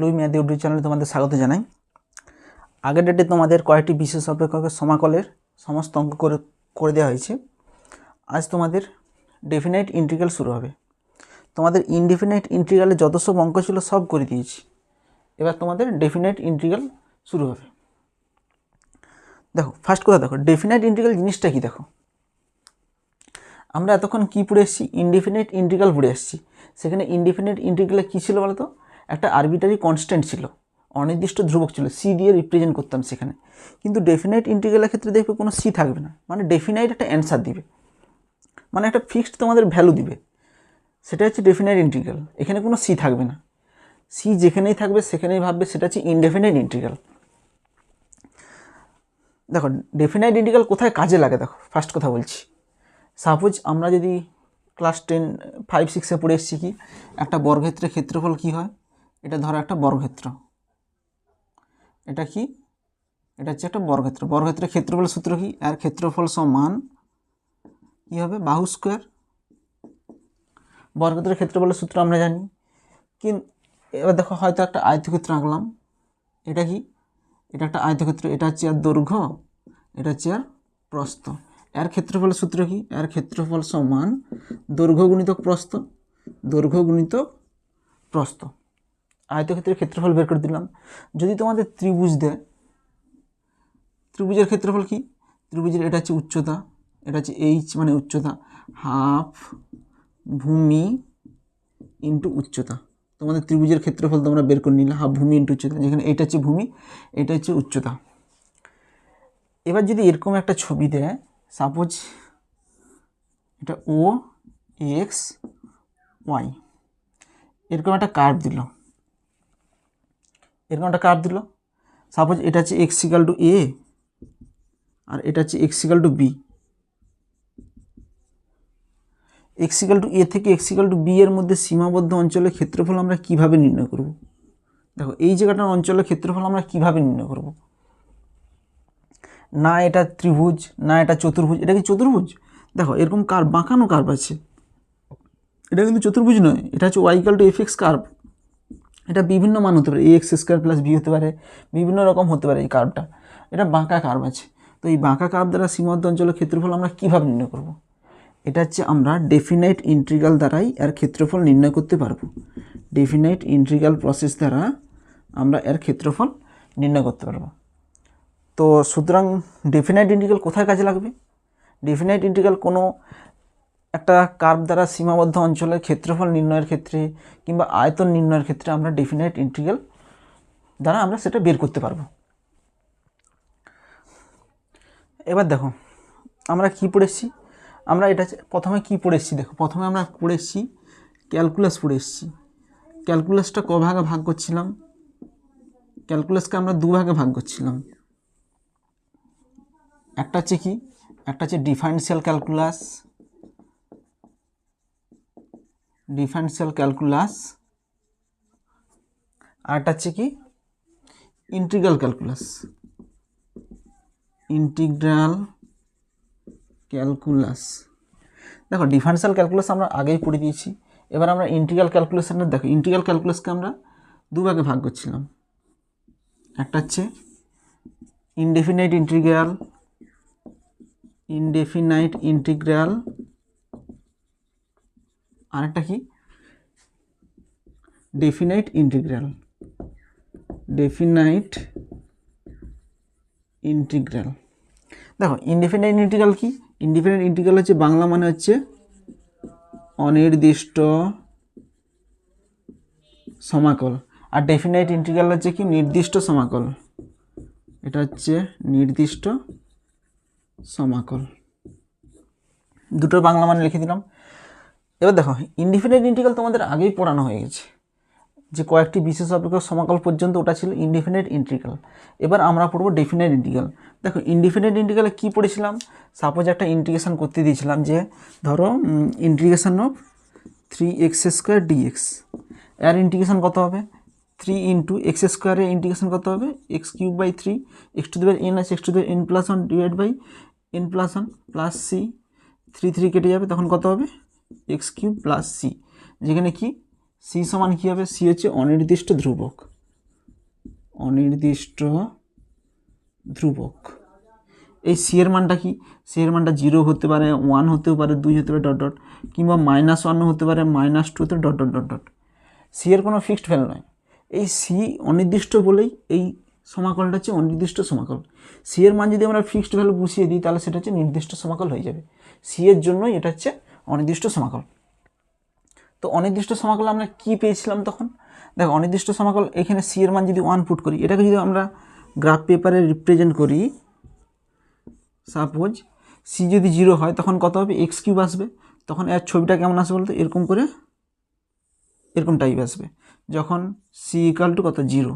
Luis math YouTube চ্যানেলে তোমাদের স্বাগত জানাই। আগের ডেটে তোমাদের কয়েকটি বিশেষ অপেক্ষকের সমাকলের সমস্ত অঙ্ক করে দেওয়া হয়েছে। আজ তোমাদের ডেফিনাইট ইন্টিগ্রাল শুরু হবে। তোমাদের ইনডেফিনাইট ইন্টিগ্রালে যত সব অঙ্ক ছিল সব করে দিয়েছি। এবার তোমাদের ডেফিনাইট ইন্টিগ্রাল শুরু হবে। দেখো ফার্স্ট কথা দেখো, ডেফিনাইট ইন্টিগ্রাল জিনিসটা কি দেখো। আমরা এতক্ষণ কী পড়ে এসেছি? ইনডেফিনাইট ইন্টিগ্রাল পড়ে এসেছি। সেখানে ইনডেফিনাইট ইন্টিগ্রালে কী ছিল বলো তো? একটা আরবিটারি কনস্ট্যান্ট ছিল, অনির্দিষ্ট ধ্রুবক ছিল, সি দিয়ে রিপ্রেজেন্ট করতাম সেখানে। কিন্তু ডেফিনাইট ইন্টিগ্রালের ক্ষেত্রে দেখবে কোনো সি থাকবে না, মানে ডেফিনাইট একটা অ্যান্সার দিবে, মানে একটা ফিক্সড তোমাদের ভ্যালু দিবে, সেটা হচ্ছে ডেফিনাইট ইন্টিগ্রাল। এখানে কোনো সি থাকবে না, সি যেখানেই থাকবে সেখানেই ভাববে সেটা হচ্ছে ইনডেফিনাইট ইন্টিগ্রাল। দেখো ডেফিনাইট ইন্টিগ্রাল কোথায় কাজে লাগে দেখো, ফার্স্ট কথা বলছি। সাপোজ আমরা যদি ক্লাস 10, 5, 6-এ পড়ে এসেছি কি একটা বর্গক্ষেত্রের ক্ষেত্রফল কি হয়, এটা ধরো একটা বর্গক্ষেত্র, এটা কি, এটা হচ্ছে একটা বর্গক্ষেত্র। বর্গক্ষেত্রের ক্ষেত্রফলের সূত্র কি? এর ক্ষেত্রফল সমান কী হবে? বাহু স্কোয়ার। বর্গক্ষেত্রের ক্ষেত্রফলের সূত্র আমরা জানি। কিন্তু এবার দেখো হয়তো একটা আয়তক্ষেত্র আঁকলাম, এটা কি, এটা একটা আয়তক্ষেত্র, এটা হচ্ছে আর দৈর্ঘ্য, এটা হচ্ছে আর প্রস্থ। এর ক্ষেত্রফলের সূত্র কি? এর ক্ষেত্রফল সমান দৈর্ঘ্য গুণিতক প্রস্থ, দৈর্ঘ্য গুণিতক প্রস্থ। আয়তক্ষেত্রের ক্ষেত্রফল বের করে দিলাম। যদি তোমাদের ত্রিভুজ দেয়, ত্রিভুজের ক্ষেত্রফল কি? ত্রিভুজের এটা হচ্ছে উচ্চতা, এটা হচ্ছে এইচ মানে উচ্চতা, হাফ ভূমি ইন্টু উচ্চতা। তোমাদের ত্রিভুজের ক্ষেত্রফল তোমরা বের করে নিলে হাফ ভূমি ইন্টু উচ্চতা, যেখানে এটা হচ্ছে ভূমি, এটা হচ্ছে উচ্চতা। এবার যদি এরকম একটা ছবি দেয়, সাপোজ এটা ও এক্স ওয়াই, এরকম একটা কার্ভ দিল, এরকম একটা কার্ভ দিল। সাপোজ এটা হচ্ছে এক্স ইকাল টু এ আর এটা হচ্ছে X equal to B. X equal to A থেকে এক্স ইকাল টু বি এর মধ্যে সীমাবদ্ধ অঞ্চলের ক্ষেত্রফল আমরা কিভাবে নির্ণয় করব? দেখো এই জায়গাটার অঞ্চলের ক্ষেত্রফল আমরা কিভাবে নির্ণয় করব? না এটা ত্রিভুজ, না এটা চতুর্ভুজ। এটা কি চতুর্ভুজ? দেখো এরকম কার্ভ, বাঁকানো কার্ভ আছে, এটা কিন্তু চতুর্ভুজ নয়, এটা হচ্ছে y equal to F x curve. এটা বিভিন্ন মান হতে পারে, a x square plus b হতে পারে, বিভিন্ন রকম হতে পারে এই কার্ভটা। এটা বাঁকা কার্ভ আছে। তো এই বাঁকা কার্ভ দ্বারা সীমাবদ্ধ অঞ্চলের ক্ষেত্রফল আমরা কীভাবে নির্ণয় করব? এটা হচ্ছে আমরা ডেফিনাইট ইন্টিগ্রাল দ্বারাই এর ক্ষেত্রফল নির্ণয় করতে পারবো। ডেফিনাইট ইন্টিগ্রাল প্রসেস দ্বারা আমরা এর ক্ষেত্রফল নির্ণয় করতে পারবো। তো সুতরাং ডেফিনাইট ইন্টিগ্রাল কোথায় কাজে লাগবে? ডেফিনাইট ইন্টিগ্রাল কোনো একটা কার্ভ দ্বারা সীমাবদ্ধ অঞ্চলের ক্ষেত্রফল নির্ণয়ের ক্ষেত্রে কিংবা আয়তন নির্ণয়ের ক্ষেত্রে আমরা ডেফিনাইট ইন্টিগ্রাল দ্বারা আমরা সেটা বের করতে পারবো। এবার দেখো আমরা কি পড়েছি, আমরা এটা প্রথমে কি পড়েছি দেখো, প্রথমে আমরা পড়েছি ক্যালকুলাস পড়ে এসেছি। ক্যালকুলাসটা ক ভাগে ভাগ করছিলাম? ক্যালকুলাসকে আমরা দু ভাগে ভাগ করছিলাম। একটা হচ্ছে কি, একটা হচ্ছে ডিফারেনশিয়াল ক্যালকুলাস, ডিফারেনশিয়াল ক্যালকুলাস, আর একটা হচ্ছে কি ইন্টিগ্রাল ক্যালকুলাস, ইন্টিগ্রাল ক্যালকুলাস। দেখো ডিফারেনশিয়াল ক্যালকুলাস আমরা আগেই পড়ে দিয়েছি। এবার আমরা ইন্টিগ্রাল ক্যালকুলাসটা দেখো, ইন্টিগ্রাল ক্যালকুলাসকে আমরা দু ভাগে ভাগ করছিলাম। একটা হচ্ছে ইনডেফিনাইট ইন্টিগ্রাল, ইনডেফিনাইট ইন্টিগ্রাল, আর একটা কি ডেফিনাইট ইন্টিগ্রাল, ডেফিনাইট ইন্টিগ্রাল। দেখো ইনডেফিনাইট ইন্টিগ্রাল কি? ইনডেফিনাইট ইন্টিগ্রাল হচ্ছে বাংলা মানে হচ্ছে অনির্দিষ্ট সমাকল, আর ডেফিনাইট ইন্টিগ্রাল হচ্ছে কি নির্দিষ্ট সমাকল। এটা হচ্ছে নির্দিষ্ট সমাকল। দুটো বাংলা মানে লিখে দিলাম। এবার দেখো ইনডেফিনাইট ইন্টিগ্রাল তোমাদের আগেই পড়ানো হয়ে গেছে, যে কয়েকটি বিশেষ অপেক্ষক সমাকল পর্যন্ত ওটা ছিল ইনডেফিনাইট ইন্টিগ্রাল। এবার আমরা পড়বো ডেফিনাইট ইন্টিগ্রাল। দেখো ইনডেফিনাইট ইন্টিগ্রালে কী পড়েছিলাম? সাপোজ একটা ইন্টিগ্রেশন করতে দিয়েছিলাম, যে ধরো ইন্টিগ্রেশন অফ 3x² dx, এর ইন্টিগ্রেশন কত হবে? 3 ইন্টু এক্স স্কোয়ারের ইন্টিগ্রেশন কত হবে? x³ 3, x⁴n আছে, x⁴n+1 divide by n+1 plus c, 3 কেটে যাবে, তখন কত হবে? x³ + c, যেখানে কি c সমান কী হবে? c হচ্ছে অনির্দিষ্ট ধ্রুবক। অনির্দিষ্ট ধ্রুবক। এই সি এর মানটা কি, সি এর মানটা 0 হতে পারে, 1 হতেও পারে, 2 হতে পারে ডট ডট, কিংবা -1 হতে পারে, -2 হতে dot dot dot dot. C এর কোনো ফিক্সড ভ্যালু নয়। এই সি অনির্দিষ্ট বলেই এই সমাকলটা হচ্ছে অনির্দিষ্ট সমাকল। সি এর মান যদি আমরা ফিক্সড ভ্যালু বসিয়ে দিই তাহলে সেটা হচ্ছে নির্দিষ্ট সমাকল হয়ে যাবে। সি এর জন্যই এটা হচ্ছে অনির্দিষ্ট সমাকল। তো অনির্দিষ্ট সমাকল আমরা কি পেয়েছিলাম তখন? দেখো অনির্দিষ্ট সমাকল এখানে সি এর মান যদি 1 পুট করি, এটাকে যদি আমরা গ্রাফ পেপারে রিপ্রেজেন্ট করি, সাপোজ সি যদি 0 হয় তখন কত হবে, এক্স কিউব আসবে। তখন এর ছবিটা কেমন আসবে বলতো, এরকম করে এরকম টাইপ আসবে। যখন সি ইকাল টু কত 0,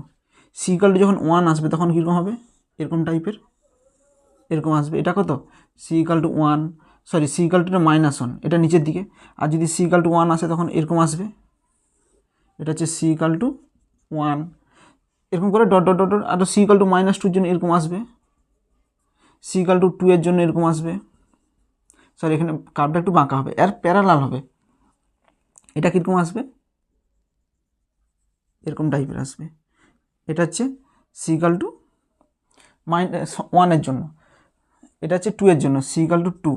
সি ইকাল টু যখন 1 আসবে তখন কীরকম হবে, এরকম টাইপের এরকম আসবে। এটা কত, c equal to 1, sorry c equal to -1, এটা নিচের দিকে। আর যদি সি ইকাল টু 1 আসে তখন এরকম আসবে, এটা হচ্ছে সি ইকাল টু 1, এরকম করে ডট ডট ডট ডট। আর সি ইকাল টু -2 জন্য এরকম আসবে, সি ইকাল টু 2 এর জন্য এরকম আসবে। সরি এখানে কার্ভটা একটু বাঁকা হবে, এর প্যারালাল হবে। এটা কীরকম আসবে, এরকম টাইপের আসবে। এটা হচ্ছে সি ইকাল টু -1 এর জন্য, এটা হচ্ছে 2 এর জন্য, সি ইকাল টু 2।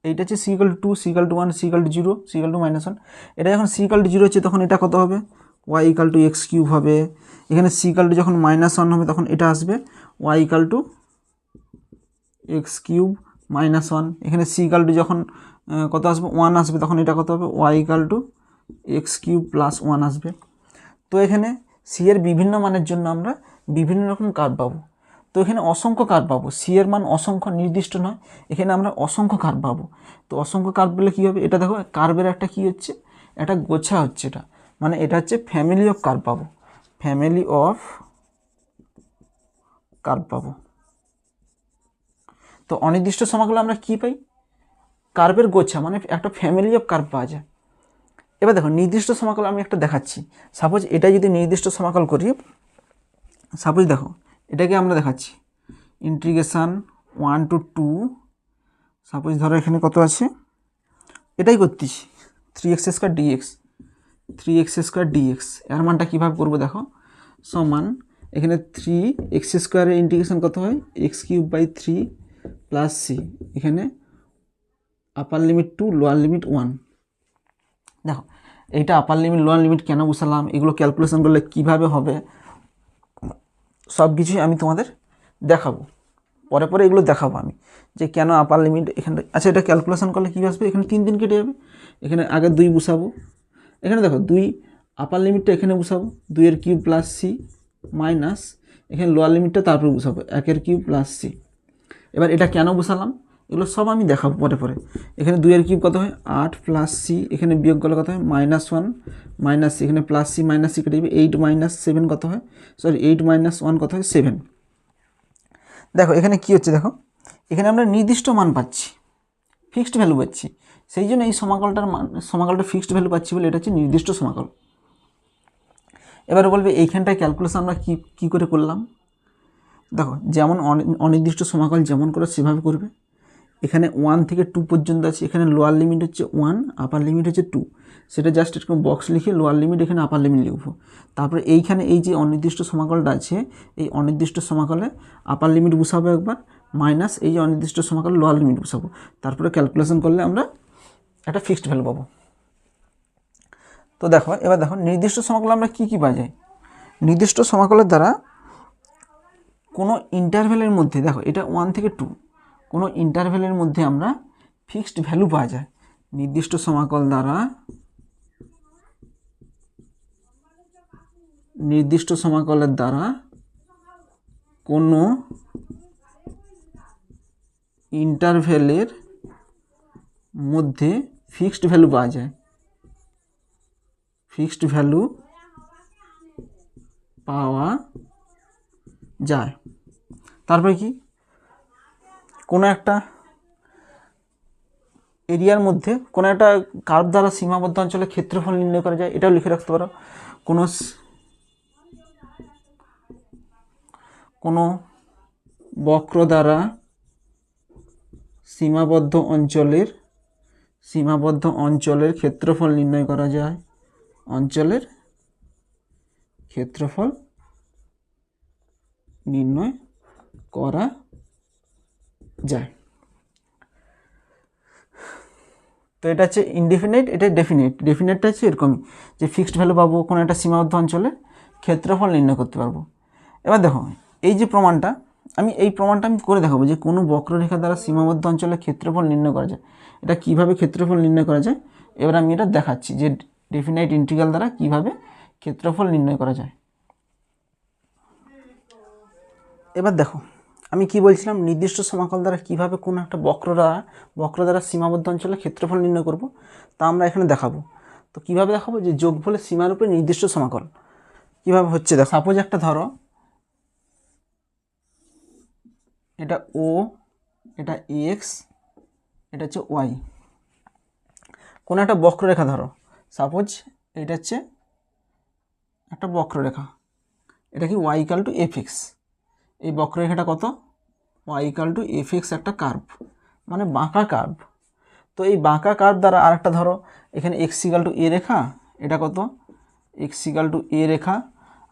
এইটা হচ্ছে c equal to 2, c equal to 1, c equal to 0, c equal to -1। এটা যখন সি ইকাল টু 0 হচ্ছে তখন এটা কত হবে, y equal to x cube হবে। এখানে সি ইকাল টু যখন -1 হবে তখন এটা আসবে y equal to x cube -1। এখানে সি ইকাল টু যখন কত আসবে, 1 আসবে, তখন এটা কত হবে, y equal to x cube +1 আসবে। তো এখানে সি এর বিভিন্ন মানের জন্য আমরা বিভিন্ন রকম কার্ভ পাবো। তো এখানে অসংখ্য কার্ভ পাবো, সি এর মান অসংখ্য, নির্দিষ্ট নয়। এখানে আমরা অসংখ্য কার্ভ পাবো। তো অসংখ্য কার্ভ বলে কী হবে, এটা দেখো কার্ভের একটা কী হচ্ছে, একটা গোছা হচ্ছে, এটা মানে এটা হচ্ছে ফ্যামিলি অফ কার্ভ পাবো, ফ্যামিলি অফ কার্ভ পাবো। তো অনির্দিষ্ট সমাকলে আমরা কি পাই, কার্ভের গোছা, মানে একটা ফ্যামিলি অফ কার্ভ পাওয়া যায়। এবার দেখো নির্দিষ্ট সমাকল আমি একটা দেখাচ্ছি। সাপোজ এটা যদি নির্দিষ্ট সমাকল করি, সাপোজ দেখো এটাকে আমরা দেখাচ্ছি ইন্টিগ্রেশান 1 to 2, সাপোজ ধরো এখানে কত আছে, এটাই করতেছি 3x² dx, 3x² dx। এর মানটা কীভাবে করবো দেখো, সমান এখানে 3x² এর ইন্টিগ্রেশন কত হয়, x³/3 + c, এখানে আপার লিমিট 2, লোয়ার লিমিট 1। দেখো এইটা আপার লিমিট লোয়ার লিমিট কেন বসালাম, এগুলো ক্যালকুলেশন করলে কীভাবে হবে, সব কিছুই আমি তোমাদের দেখাবো, পরে পরে এগুলো দেখাবো আমি যে কেন আপার লিমিট এখানে। আচ্ছা এটা ক্যালকুলেশন করলে কী আসবে, এখানে 3 3 কেটে যাবে, এখানে আগে 2 বসাবো, এখানে দেখো 2 আপার লিমিটটা এখানে বসাবো, 2 এর কিউব + c মাইনাস এখানে লোয়ার লিমিটটা তারপরে বসাবো 1 এর কিউব + c। এবার এটা কেন বসালাম এগুলো সব আমি দেখাবো পরে পরে। এখানে 2 এর কিউব কত হয় 8 + c, এখানে বিয়োগ করলে কত হয় -1 - c, এখানে +c - c কেটে যাবে, 8 - 7 কত হয়, সরি 8 - 1 কত হয় 7। দেখো এখানে কি হচ্ছে, দেখো এখানে আমরা নির্দিষ্ট মান পাচ্ছি, ফিক্সড ভ্যালু পাচ্ছি, সেই জন্য এই সমাকলটা ফিক্সড ভ্যালু পাচ্ছি বলে এটা হচ্ছে নির্দিষ্ট সমাকল। এবারে বলবে এইখানটায় ক্যালকুলেশন আমরা কি করে করলাম, দেখো যেমন অনির্দিষ্ট সমাকল যেমন করে সেভাবে করবে। এখানে 1 থেকে 2 পর্যন্ত আছে, এখানে লোয়ার লিমিট হচ্ছে 1, আপার লিমিট হচ্ছে 2, সেটা জাস্ট এরকম বক্স লিখে লোয়ার লিমিট এখানে আপার লিমিট লিখবো। তারপরে এইখানে এই যে অনির্দিষ্ট সমাকলটা আছে, এই অনির্দিষ্ট সমাকলে আপার লিমিট বসাবো একবার, মাইনাস এই যে অনির্দিষ্ট সমাকলে লোয়ার লিমিট বসাবো, তারপরে ক্যালকুলেশন করলে আমরা একটা ফিক্সড ভ্যালু পাবো। তো দেখো এবার দেখো নির্দিষ্ট সমাকলে আমরা কি পাওয়া যায়, নির্দিষ্ট সমাকলের দ্বারা কোনো ইন্টারভ্যালের মধ্যে, দেখো এটা 1 থেকে 2, কোনো ইন্টারভ্যালের মধ্যে আমরা ফিক্সড ভ্যালু পাওয়া যায়। নির্দিষ্ট সমাকল দ্বারা, নির্দিষ্ট সমাকলের দ্বারা কোনো ইন্টারভ্যালের মধ্যে ফিক্সড ভ্যালু পাওয়া যায়, ফিক্সড ভ্যালু পাওয়া যায়। তারপরে কি, কোনো একটা এরিয়ার মধ্যে কোনো একটা কার্ভ দ্বারা সীমাবদ্ধ অঞ্চলে ক্ষেত্রফল নির্ণয় করা যায়, এটাও লিখে রাখতে পারো। কোনো বক্র দ্বারা সীমাবদ্ধ অঞ্চলের ক্ষেত্রফল নির্ণয় করা যায়, অঞ্চলের ক্ষেত্রফল নির্ণয় করা যায়। তো এটা হচ্ছে ইনডেফিনাইট, এটা ডেফিনিট। ডেফিনিটটা হচ্ছে এরকমই যে ফিক্সড ভ্যালু পাবো, কোনো একটা সীমাবদ্ধ অঞ্চলে ক্ষেত্রফল নির্ণয় করতে পারবো। এবার দেখো এই যে প্রমাণটা, আমি করে দেখাবো যে কোনো বক্ররেখা দ্বারা সীমাবদ্ধ অঞ্চলে ক্ষেত্রফল নির্ণয় করা যায়। এটা কিভাবে ক্ষেত্রফল নির্ণয় করা যায় এবার আমি এটা দেখাচ্ছি যে ডেফিনাইট ইন্টিগ্রাল দ্বারা কিভাবে ক্ষেত্রফল নির্ণয় করা যায়। এবার দেখো আমি কি বলছিলাম, নির্দিষ্ট সমাকল দ্বারা কিভাবে কোনো একটা বক্র দ্বারা সীমাবদ্ধ অঞ্চলে ক্ষেত্রফল নির্ণয় করব তা আমরা এখানে দেখাবো। তো কিভাবে দেখাবো, যে যোগফলের সীমার উপরে নির্দিষ্ট সমাকল কিভাবে হচ্ছে দেখো। সাপোজ একটা ধরো এটা ও, এটা এক্স, এটা হচ্ছে ওয়াই, কোনো একটা বক্ররেখা ধরো, সাপোজ এটা হচ্ছে একটা বক্ররেখা, এটা কি y equal to F x. এই বক্ররেখাটা কত, y equal to F x একটা কার্ভ, মানে বাঁকা কার্ভ। তো এই বাঁকা কার্ভ দ্বারা আরেকটা ধরো এখানে এক্স ইকাল টু এ রেখা, এটা কত এক্স ইকাল টু এ রেখা,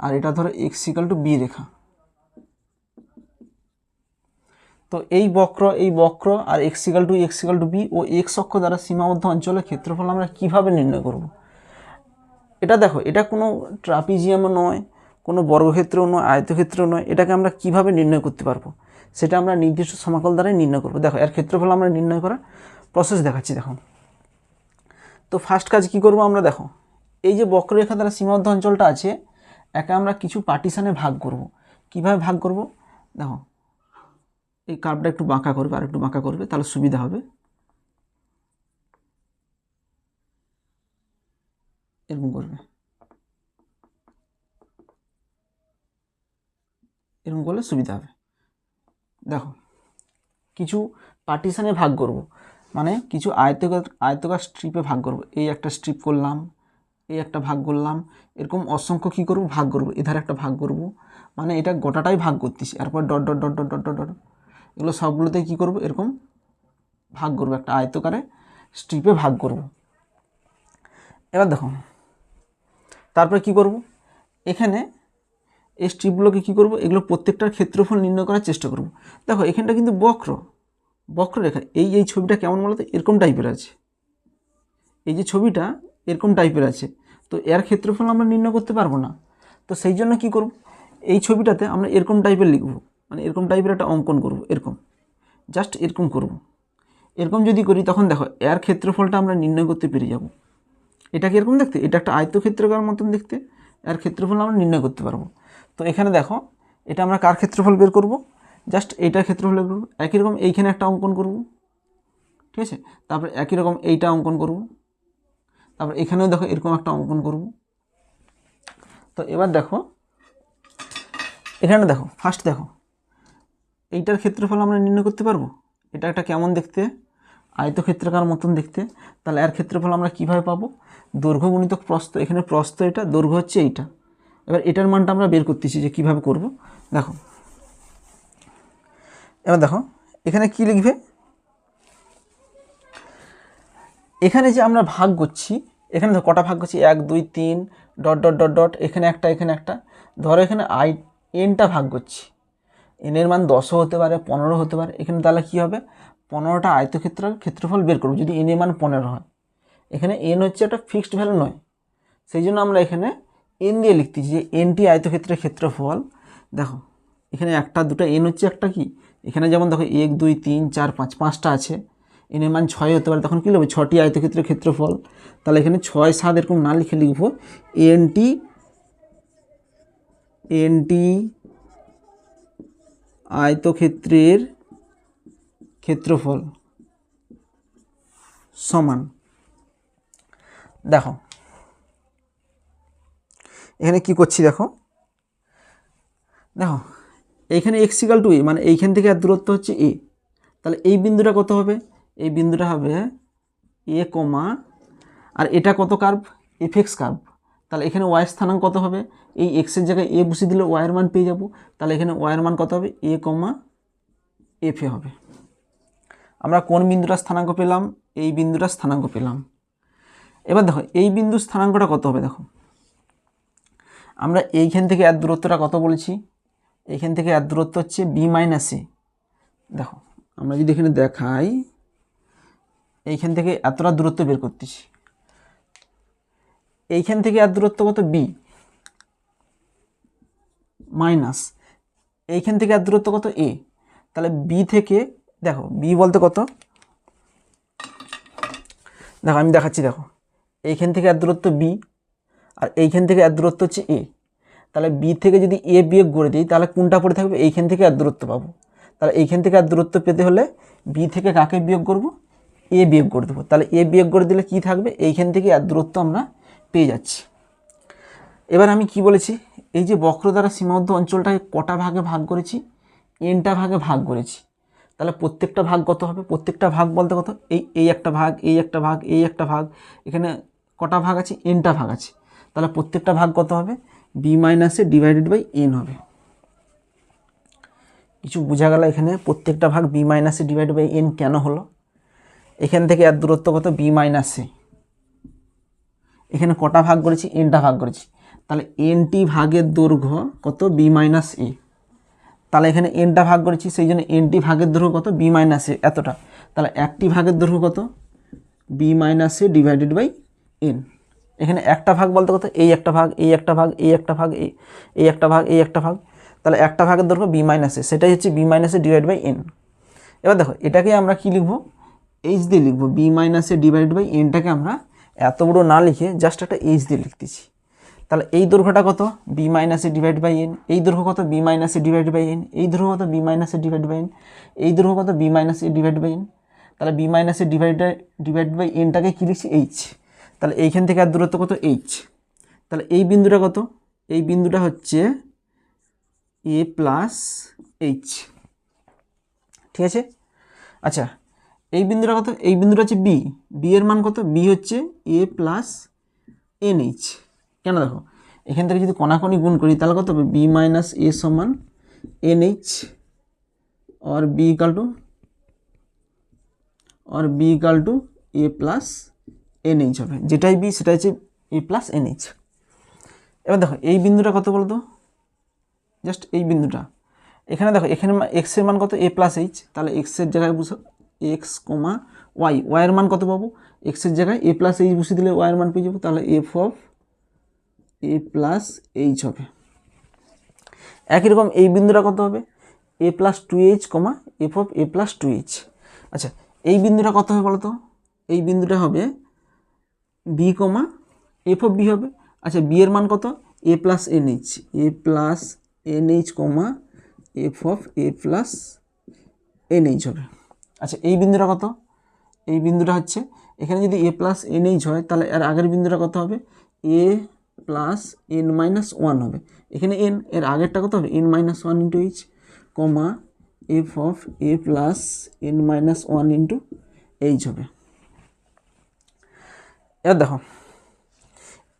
আর এটা ধরো এক্স ইকাল টু বি রেখা। তো এই বক্র আর এক্স ইকাল টু বি ও এক্স অক্ষ দ্বারা সীমাবদ্ধ অঞ্চলের ক্ষেত্রফল আমরা কিভাবে নির্ণয় করব। এটা দেখো, এটা কোনো ট্রাপিজিয়ামও নয়, কোনো বর্গক্ষেত্রও নয়, আয়তক্ষেত্রও নয়, এটাকে আমরা কিভাবে নির্ণয় করতে পারবো সেটা আমরা নির্দিষ্ট সমাকল দ্বারাই নির্ণয় করব। দেখো এর ক্ষেত্রফল আমরা নির্ণয় করার প্রসেস দেখাচ্ছি। দেখো তো ফার্স্ট কাজ কি করব আমরা, দেখো এই যে বক্ররেখা দ্বারা সীমাবদ্ধ অঞ্চলটা আছে একে আমরা কিছু পার্টিশানে ভাগ করব। কিভাবে ভাগ করব, দেখো এই কার্ভটা একটু বাঁকা করবে, আর একটু বাঁকা করবে, তাহলে সুবিধা হবে। এরকম করবে, এরকম করলে সুবিধা হবে। দেখো কিছু পার্টিশানে ভাগ করব, মানে কিছু আয়তকার স্ট্রিপে ভাগ করব। এই একটা স্ট্রিপ করলাম, এই একটা ভাগ করলাম, এরকম অসংখ্য কী করব ভাগ করব। এধারে একটা ভাগ করব, মানে এটা গোটাটাই ভাগ করতেছি। এরপর dot dot dot dot dot dot dot এগুলো সবগুলোতে কী করব, এরকম ভাগ করব, একটা আয়তকারে স্ট্রিপে ভাগ করব। এবার দেখো তারপরে কি করব, এখানে এই স্ট্রিপগুলোকে কী করব, এগুলো প্রত্যেকটার ক্ষেত্রফল নির্ণয় করার চেষ্টা করব। দেখো এখানটা কিন্তু বক্ররেখা, এই ছবিটা কেমন বলতো, এরকম টাইপের আছে। এই যে ছবিটা এরকম টাইপের আছে, তো এর ক্ষেত্রফল আমরা নির্ণয় করতে পারবো না। তো সেই জন্য কী করব, এই ছবিটাতে আমরা এরকম টাইপের লিখব, মানে এরকম টাইপের একটা অঙ্কন করব, এরকম জাস্ট এরকম করব। এরকম যদি করি তখন দেখো এর ক্ষেত্রফলটা আমরা নির্ণয় করতে পেরে যাব। এটা কি এরকম দেখতে, এটা একটা আয়তক্ষেত্রাকার মতন দেখতে, এর ক্ষেত্রফল আমরা নির্ণয় করতে পারবো। তো এখানে দেখো এটা আমরা কার ক্ষেত্রফল বের করব, জাস্ট এইটার ক্ষেত্রফল বের করব। একই রকম এইখানে একটা অঙ্কন করব, ঠিক আছে, তারপরে একই রকম এইটা অঙ্কন করব, তারপর এখানেও দেখো এরকম একটা অঙ্কন করব। তো এবার দেখো এখানে দেখো ফার্স্ট দেখো এইটার ক্ষেত্রফল আমরা নির্ণয় করতে পারবো। এটা একটা কেমন দেখতে, আয়তক্ষেত্রাকার মতন দেখতে। তাহলে এর ক্ষেত্রফল আমরা কীভাবে পাবো, দৈর্ঘ্য গুণিতক প্রস্থ, এখানে প্রস্থ এটা, দৈর্ঘ্য হচ্ছে এইটা। এবার এটার মানটা আমরা বের করতেছি যে কীভাবে করব। দেখো এবার দেখো এখানে কি লিখবে, এখানে যে আমরা ভাগ করছি, এখানে ধর কটা ভাগ করছি, 1 2 3 ডট ডট ডট ডট, এখানে একটা এখানে একটা, ধরো এখানে এনটা ভাগ করছি। এনের মান 10ও হতে পারে, 15 হতে পারে। এখানে তাহলে কী হবে, 15টা ক্ষেত্রফল বের করব যদি এনের মান 15 হয়। এখানে এন হচ্ছে একটা ফিক্সড ভ্যালু নয়, সেই জন্য আমরা এখানে এন দিয়ে লিখতেছি যে এনটি আয়তক্ষেত্রের ক্ষেত্রফল। দেখো এখানে একটা দুটো এন হচ্ছে একটা কি, এখানে যেমন দেখো 1 2 3 4 5 5টা আছে, এনের মান 6 হতে পারে, তখন কী লিখবো 6টি আয়তক্ষেত্রের ক্ষেত্রফল। তাহলে এখানে 6 7 এরকম না লিখে লিখবো এনটি আয়তক্ষেত্রের ক্ষেত্রফল সমান। দেখো এখানে কি করছি, দেখো দেখো এইখানে এক্স ইকাল টু এ, মানে এইখান থেকে আর দূরত্ব হচ্ছে এ। তাহলে এই বিন্দুটা কত হবে, এই বিন্দুটা হবে এ কমা, আর এটা কত কার্ভ, এফ এক্স কার্ভ। তাহলে এখানে ওয়াইয়ের স্থানাঙ্ক কত হবে, এই এক্সের জায়গায় এ বসিয়ে দিলে ওয়াইয়ের মান পেয়ে যাব। তাহলে এখানে ওয়াইয়ের মান কত হবে, এ কমা এফ এ হবে। আমরা কোন বিন্দুটা স্থানাঙ্ক পেলাম, এই বিন্দুটা স্থানাঙ্ক পেলাম। এবার দেখো এই বিন্দুর স্থানাঙ্কটা কত হবে, দেখো আমরা এইখান থেকে এর দূরত্বটা কত বলেছি, এইখান থেকে এর দূরত্ব হচ্ছে বি মাইনাস এ। দেখো আমরা যদি এখানে দেখাই, এইখান থেকে এতটা দূরত্ব বের করতেছি, এইখান থেকে এর দূরত্ব কত বি মাইনাস এইখান থেকে এর দূরত্ব কত এ। তাহলে বি থেকে দেখো বি বলতে কত, দেখো আমি দেখাচ্ছি, দেখো এইখান থেকে এর দূরত্ব বি আর এইখান থেকে এর দূরত্ব হচ্ছে এ। তাহলে বি থেকে যদি এ বিয়োগ করে দিই তাহলে কোনটা পড়ে থাকবে, এইখান থেকে এর দূরত্ব পাবো। তাহলে এইখান থেকে এর দূরত্ব পেতে হলে বি থেকে কাকে বিয়োগ করব, এ বিয়োগ করে দেবো। তাহলে এ বিয়োগ করে দিলে কি থাকবে, এইখান থেকে এর দূরত্ব আমরা পেয়ে যাচ্ছি। এবার আমি কি বলেছি, এই যে বক্র দ্বারা সীমাবদ্ধ অঞ্চলটাকে কটা ভাগে ভাগ করেছি, এনটা ভাগে ভাগ করেছি। তাহলে প্রত্যেকটা ভাগ কত হবে, প্রত্যেকটা ভাগ বলতে কত, এই একটা ভাগ, এই একটা ভাগ, এই একটা ভাগ, এখানে কটা ভাগ আছে, এনটা ভাগ আছে। তাহলে প্রত্যেকটা ভাগ কত হবে, বি মাইনাসে ডিভাইডেড বাই এন হবে। কিছু বোঝা গেল এখানে প্রত্যেকটা ভাগ বি মাইনাসে ডিভাইডেড বাই এন কেন হলো। এখান থেকে এর দূরত্ব কত বি মাইনাসে, এখানে কটা ভাগ করেছি, এনটা ভাগ করেছি। তাহলে এনটি ভাগের দৈর্ঘ্য কত, বি মাইনাস এ। তাহলে এখানে এনটা ভাগ করেছি, সেই জন্য এনটি ভাগের দৈর্ঘ্য কত, বি মাইনাস এ এতটা। তাহলে একটি ভাগের দৈর্ঘ্য কত, B minus a divided by n. এখানে একটা ভাগ বলতে কত, এই একটা ভাগ, এই একটা ভাগ, এই একটা ভাগ, এই একটা ভাগ, এই একটা ভাগ। তাহলে একটা ভাগের দৈর্ঘ্য বি মাইনাস এ, সেটাই হচ্ছে B minus A divide by N. এবার দেখো এটাকে আমরা কি লিখবো, এইচ দিয়ে লিখবো। B minus A divide by এনটাকে আমরা এত বড় না লিখে জাস্ট একটা এইচ দিয়ে লিখতেছি। তাহলে এই দৈর্ঘ্যটা কত, B minus A divide by N. এই দৈর্ঘ্য কত, B minus A divide by N. এই দৈর্ঘ্য কত, B minus A divide by N. এই দৈর্ঘ্য কত, B minus A divide by N. তাহলে B minus A divide by এনটাকে কী লিখছি, এইচ। তাহলে এইখান থেকে আর দূরত্ব কত, এইচ। তাহলে এই বিন্দুটা কত, এই বিন্দুটা হচ্ছে এ প্লাস এইচ, ঠিক আছে। আচ্ছা এই বিন্দুটা কত, এই বিন্দুটা হচ্ছে বি, বি এর মান কত, বি হচ্ছে এ প্লাস এন এইচ। কেন দেখো এখান থেকে যদি কণাকণি গুণ করি তাহলে কত হবে, বি মাইনাস এ সমান এন এইচ और B equal to A plus N H হবে, যেটাই বি সেটা হচ্ছে এ প্লাস এন এইচ। এবার দেখো এই বিন্দুটা কত বলতো, জাস্ট এই বিন্দুটা, এখানে দেখো এখানে এক্স এর মান কত, এ প্লাস এইচ। তাহলে এক্সের জায়গায় বুঝো এক্স কমা ওয়াই, ওয়াইয়ের মান কত পাবো, এক্সের জায়গায় এ প্লাস এইচ বসিয়ে দিলে ওয়াইয়ের মান পেয়ে যাবো। তাহলে F of A plus H হবে। একই রকম এই বিন্দুটা কত হবে, A plus two H comma F of A plus two H. আচ্ছা এই বিন্দুটা কত হবে বলতো, এই বিন্দুটা হবে B comma F of B হবে। আচ্ছা বি এর মান কত, A plus N H, A plus N H comma F of A plus N H হবে। আচ্ছা এই বিন্দুটা কত, এই বিন্দুটা হচ্ছে এখানে যদি এ প্লাস এন এইচ হয় তাহলে এর আগের বিন্দুটা কত হবে, A plus n minus one হবে। এখানে এন, এর আগেরটা কত হবে, N minus one into H comma F of A plus n minus one into H হবে। এবার দেখো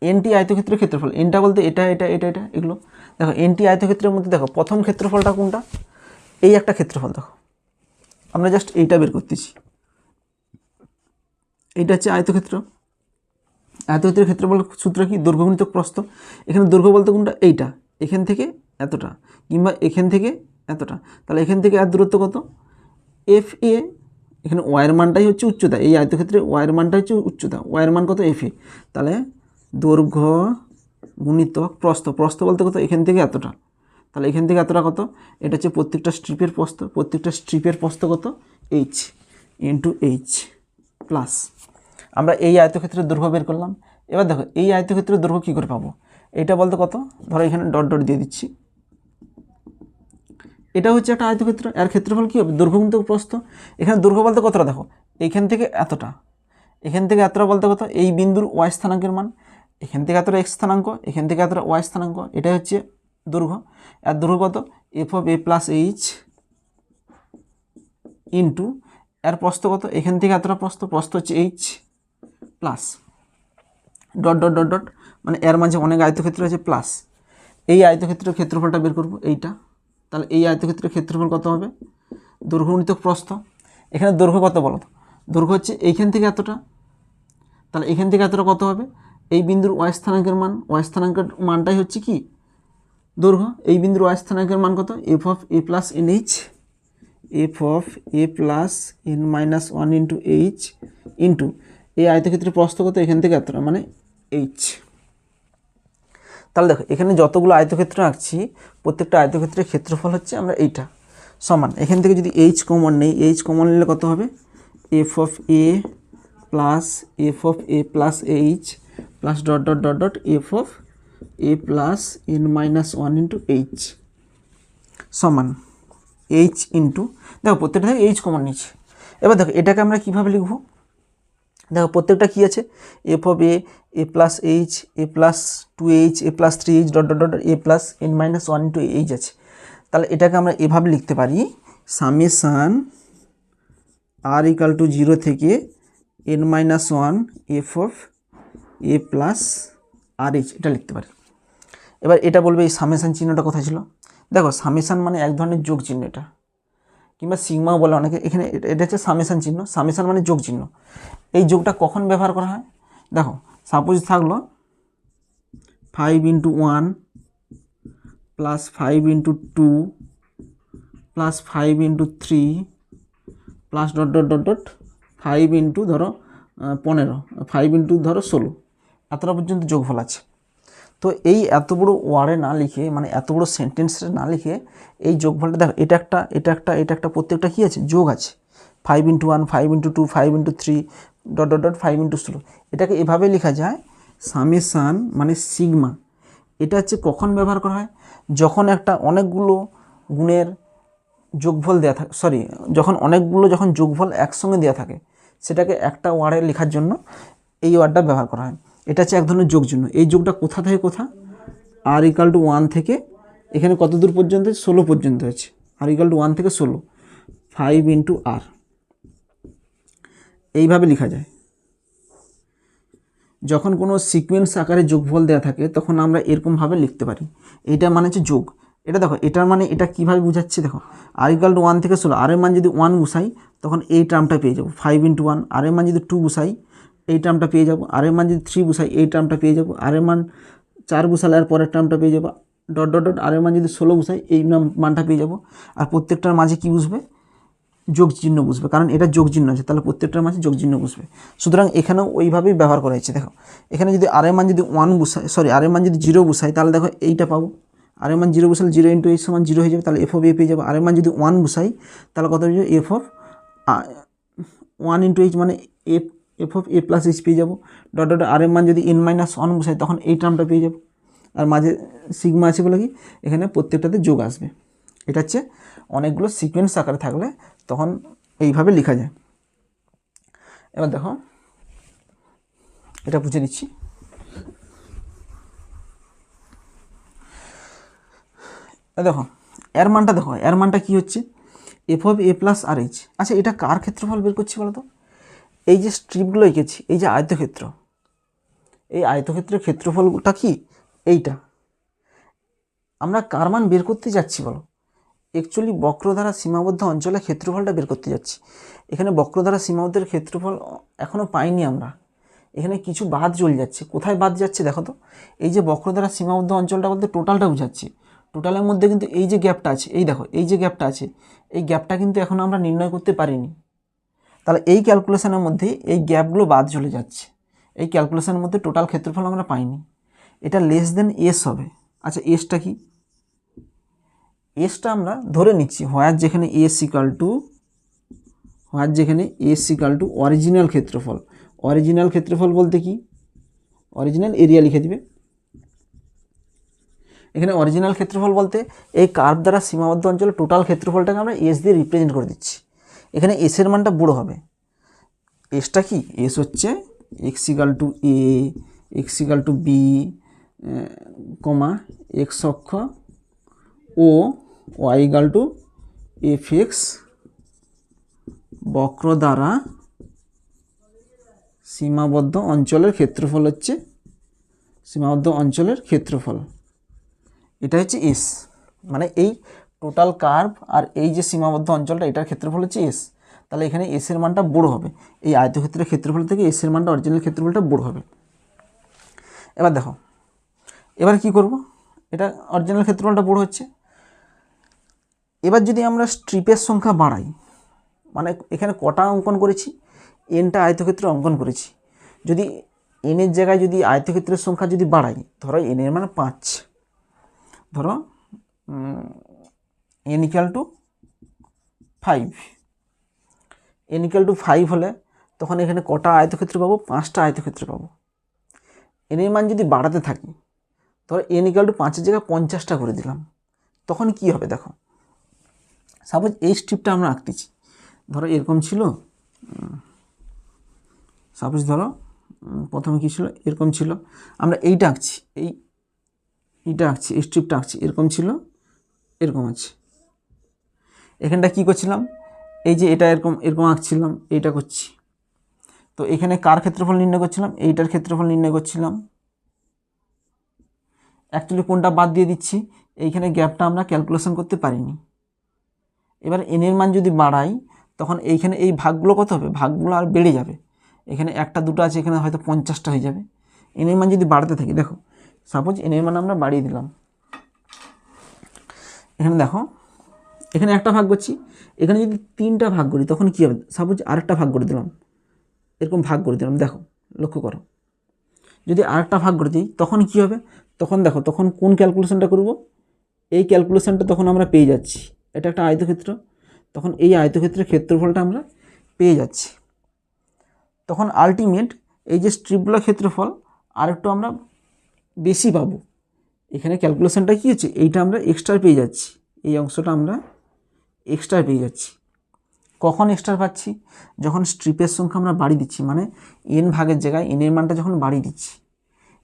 এনটি আয়তক্ষেত্রের ক্ষেত্রফল, এনটা বলতে এটা এটা এটা এটা এগুলো। দেখো এনটি আয়তক্ষেত্রের মধ্যে দেখো প্রথম ক্ষেত্রফলটা কোনটা, এই একটা ক্ষেত্রফল। দেখো আমরা জাস্ট এইটা বের করতেছি, এইটা হচ্ছে আয়তক্ষেত্র। আয়তক্ষেত্রের ক্ষেত্রফল সূত্র কি, দৈর্ঘ্য গুণিতক প্রস্থ। এখানে দৈর্ঘ্য বলতে কোনটা, এইটা, এখান থেকে এতটা কিংবা এখান থেকে এতটা। তাহলে এখান থেকে আর দূরত্ব কত, এফ এ। এখানে ওয়াইয়ের মানটাই হচ্ছে উচ্চতা, এই আয়তক্ষেত্রে ওয়াইয়ের মানটা হচ্ছে উচ্চতা, ওয়াইয়ের মান কত, এফ এ। তাহলে দৈর্ঘ্য গুণিতক প্রস্থ, প্রস্থ বলতে কত, এখান থেকে এতটা। তাহলে এখান থেকে এতটা কত, এটা হচ্ছে প্রত্যেকটা স্ট্রিপের প্রস্থ, প্রত্যেকটা স্ট্রিপের প্রস্থ কত, এইচ ইন্টু এইচ প্লাস। আমরা এই আয়তক্ষেত্রের দৈর্ঘ্য বের করলাম। এবার দেখো এই আয়তক্ষেত্রের দৈর্ঘ্য কী করে পাবো, এটা বলতে কত, ধরো এখানে ডট ডট দিয়ে দিচ্ছি, এটা হচ্ছে একটা আয়তক্ষেত্র, এর ক্ষেত্রফল কী হবে, দৈর্ঘ্য গুণিতক প্রস্থ। এখানে দৈর্ঘ্য বলতে কতটা, দেখো এইখান থেকে এতটা, এখান থেকে এতটা বলতে কত, এই বিন্দুর ওয়াই স্থানাঙ্কের মান। এখান থেকে এতটা এক্স স্থানাঙ্ক, এখান থেকে এতটা ওয়াই স্থানাঙ্ক, এটাই হচ্ছে দৈর্ঘ্য। এর দৈর্ঘ্য কত, f of A plus H into এর প্রস্থ কত, এখান থেকে এতটা প্রস্থ, প্রস্থ হচ্ছে H plus dot dot dot dot, মানে এর মাঝে অনেক আয়তক্ষেত্র আছে প্লাস। এই আয়তক্ষেত্রের ক্ষেত্রফলটা বের করবো এইটা। তাহলে এই আয়তক্ষেত্রের ক্ষেত্রফল কত হবে, দৈর্ঘ্য গুণিতক প্রস্থ। এখানে দৈর্ঘ্য কত বলো, দৈর্ঘ্য হচ্ছে এইখান থেকে এতটা। তাহলে এখান থেকে এতটা কত হবে, এই বিন্দুর ওয়াই স্থানাঙ্কের মান, ওয়াই স্থানাঙ্কের মানটাই হচ্ছে কি দৈর্ঘ্য, এই বিন্দুর y স্থানাঙ্কের মান কত, f of A plus N H, F of A plus n minus one into H into এই আয়তক্ষেত্রের প্রস্থ কত, এখান থেকে এতটা মানে এইচ। তাহলে দেখো এখানে যতগুলো আয়তক্ষেত্র আঁকছি প্রত্যেকটা আয়তক্ষেত্রের ক্ষেত্রফল হচ্ছে আমরা এইটা সমান, এখান থেকে যদি এইচ কমন নেই, এইচ কমন নিলে কত হবে, F of A plus h plus dot dot dot dot f of A plus n minus one into h সমান এইচ ইন্টু, দেখো প্রত্যেকটা থেকে এইচ কমন নিচ্ছে। এবার দেখো এটাকে আমরা কীভাবে লিখব, দেখো প্রত্যেকটা কী আছে, F of A plus h, A plus two h, A plus three h dot dot dot a plus n minus one into h আছে। তাহলে এটাকে আমরা এভাবে লিখতে পারি, সামেশান আর ইকাল টু 0 থেকে n minus one f of A plus R H, এটা লিখতে পারি। এবার এটা বলবে এই সামেশান চিহ্নটা কোথায় ছিল, দেখো সামেশান মানে এক ধরনের যোগ চিহ্ন, এটা কিংবা সিগমাও বলে অনেকে, এখানে এটা হচ্ছে সামেশান চিহ্ন, সামেশান মানে যোগ চিহ্ন। এই যোগটা কখন ব্যবহার করা হয়, দেখো সাপোজ থাকলো 5 into 1 plus 5 into 2 plus 5 into 3 plus dot dot dot dot 5 into ধরো 15, 5 ইন্টু ধরো 16, এতটা পর্যন্ত যোগফল আছে। তো এই এত বড় ওয়ার্ডে না লিখে, মানে এত বড় সেন্টেন্সে না লিখে এই যোগফলটা দেখো, এটা একটা প্রত্যেকটা কী আছে, যোগ আছে। 5 into 1, 5 into 2, 5 into 3 dot dot dot 5 into 16, এটাকে এভাবে লেখা যায় সামেশান মানে সিগমা। এটা হচ্ছে কখন ব্যবহার করা হয়, যখন একটা অনেকগুলো গুণের যোগফল দেওয়া থাকে, যখন যোগফল একসঙ্গে দেওয়া থাকে, সেটাকে একটা ওয়ার্ডে লেখার জন্য এই ওয়ার্ডটা ব্যবহার করা হয়। এটা হচ্ছে এক ধরনের যোগ চিহ্ন। এই যোগটা কোথা থেকে কোথা, আর ইকাল টু 1 থেকে এখানে কত দূর পর্যন্ত, 16 পর্যন্ত আছে, আর ইকাল টু 1 থেকে 16, 5 ইন্টু আর, এইভাবে লেখা যায়। যখন কোনো সিকোয়েন্স আকারে যোগফল দেওয়া থাকে তখন আমরা এরকমভাবে লিখতে পারি। এইটা মানে হচ্ছে যোগ। এটা দেখো, এটার মানে এটা কীভাবে বোঝাচ্ছে, দেখো আর ইকাল টু 1 থেকে 16, আর এর মান যদি 1 বসাই তখন এই টার্মটা পেয়ে যাবো 5 ইন্টু 1, আর এর মান যদি 2 বসাই এই টার্মটা পেয়ে যাবো, আর এর মান যদি 3 বসাই এই টার্মটা পেয়ে যাবো, আর এর মান 4 বসালে আর পরের টার্মটা পেয়ে যাবো, ডট ডট ডট আর এর মান যদি 16 বসাই এই মানটা পেয়ে যাবো। আর প্রত্যেকটার মাঝে কী বুঝবে, যোগ চিহ্ন বুঝবে, কারণ এটা যোগ চিহ্ন আছে, তাহলে প্রত্যেকটার মাঝে যোগ চিহ্ন বুঝবে। সুতরাং এখানেও ওইভাবেই ব্যবহার করা হয়েছে। দেখো এখানে যদি আর এর মান যদি 1 বসাই, আর এর মান যদি 0 বসাই, তাহলে দেখো এইটা পাবো, আর এর মান 0 বসালে 0 ইন্টু এইচ সমান 0 হয়ে যাবে, তাহলে এফ অফ এ পেয়ে যাবো। আর এর মান যদি 1 বসাই তাহলে কত হয়ে যাবে, এফ অফ 1 ইন্টু এইচ মানে F of A plus H পেয়ে যাবো, ডট ডট আর এর মান যদি এন মাইনাস 1 বসাই তখন এই টার্মটা পেয়ে যাবো। আর মাঝে সিগমা আছে বলে কি এখানে প্রত্যেকটাতে যোগ আসবে। এটা হচ্ছে অনেকগুলো সিকোয়েন্স আকারে থাকলে তখন এইভাবে লেখা যায়। এবার দেখো এটা বুঝে দিচ্ছি। দেখো এর মানটা কী হচ্ছে, f of A plus R h. আচ্ছা এটা কার ক্ষেত্রফল বের করছি বলো তো, এই যে স্ট্রিপগুলো এঁকেছি, এই যে আয়তক্ষেত্র, এই আয়তক্ষেত্রের ক্ষেত্রফলটা কি এইটা, আমরা কার মান বের করতে যাচ্ছি বলো, অ্যাকচুয়ালি বক্রদ্বারা সীমাবদ্ধ অঞ্চলে ক্ষেত্রফলটা বের করতে যাচ্ছি। এখানে বক্রদ্বারা সীমাবদ্ধের ক্ষেত্রফল এখনও পাইনি আমরা, এখানে কিছু বাদ চলে যাচ্ছে। কোথায় বাদ যাচ্ছে দেখো তো, এই যে বক্রদ্বারা সীমাবদ্ধ অঞ্চলটা বলতে টোটালটা বোঝাচ্ছে, টোটালের মধ্যে কিন্তু এই যে গ্যাপটা আছে, এই দেখো এই যে গ্যাপটা আছে, এই গ্যাপটা কিন্তু এখন আমরা নির্ণয় করতে পারিনি। তাহলে এই ক্যালকুলেশনের মধ্যে এই গ্যাপগুলো বাদ চলে যাচ্ছে, এই ক্যালকুলেশনের মধ্যে টোটাল ক্ষেত্রফল আমরা পাইনি। এটা লেস দেন এস হবে। আচ্ছা এসটা কি, এসটা আমরা ধরে নিচ্ছি হোয়ার যেখানে এস ইকাল টু অরিজিনাল ক্ষেত্রফল। অরিজিনাল ক্ষেত্রফল বলতে কি, অরিজিনাল এরিয়া লিখে দিবে। এখানে অরিজিনাল ক্ষেত্রফল বলতে এই কার্ভ দ্বারা সীমাবদ্ধ অঞ্চলের টোটাল ক্ষেত্রফলটাকে আমরা এস দিয়ে রিপ্রেজেন্ট করে দিচ্ছি। এখানে এসের মানটা বড় হবে। এসটা কি, এস হচ্ছে X equal to A, x equal to B, comma X অক্ষ ও Y equal to F X বক্র দ্বারা সীমাবদ্ধ অঞ্চলের ক্ষেত্রফল হচ্ছে সীমাবদ্ধ অঞ্চলের ক্ষেত্রফল। এটা হচ্ছে এস, মানে এই টোটাল কার্ভ আর এই যে সীমাবদ্ধ অঞ্চলটা এটার ক্ষেত্রফল হচ্ছে এস। তাহলে এখানে এসের মানটা বড় হবে, এই আয়তক্ষেত্রের ক্ষেত্রফল থেকে এসের মানটা অরিজিনাল ক্ষেত্রফলটা বড় হবে। এবার দেখো এবার কি করব, এটা অরিজিনাল ক্ষেত্রফলটা বড় হচ্ছে। এবার যদি আমরা স্ট্রিপের সংখ্যা বাড়াই, মানে এখানে কটা অঙ্কন করেছি, এনটা আয়তক্ষেত্র অঙ্কন করেছি, যদি এনের জায়গায় যদি আয়তক্ষেত্রের সংখ্যা যদি বাড়াই, ধরো এনের মানে 5, ধরো n = 5, n = 5 হলে তখন এখানে কটা আয়তক্ষেত্র পাবো, 5টা আয়তক্ষেত্র পাবো। এনের মান যদি বাড়াতে থাকি, ধরো n = 5-এর জায়গায় 50টা করে দিলাম, তখন কি হবে দেখো। সাপোজ এই স্ট্রিপটা আমরা আঁকতেছি, ধরো এরকম ছিল, সাপোজ ধরো প্রথমে কী ছিল, এরকম ছিল, আমরা এইটা আঁকছি, এইটা আঁকছি, এই স্ট্রিপটা আঁকছি, এরকম ছিল, এরকম আছে। এখানটা কী করছিলাম, এই যে এটা এরকম এরকম আঁকছিলাম, এইটা করছি। তো এখানে কার ক্ষেত্রফল নির্ণয় করছিলাম, এইটার ক্ষেত্রফল নির্ণয় করছিলাম। অ্যাকচুয়ালি কোনটা বাদ দিয়ে দিচ্ছি, এইখানে গ্যাপটা আমরা ক্যালকুলেশন করতে পারিনি। এবার এনের মান যদি বাড়াই, তখন এইখানে এই ভাগগুলো কত হবে, ভাগগুলো আর বেড়ে যাবে। এখানে 1টা 2টা আছে, এখানে হয়তো 50টা হয়ে যাবে। এনের মান যদি বাড়তে থাকে, দেখো সাপোজ এনের মান আমরা বাড়িয়ে দিলাম, এখানে দেখো এখানে একটা ভাগ করছি, এখানে যদি 3টা ভাগ করি তখন কী হবে, সাপোজ আরেকটা ভাগ করে দিলাম, এরকম ভাগ করে দিলাম, দেখো লক্ষ্য করো, যদি আরেকটা ভাগ করে দিই তখন কী হবে, তখন দেখো তখন কোন ক্যালকুলেশনটা করব, এই ক্যালকুলেশনটা তখন আমরা পেয়ে যাচ্ছি, এটা একটা আয়তক্ষেত্র, তখন এই আয়তক্ষেত্রের ক্ষেত্রফলটা আমরা পেয়ে যাচ্ছি। তখন আলটিমেট এই যে স্ট্রিপগুলোর ক্ষেত্রফল আরেকটু আমরা বেশি পাবো। এখানে ক্যালকুলেশনটা কী হচ্ছে, এইটা আমরা এক্সট্রা পেয়ে যাচ্ছি, এই অংশটা আমরা এক্সট্রা পেয়ে যাচ্ছি। কখন এক্সট্রা পাচ্ছি, যখন স্ট্রিপের সংখ্যা আমরা বাড়িয়ে দিচ্ছি, মানে n ভাগের জায়গায় এনের মানটা যখন বাড়িয়ে দিচ্ছি।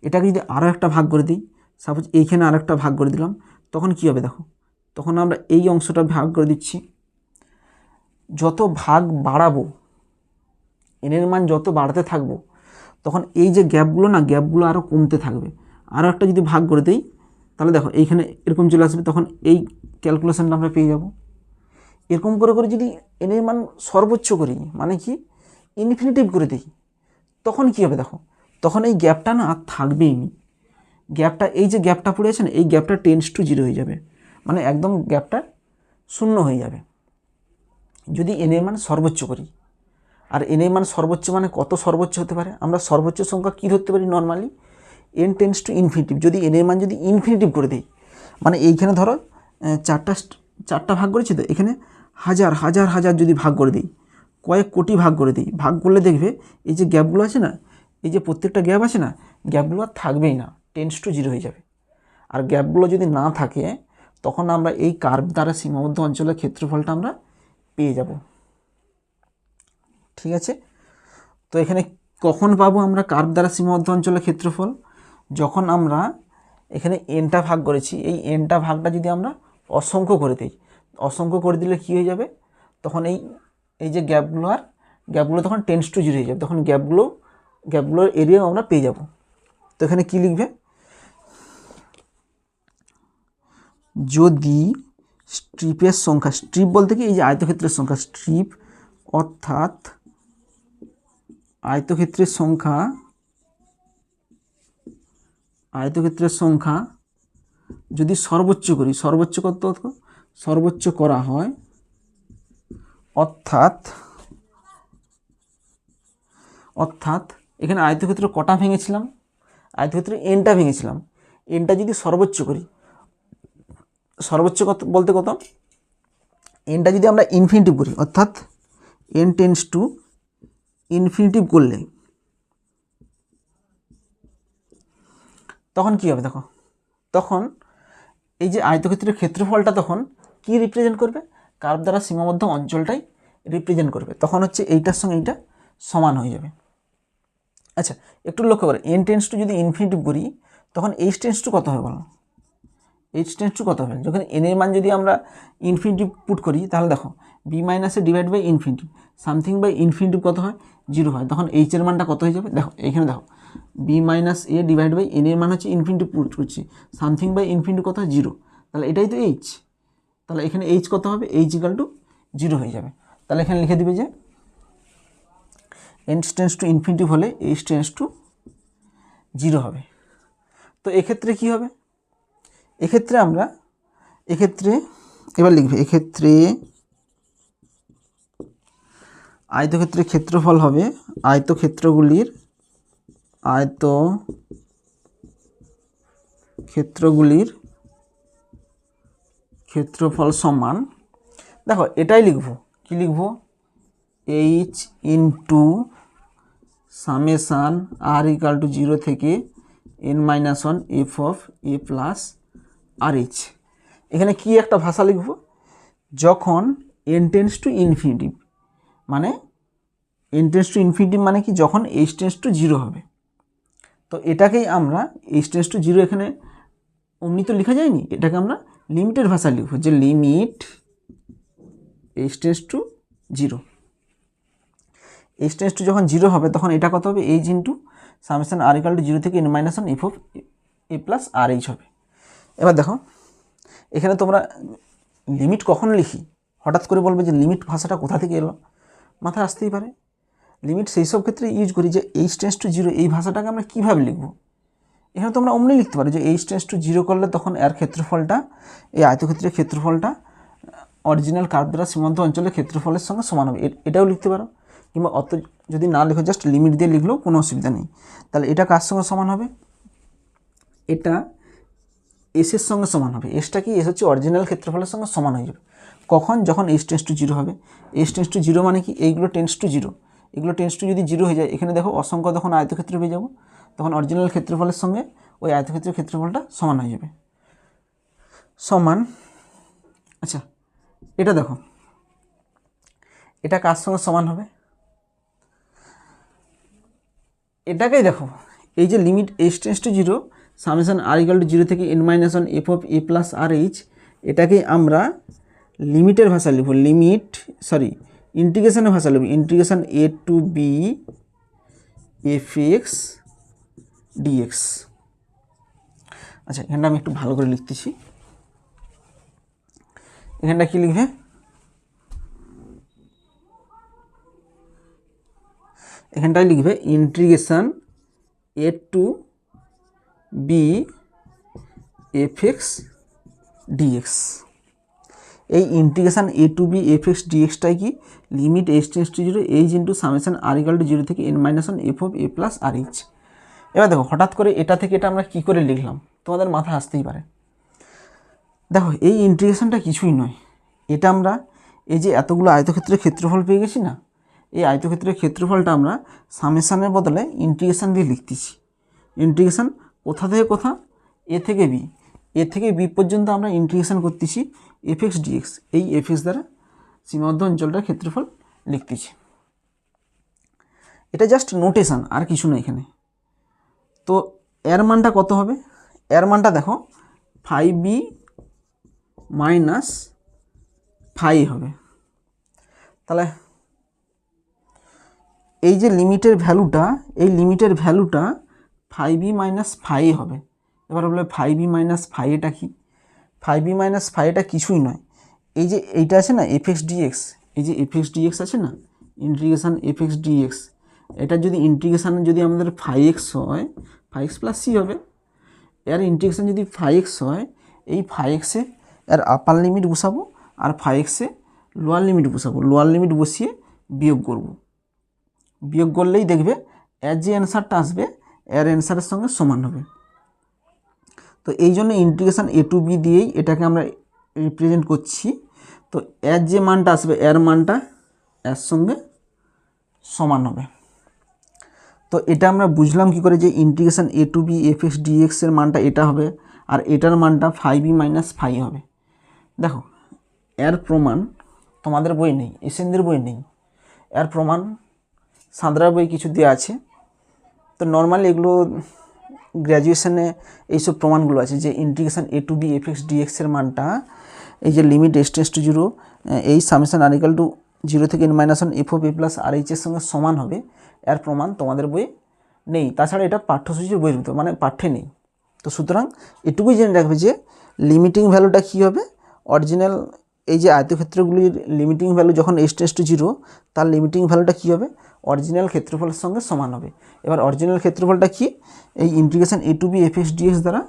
এটাকে যদি আরও একটা ভাগ করে দিই, সাপোজ এইখানে আরও একটা ভাগ করে দিলাম, তখন কী হবে দেখো, তখন আমরা এই অংশটা ভাগ করে দিচ্ছি। যত ভাগ বাড়াবো, এনের মান যত বাড়াতে থাকবো, তখন এই যে গ্যাপগুলো না, গ্যাপগুলো আরও কমতে থাকবে। আরও একটা যদি ভাগ করে দিই, তাহলে দেখো এইখানে এরকম চলে আসবে, তখন এই ক্যালকুলেশনটা আমরা পেয়ে যাব। এরকম করে করে যদি এনের মান সর্বোচ্চ করি, মানে কি ইনফিনিটিভ করে দিই, তখন কী হবে দেখো, তখন এই গ্যাপটা না আর থাকবেই নি। গ্যাপটা, এই যে গ্যাপটা পড়ে আছে না, এই গ্যাপটা টেন্ডস টু 0 হয়ে যাবে, মানে একদম গ্যাপটা শূন্য হয়ে যাবে যদি এনের মান সর্বোচ্চ করি। আর এনের মান সর্বোচ্চ মানে কত সর্বোচ্চ হতে পারে, আমরা সর্বোচ্চ সংখ্যা কী ধরতে পারি normally, n tends to infinitive. যদি এনের মান যদি ইনফিনিটিভ করে দিই, মানে এইখানে ধরো চারটা ভাগ করেছি, তো এখানে হাজার হাজার হাজার যদি ভাগ করে দিই, কয়েক কোটি ভাগ করে দিই, ভাগ করলে দেখবে এই যে গ্যাপগুলো আছে না, এই যে প্রত্যেকটা গ্যাপ আছে না, গ্যাপগুলো আর থাকবেই না, টেন্ডস টু 0 হয়ে যাবে। আর গ্যাপগুলো যদি না থাকে, তখন আমরা এই কার্ভ দ্বারা সীমাবদ্ধ অঞ্চলের ক্ষেত্রফলটা আমরা পেয়ে যাব। ঠিক আছে, তো এখানে কখন পাবো আমরা কার্ভ দ্বারা সীমাবদ্ধ অঞ্চলের ক্ষেত্রফল, যখন আমরা এখানে এনটা ভাগ করেছি, এই এনটা ভাগটা যদি আমরা অসংখ্য করে দিই, অসংখ্য করে দিলে কী হয়ে যাবে, তখন এই যে গ্যাপগুলো তখন টেন্ডস টু 0 হয়ে যাবে, তখন গ্যাপগুলোর এরিয়াও আমরা পেয়ে যাব। তো এখানে কী লিখবে, যদি স্ট্রিপের সংখ্যা, স্ট্রিপ বলতে কি এই যে আয়তক্ষেত্রের সংখ্যা, স্ট্রিপ অর্থাৎ আয়তক্ষেত্রের সংখ্যা যদি সর্বোচ্চ করি, সর্বোচ্চ করা হয়, অর্থাৎ এখানে আয়তক্ষেত্র কটা ভেঙেছিলাম, আয়তক্ষেত্রে এনটা ভেঙেছিলাম, এনটা যদি সর্বোচ্চ করি, সর্বোচ্চ কত বলতে কত, এনটা যদি আমরা ইনফিনিটিভ করি, অর্থাৎ n টেন্ডস টু ইনফিনিটিভ করলে তখন কী হবে দেখো, তখন এই যে আয়তক্ষেত্রের ক্ষেত্রফলটা তখন কি রিপ্রেজেন্ট করবে, কার্ভ দ্বারা সীমাবদ্ধ অঞ্চলটাই রিপ্রেজেন্ট করবে, তখন হচ্ছে এইটার সঙ্গে এইটা সমান হয়ে যাবে। আচ্ছা একটু লক্ষ্য করে, n টেন্ডস টু যদি ইনফিনিটিভ করি, তখন h টেন্ডস টু কত হবে বলো, h টেন্ডস টু কত হবে, যখন n এর মান যদি আমরা ইনফিনিটিভ পুট করি, তাহলে দেখো b minus a divide by infinitive, something by infinitive কত হয়, 0 হয়, তখন h এর মানটা কত হয়ে যাবে, দেখো এইখানে দেখো b minus A divide by n এর মান হচ্ছে ইনফিনিটিভ পুট করছি, সামথিং বাই ইনফিনিটিভ কত হয়, 0, তাহলে এটাই তো h, তাহলে এখানে h কত হবে, h = 0 হয়ে যাবে। তাহলে এখানে লিখে দিবে যে n টেন্ডস টু ইনফিনিটিভ হলে h টেন্ডস টু 0 হবে। তো এক্ষেত্রে কী হবে, এক্ষেত্রে আমরা এবার লিখবে এক্ষেত্রে আয়তক্ষেত্রের ক্ষেত্রফল হবে আয়তক্ষেত্রগুলির ক্ষেত্রফল সমান, দেখো এটাই লিখব, কি লিখব, h into summation R equal to 0 থেকে n-1 F of A plus R H. এখানে কি একটা ভাষা লিখব, যখন n টেন্স টু ইনফিনিটিভ, মানে n টেন্স টু ইনফিনিটিভ মানে কি, যখন h টেন্স টু 0 হবে। তো এটাকেই আমরা h টেন্স টু 0 এখানে অমনি তো লেখা যায়নি, এটাকে আমরা লিমিটের ভাষা লিখব, যে limit h tends to 0। h tends to যখন 0 হবে তখন এটা কত হবে, h into summation R equal to 0 থেকে n-1 F of A plus R H হবে। এবার দেখো এখানে তোমরা লিমিট কখন লিখি, হঠাৎ করে বলবে যে লিমিট ভাষাটা কোথা থেকে এলো, মাথায় আসতেই পারে। লিমিট সেই সব ক্ষেত্রে ইউজ করি যে h টেন্স টু 0, এই ভাষাটাকে আমরা কীভাবে লিখব। এখানে তোমরা অমনি লিখতে পারো যে h টেন্স টু 0 করলে তখন এর ক্ষেত্রফলটা, এই আয়তক্ষেত্রের ক্ষেত্রফলটা অরিজিনাল কার্ভ দ্বারা সীমান্ত অঞ্চলের ক্ষেত্রফলের সঙ্গে সমান হবে, এটাও লিখতে পারো। কিংবা অত যদি না লিখো, জাস্ট লিমিট দিয়ে লিখলেও কোনো অসুবিধা নেই। তাহলে এটা কার সঙ্গে সমান হবে, এটা এসের সঙ্গে সমান হবে। এসটা কি, এস হচ্ছে অরিজিনাল ক্ষেত্রফলের সঙ্গে সমান হয়ে যাবে কখন, যখন h টেন্স টু 0 হবে। h টেন্স টু 0 মানে কি, এইগুলো টেন্স টু 0, এগুলো টেন্স টু যদি 0 হয়ে যায়, এখানে দেখো অসংখ্য তখন আয়তক্ষেত্র পেয়ে যাবো, তখন অরিজিনাল ক্ষেত্রফলের সঙ্গে ওই আয়তক্ষেত্রের ক্ষেত্রফলটা সমান হয়ে যাবে, সমান। আচ্ছা এটা দেখো, এটা কার সঙ্গে সমান হবে, এটাকেই দেখো, এই যে limit h tends to 0 summation R equal to 0 থেকে n-1 F of A plus R h, এটাকেই আমরা লিমিটের ভাষা লিখব, ইন্টিগ্রেশনের ভাষা লিখব, integration a to b fx dx। আচ্ছা এখানটা আমি একটু ভালো করে লিখতেছি, এখানটা কি লিখবে, এখানটায় লিখবে integration a to b fx dx। এই integration a to b fx dxটাই কি, limit h tends to 0 h into summation R equal to 0 থেকে n-1 F of A plus R H. এবার দেখো হঠাৎ করে এটা থেকে এটা আমরা কি করে লিখলাম, তোমাদের মাথায় আসতেই পারে। দেখো এই ইন্টিগ্রেশনটা কিছুই নয়, এটা আমরা এই যে এতগুলো আয়তক্ষেত্রের ক্ষেত্রফল পেয়ে গেছি না, এই আয়তক্ষেত্রের ক্ষেত্রফলটা আমরা সামেশানের বদলে ইন্টিগ্রেশন দিয়ে লিখতেছি। ইন্টিগ্রেশন কোথা থেকে কোথা, এ থেকে বি পর্যন্ত আমরা ইন্টিগ্রেশন করতেছি এফএক্স ডিএক্স, এই এফএক্স দ্বারা সীমাবদ্ধ অঞ্চলটার ক্ষেত্রফল লিখতেছি। এটা জাস্ট নোটেশন, আর কিছু না এখানে। তো এর মানটা কত হবে, এর মানটা দেখো 5b মাইনাস 5 হবে। তাহলে এই যে লিমিটের ভ্যালুটা, এই লিমিটের ভ্যালুটা 5b মাইনাস 5 হবে। এবার বলবে 5b মাইনাস 5 এটা কি, 5b মাইনাস 5 এটা কিছুই নয়, এই যে এইটা আছে না এফএক্স ডিএক্স, এই যে এফএক্স ডিএক্স আছে না, ইন্টিগ্রেশন এফএক্স ডিএক্স, এটা যদি ইন্টিগ্রেশন যদি আমাদের 5x হয়, 5x প্লাস সি হবে। এর ইন্টিগ্রেশন যদি 5x হয়, এই 5x-এ এর আপার লিমিট বসাবো আর 5x-এ লোয়ার লিমিট বসাবো, লোয়ার লিমিট বসিয়ে বিয়োগ করব, বিয়োগ করলেই দেখবে এর যে অ্যান্সারটা আসবে এর অ্যান্সারের সঙ্গে সমান হবে। তো এই জন্য ইন্টিগ্রেশন a টু b দিয়েই এটাকে আমরা রিপ্রেজেন্ট করছি। তো এর যে মানটা আসবে এর মানটা এর সঙ্গে সমান হবে। তো এটা আমরা বুঝলাম কি করে যে integration a to b fx dx এর মানটা এটা হবে আর এটার মানটা 5b মাইনাস 5 হবে। দেখো এর প্রমাণ তোমাদের বই নেই, এসএনদের বই নেই, এর প্রমাণ সাঁতরার বই কিছু দেওয়া আছে। তো নর্মালি এগুলো গ্র্যাজুয়েশনে এইসব প্রমাণগুলো আছে যে integration a to b fx dx এর মানটা এই যে লিমিট h টেন্ডস টু 0 এই সামেশন r ইকুয়াল টু 0 থেকে n-1 F of a plus R h এর সঙ্গে সমান হবে, এর প্রমাণ তোমাদের বইয়ে নেই। তাছাড়া এটা পাঠ্যসূচির বইয়ের ভিতর মানে পাঠ্যে নেই। তো সুতরাং এটুকুই জেনে রাখবে যে লিমিটিং ভ্যালুটা কী হবে, অরিজিনাল এই যে আয়তক্ষেত্রগুলির লিমিটিং ভ্যালু যখন h টেন্ডস টু 0 তার লিমিটিং ভ্যালুটা কী হবে, অরিজিনাল ক্ষেত্রফলের সঙ্গে সমান হবে। এবার অরিজিনাল ক্ষেত্রফলটা কি, এই integration a to b fx dx দ্বারা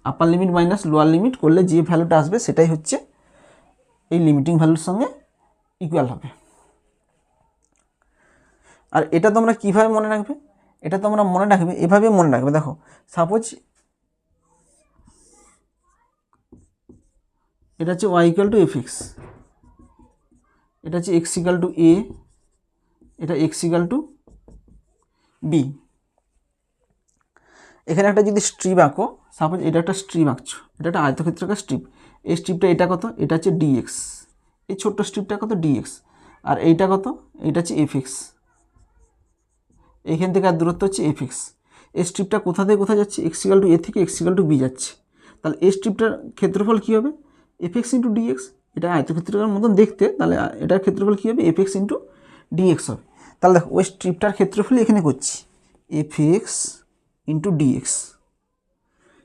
upper limit minus lower limit করলে যে ভ্যালুটা আসবে সেটাই হচ্ছে এই লিমিটিং ভ্যালুর সঙ্গে ইকুয়াল হবে। আর এটা তোমরা কীভাবে মনে রাখবে, এটা তোমরা মনে রাখবে এভাবে মনে রাখবে। দেখো সাপোজ এটা হচ্ছে y equal to F x, এটা হচ্ছে এক্স ইকুয়াল টু এ, এটা এক্স ইকুয়াল টু বি। এখানে একটা যদি স্ট্রিপ আঁকো, সাপোজ এটা একটা স্ট্রিপ আঁকছো, এটা একটা আয়তক্ষেত্রাকার স্ট্রিপ, এই স্ট্রিপটা এটা কত, এটা হচ্ছে ডিএক্স, এই ছোট্ট স্ট্রিপটা কত ডিএক্স, আর এইটা কত, এইটা হচ্ছে এফ এক্স, এইখান থেকে আর দূরত্ব হচ্ছে এফ এক্স। এই স্ট্রিপটা কোথা থেকে কোথায় যাচ্ছে, এক্স ইকুয়াল টু এ থেকে এক্স ইকুয়াল টু বি যাচ্ছে, তাহলে এই স্ট্রিপটার ক্ষেত্রফল কী হবে, এফ এক্স ইন্টু ডিএক্স। এটা আয়তক্ষেত্রাকার মতন দেখতে, তাহলে এটার ক্ষেত্রফল কী হবে, এফ এক্স ইন্টু ডিএক্স হবে। তাহলে দেখো ওই স্ট্রিপটার ক্ষেত্রফলই এখানে করছি, এফ এক্স ইন্টু ডিএক্স।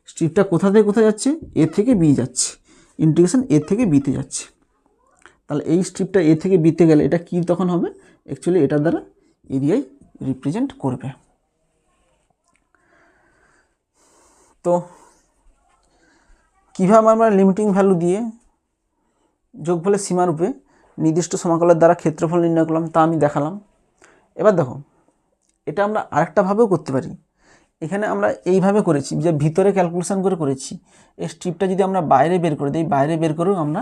স্ট্রিপটা কোথা থেকে কোথায় যাচ্ছে, এ থেকে বি যাচ্ছে, ইন্টিগ্রেশন এ থেকে বিতে যাচ্ছে। তাহলে এই স্ট্রিপটা এ থেকে বিতে গেলে এটা কি তখন হবে, অ্যাকচুয়ালি এটার দ্বারা এরিয়াই রিপ্রেজেন্ট করবে। তো কীভাবে আমরা লিমিটিং ভ্যালু দিয়ে যোগফলের সীমারূপে নির্দিষ্ট সমাকলের দ্বারা ক্ষেত্রফল নির্ণয় করলাম তা আমি দেখালাম। এবার দেখো এটা আমরা আরেকটাভাবেও করতে পারি। এখানে আমরা এইভাবে করেছি যে ভিতরে ক্যালকুলেশন করে করেছি, এই স্ট্রিপটা যদি আমরা বাইরে বের করে দিই, বাইরে বের করেও আমরা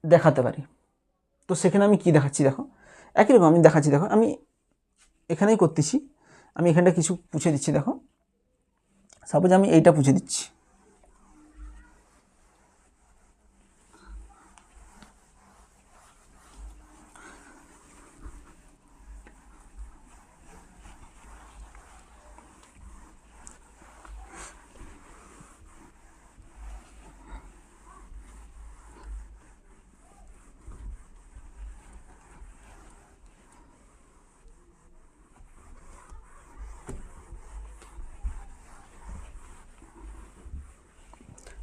দেখাতে পারি। তো সেখানে আমি কি দেখাচ্ছি দেখো, একই রকম আমি দেখাচ্ছি। দেখো আমি এখানেই করতেছি, আমি এখানটা কিছু পুছে দিচ্ছি। দেখো সাপোজ আমি এইটা পুছে দিচ্ছি,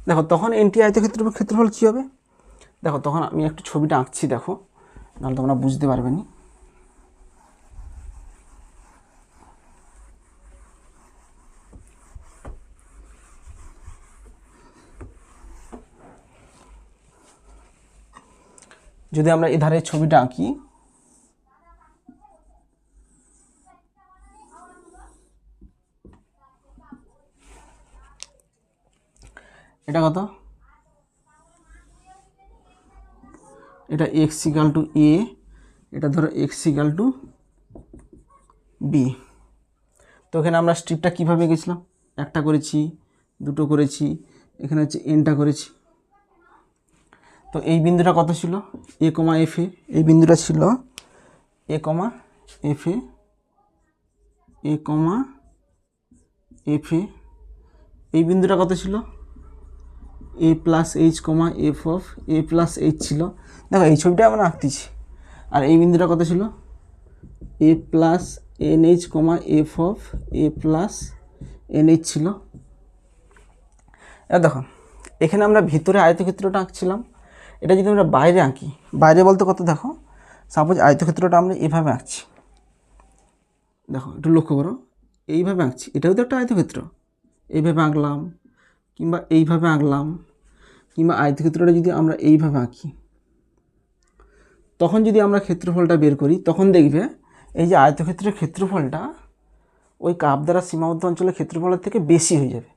দেখো তখন এনটি আয়তক্ষেত্রের ক্ষেত্রফল কী হবে। দেখো তখন আমি একটু ছবিটা আঁকছি, দেখো নাহলে তোমরা বুঝতে পারবে না। যদি আমরা এধারে ছবিটা আঁকি, এটা কত, এটা এক্স ইকুয়াল টু এ, এটা ধরো এক্স ইকুয়াল টু বি। তো এখানে আমরা স্ট্রিপটা কীভাবে গেছিলাম, একটা করেছি, দুটো করেছি, এখানে হচ্ছে এনটা করেছি। তো এই বিন্দুটা কত ছিল, এ কমা এফ এ, এই বিন্দুটা ছিল এ কমা এফ এ, এ কমা এফ এ। এই বিন্দুটা কত ছিল, A plus H comma F of A plus H ছিল। দেখো এই ছবিটা আমরা আঁকতেছি। আর এই বিন্দুটা কত ছিল, A plus N H comma F of A plus N H ছিল। এবার দেখো এখানে আমরা ভিতরে আয়তক্ষেত্রটা আঁকছিলাম, এটা যদি আমরা বাইরে আঁকি, বাইরে বলতে কত, দেখো সাপোজ আয়তক্ষেত্রটা আমরা এভাবে আঁকছি, দেখো একটু লক্ষ্য করো, এইভাবে আঁকছি, এটাও তো একটা আয়তক্ষেত্র, এইভাবে আঁকলাম কিংবা এইভাবে আঁকলাম, কিংবা আয়তক্ষেত্রটা যদি আমরা এইভাবে আঁকি, তখন যদি আমরা ক্ষেত্রফলটা বের করি, তখন দেখবে এই যে আয়তক্ষেত্রের ক্ষেত্রফলটা ওই কাপ দ্বারা সীমাবদ্ধ অঞ্চলের ক্ষেত্রফলের থেকে বেশি হয়ে যাবে,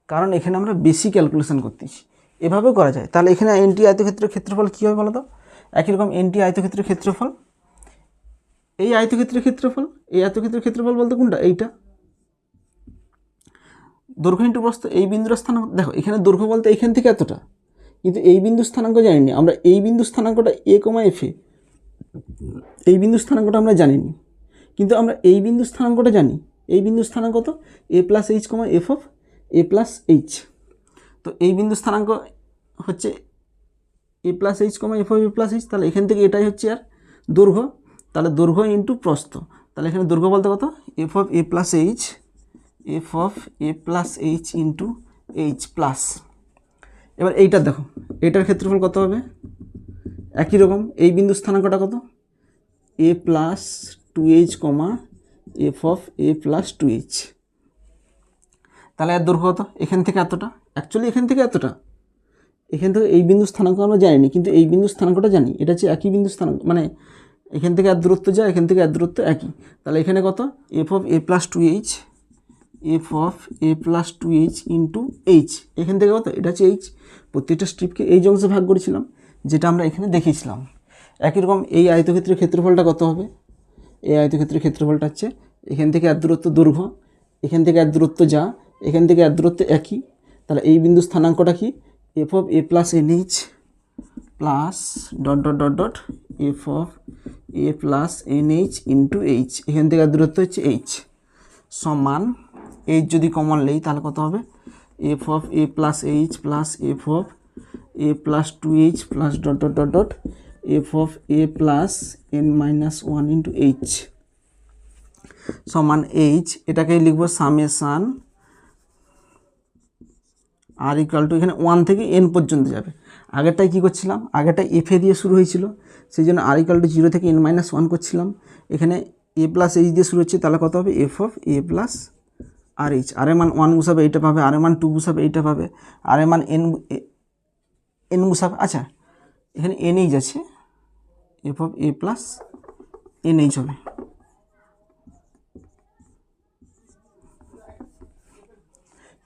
কারণ এখানে আমরা বেশি ক্যালকুলেশন করতেছি। এভাবেও করা যায়। তাহলে এখানে এনটি আয়তক্ষেত্রের ক্ষেত্রফল কী হবে বলো তো, একই রকম এনটি আয়তক্ষেত্রের ক্ষেত্রফল, এই আয়তক্ষেত্রের ক্ষেত্রফল, এই আয়তক্ষেত্রের ক্ষেত্রফল বলতে কোনটা, এইটা দৈর্ঘ্য ইন্টু প্রস্থ, এই বিন্দুর স্থানাঙ্ক। দেখো এখানে দৈর্ঘ্য বলতে এইখান থেকে এতটা, কিন্তু এই বিন্দুর স্থানাঙ্ক জানিনি আমরা, এই বিন্দুর স্থানাঙ্কটা এ কমা এফ এ, এই বিন্দুর স্থানাঙ্কটা আমরা জানিনি, কিন্তু আমরা এই বিন্দুর স্থানাঙ্কটা জানি। এই বিন্দুর স্থানাঙ্ক কত, A plus H comma F of A plus H. তো এই বিন্দুর স্থানাঙ্ক হচ্ছে A plus H comma F of A plus H. তাহলে এখান থেকে এটাই হচ্ছে আর দৈর্ঘ্য, তাহলে দৈর্ঘ্য ইন্টু প্রস্থ। তাহলে এখানে দৈর্ঘ্য বলতে কত, f of A plus H, F of A plus H into H plus. এবার এইটা দেখো, এটার ক্ষেত্রফল কত হবে, একই রকম, এই বিন্দুর স্থানাঙ্কটা কত, A plus two H comma F of A plus two H. তাহলে এর দৈর্ঘ্য কত, এখান থেকে এতটা, অ্যাকচুয়ালি এখান থেকে এতটা, এখান থেকে এই বিন্দু স্থানাঙ্ক আমরা জানিনি, কিন্তু এই বিন্দু স্থানাঙ্কটা জানি, এটা হচ্ছে একই বিন্দু স্থানাঙ্ক, মানে এখান থেকে এত দূরত্ব যায়, এখান থেকে এত দূরত্ব একই। তাহলে এখানে কত, f of A plus two h, F of A plus two h into h, এখান থেকে কত, এটা হচ্ছে এইচ। প্রত্যেকটা স্ট্রিপকে এই অংশে ভাগ করেছিলাম, যেটা আমরা এখানে দেখিয়েছিলাম। একই রকম এই আয়তক্ষেত্রের ক্ষেত্রফলটা কত হবে, এই আয়তক্ষেত্রের ক্ষেত্রফলটা হচ্ছে এখান থেকে এত দূরত্ব দৈর্ঘ্য, এখান থেকে এত দূরত্ব যা, এখান থেকে এত দূরত্ব একই। তাহলে এই বিন্দু স্থানাঙ্কটা কি, F of A plus N h plus dot dot dot dot f of A plus N H into h, এখান থেকে দূরত্ব হচ্ছে এইচ, সমান এইচ যদি কমন নেই তাহলে কত হবে, F of A plus h plus f of A plus two h plus dot dot dot dot f of A plus n minus one into h সমান এইচ। এটাকে লিখবো সামেশান আর ইকুয়াল টু, এখানে 1 থেকে n পর্যন্ত যাবে। আগেরটাই কী করছিলাম, আগেরটা F এ দিয়ে শুরু হয়েছিল, সেই জন্য আর ইকুয়াল টু 0 থেকে n মাইনাস 1 করছিলাম। এখানে এ প্লাস এইচ দিয়ে শুরু হচ্ছে, তাহলে কত হবে, F of A plus R H, R এর মান 1 বসাবে এইটা পাবে, আর এর মান 2 বসাবে এইটা পাবে, আর এর মান n বসাবে। আচ্ছা, এখানে এন এইচ আছে, F of A plus N H হবে।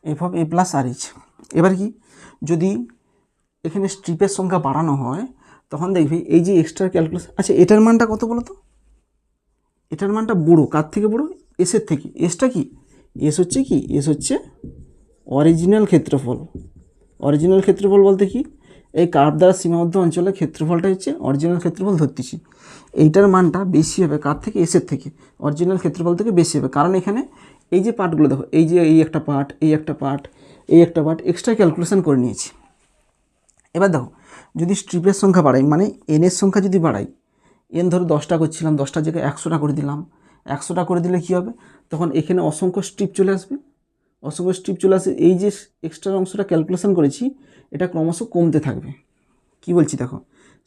F of A plus R H. এবার কি, যদি এখানে স্ট্রিপের সংখ্যা বাড়ানো হয় তখন দেখবি এই যে এক্সট্রা ক্যালকুলেশন, আচ্ছা এটার মানটা কত বলো তো, এটার মানটা বড়ো, কার থেকে বড়ো, এসের থেকে। এসটা কি, এস হচ্ছে কি, এস হচ্ছে অরিজিনাল ক্ষেত্রফল। অরিজিনাল ক্ষেত্রফল বলতে কি, এই কার্ভ দ্বারা সীমাবদ্ধ অঞ্চলের ক্ষেত্রফলটা হচ্ছে অরিজিনাল ক্ষেত্রফল ধরতেছি। এইটার মানটা বেশি হবে কার থেকে, এসের থেকে, অরিজিনাল ক্ষেত্রফল থেকে বেশি হবে। কারণ এখানে এই যে পার্টগুলো দেখো, এই যে এই একটা পার্ট, এই একটা পার্ট, এই একটা পার্ট এক্সট্রা ক্যালকুলেশন করে নিয়েছি। এবার দেখো, যদি স্ট্রিপের সংখ্যা বাড়াই, মানে এনের সংখ্যা যদি বাড়াই, এন ধরো 10টা করছিলাম, 10টার জায়গায় 100টা করে দিলাম, 100টা করে দিলে কী হবে, তখন এখানে অসংখ্য স্ট্রিপ চলে আসবে। অসংখ্য স্ট্রিপ চলে আসে, এই যে এক্সট্রা অংশটা ক্যালকুলেশন করেছি এটা ক্রমশ কমতে থাকবে। কি বলছি দেখো,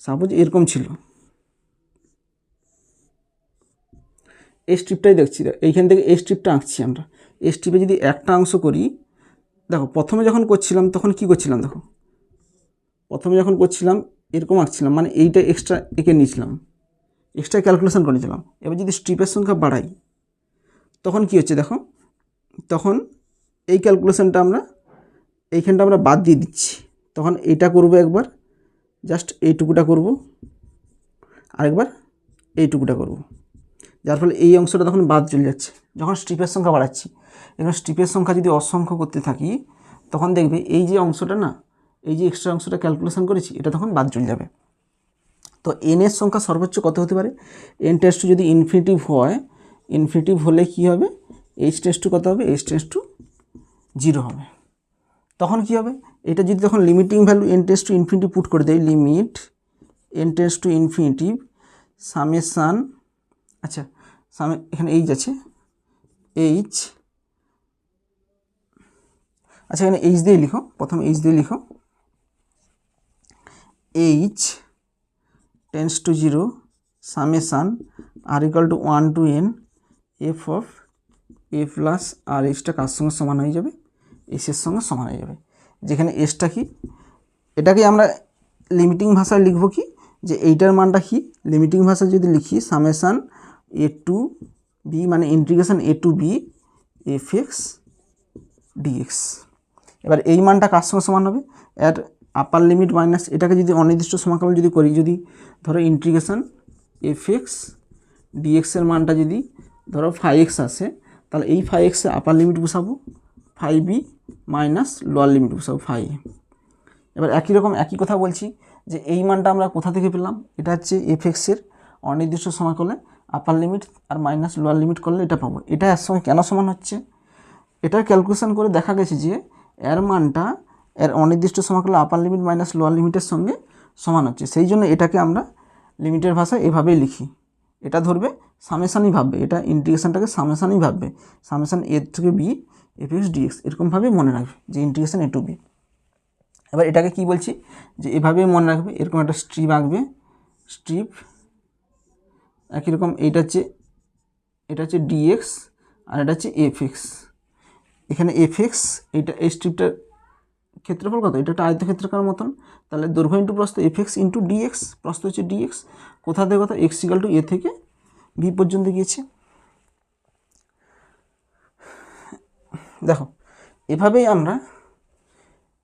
সাপোজ এরকম ছিল, এই স্ট্রিপটাই দেখছি, এইখান থেকে এই স্ট্রিপটা আঁকছি আমরা। এই স্ট্রিপে যদি একটা অংশ করি, দেখো প্রথমে যখন করছিলাম তখন কি করছিলাম, দেখো প্রথমে যখন করছিলাম এরকম আঁকছিলাম, মানে এইটা এক্সট্রা এঁকে নিয়েছিলাম, এক্সট্রা ক্যালকুলেশন করেছিলাম। এবার যদি স্ট্রিপের সংখ্যা বাড়াই তখন কি হচ্ছে দেখো, তখন এই ক্যালকুলেশনটা আমরা এইখানটা আমরা বাদ দিয়ে দিচ্ছি। তখন এইটা করব একবার, জাস্ট এইটুকুটা করব, আরেকবার এইটুকুটা করব, যার ফলে এই অংশটা তখন বাদ চলে যাচ্ছে। যখন স্ট্রিপের সংখ্যা বাড়াচ্ছি, এবং স্ট্রিপের সংখ্যা যদি অসংখ্য করতে থাকি তখন দেখবে এই যে অংশটা না, এই যে এক্সট্রা অংশটা ক্যালকুলেশন করেছি এটা তখন বাদ চলে যাবে। তো এনের সংখ্যা সর্বোচ্চ কত হতে পারে, এন টেন্ডস টু যদি ইনফিনিটিভ হয়, ইনফিনিটিভ হলে কি হবে, এইচ টেন্ডস টু কত হবে, এইচ টেন্ডস টু 0 হবে। তখন কি হবে, এটা যদি তখন limiting value N tends to infinity put করে দেয়, limit N tends to infinitive summation, আচ্ছা এখানে এইচ আছে, এইচ, আচ্ছা এখানে এইচ দিয়ে লিখো, প্রথম এইচ দিয়ে লিখো, H tends to 0 summation R equal to 1 to n F of A plus R এইচটা কার সঙ্গে সমান হয়ে যাবে, এসের সঙ্গে সমান হয়ে যাবে। যেখানে এসটা কি, এটাকে আমরা লিমিটিং ভাষায় লিখব কি, যে এইটার মানটা কি, লিমিটিং ভাষায় যদি লিখি সামেশান এ টু বি, মানে integration A to B F x dx. এবার এই মানটা কার সঙ্গে সমান হবে, এর আপার লিমিট মাইনাস, এটাকে যদি অনির্দিষ্ট সমাকলন যদি করি, যদি ধরো ইন্টিগ্রেশন এফ এক্স ডিএক্সের মানটা যদি ধরো 5x আসে, তাহলে এই 5x আপার লিমিট বসাবো 5b মাইনাস লোয়ার লিমিট বসাবো 5। এবার একই রকম একই কথা বলছি, যে এই মানটা আমরা কোথা থেকে পেলাম, এটা হচ্ছে এফ এক্সের অনির্দিষ্ট সমাকলে আপার লিমিট আর মাইনাস লোয়ার লিমিট করলে এটা পাবো। এটা এর সঙ্গে কেন সমান হচ্ছে, এটা ক্যালকুলেশন করে দেখা গেছে যে এর মানটা এর অনির্দিষ্ট সমাকলে আপার লিমিট মাইনাস লোয়ার লিমিটের সঙ্গে সমান হচ্ছে, সেই জন্য এটাকে আমরা লিমিটের ভাষায় এভাবেই লিখি। এটা ধরবে সামেশানই ভাববে, এটা ইন্টিগ্রেশনটাকে সামেশানই ভাববে, সামেশান এ থেকে বি এফ এক্স ডিএক্স, এরকমভাবে মনে রাখবে যে ইন্টিগ্রেশন এ টু বি। এবার এটাকে কি বলছি, যে এভাবেই মনে রাখবে, এরকম একটা স্ট্রিপ আঁকবে, স্ট্রিপ একই রকম, এটা হচ্ছে ডিএক্স আর এটা হচ্ছে এফ এক্স। এখানে এফ এক্স, এইটা এই স্ট্রিপটা ক্ষেত্রফল কত, এটা একটা আয়তক্ষেত্রাকার মতন, তাহলে দৈর্ঘ্য ইন্টু প্রস্থ এফ এক্স ইন্টু ডিএক্স, প্রস্থ হচ্ছে ডিএক্স, কোথা থেকে কথা এক্স ইকাল টু এ থেকে বি পর্যন্ত গিয়েছে। দেখো এভাবেই আমরা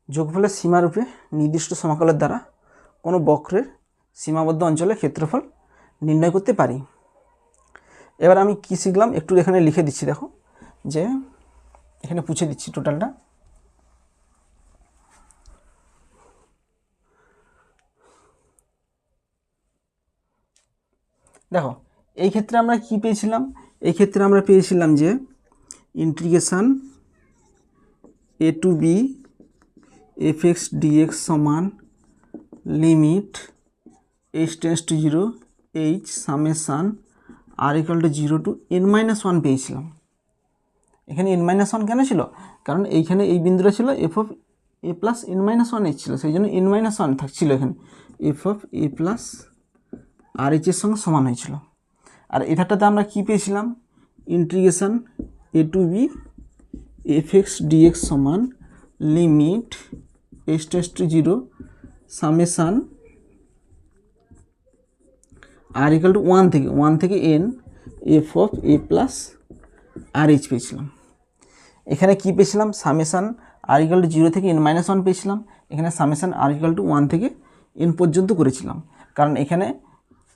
যোগফলের সীমারূপে নির্দিষ্ট সমাকলের দ্বারা কোনো বক্রের সীমাবদ্ধ অঞ্চলের ক্ষেত্রফল নির্ণয় করতে পারি। এবার আমি কি শিখলাম একটু এখানে লিখে দিচ্ছি, দেখো যে এখানে পুছে দিচ্ছি টোটালটা। দেখো এই ক্ষেত্রে আমরা কি পেয়েছিলাম, এই ক্ষেত্রে আমরা পেয়েছিলাম যে integration A to B F x dx সমান limit H tends to 0 H summation R equal to 0 to n-1 পেয়েছিলাম। এখানে n-1 কেন ছিল, কারণ এইখানে এই বিন্দুটা ছিল F of A plus n-1 H ছিল, সেই জন্য n-1 থাকছিল এখানে, F of A plus R এইচের সঙ্গে সমান হয়েছিল। আর এটাতে আমরা কি পেয়েছিলাম, integration A to B F x dx সমান limit H tends to 0 summation R equal to 1 থেকে n F of A plus R H পেয়েছিলাম। এখানে কি পেয়েছিলাম, সামেশান আর ইকুয়াল টু 0 থেকে n-1 পেয়েছিলাম, এখানে সামেশান আর ইকুয়াল টু 1 থেকে n পর্যন্ত করেছিলাম, কারণ এখানে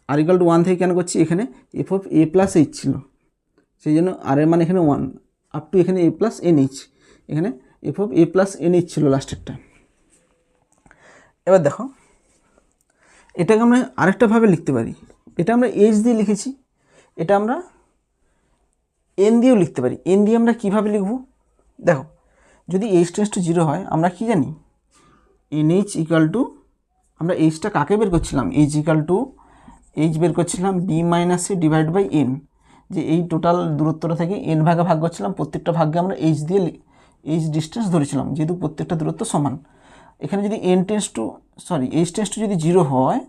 আর ইকুয়াল টু 1 থেকে কেন করছি, এখানে F of A plus H ছিল, সেই জন্য আর এর মানে এখানে 1 আপ টু এখানে এ প্লাস এন এইচ, এখানে F of A plus N H ছিল লাস্টেরটা। এবার দেখো এটাকে আমরা আরেকটাভাবে লিখতে পারি, এটা আমরা এইচ দিয়ে লিখেছি, এটা আমরা এন দিয়েও লিখতে পারি। এন দিয়ে আমরা কীভাবে লিখব, দেখো যদি এইচ টেন্স টু 0 হয় আমরা কি জানি, এন এইচ ইকাল টু, আমরা এইচটা কাকে বের করছিলাম, এইচ ইকাল টু এইচ বের করছিলাম b minus A divide by n, যে এই টোটাল দূরত্বটা থেকে এন ভাগে ভাগ করছিলাম, প্রত্যেকটা ভাগে আমরা এইচ দিয়ে এইচ ডিস্টেন্স ধরেছিলাম, যেহেতু প্রত্যেকটা দূরত্ব সমান। এখানে যদি এইচ টেন্স টু যদি 0 হয়,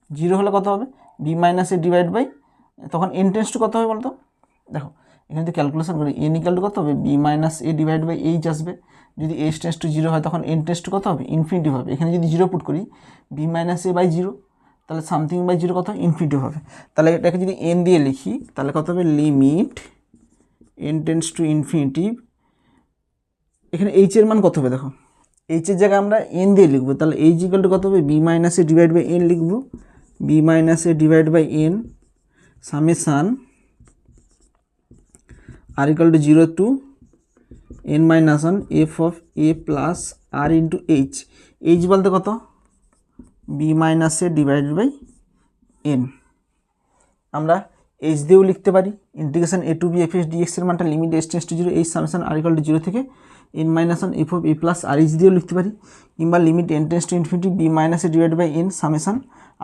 0 হলে কত হবে, B minus A divide by, তখন এন টেন্স টু কত হবে বলতো, দেখো এখানে যদি ক্যালকুলেশন করি এন ইকাল টু কত হবে, B minus A divide by h আসবে। যদি এইচ টেন্স টু 0 হয় তখন এন টেন্স টু কত হবে, ইনফিনিটিভ হবে। এখানে যদি 0 পুট করি, বি মাইনাস এ বাই 0, তাহলে সামথিং বাই 0 কত, ইনফিনিটিভ হবে। তাহলে এটাকে যদি এন দিয়ে লিখি তাহলে কত হবে, limit N tends to infinity, এখানে এইচ এর মান কত হবে, দেখো এইচের জায়গায় আমরা এন দিয়ে লিখবো, তাহলে এইচ ইকাল টু কত হবে, B minus A divide by N লিখবো, B minus A divide by N summation R equal to 0 to n-1 F of A plus R into H, H বলতে কত, B minus A divide by N. আমরা H দিয়েও লিখতে পারি, integration A to B F x dx এর মানটা limit H tends to 0 H summation R equal to 0 থেকে n-1 F of A plus R h দিয়েও লিখতে পারি, কিংবা limit N tends to infinity b minus A divide by N summation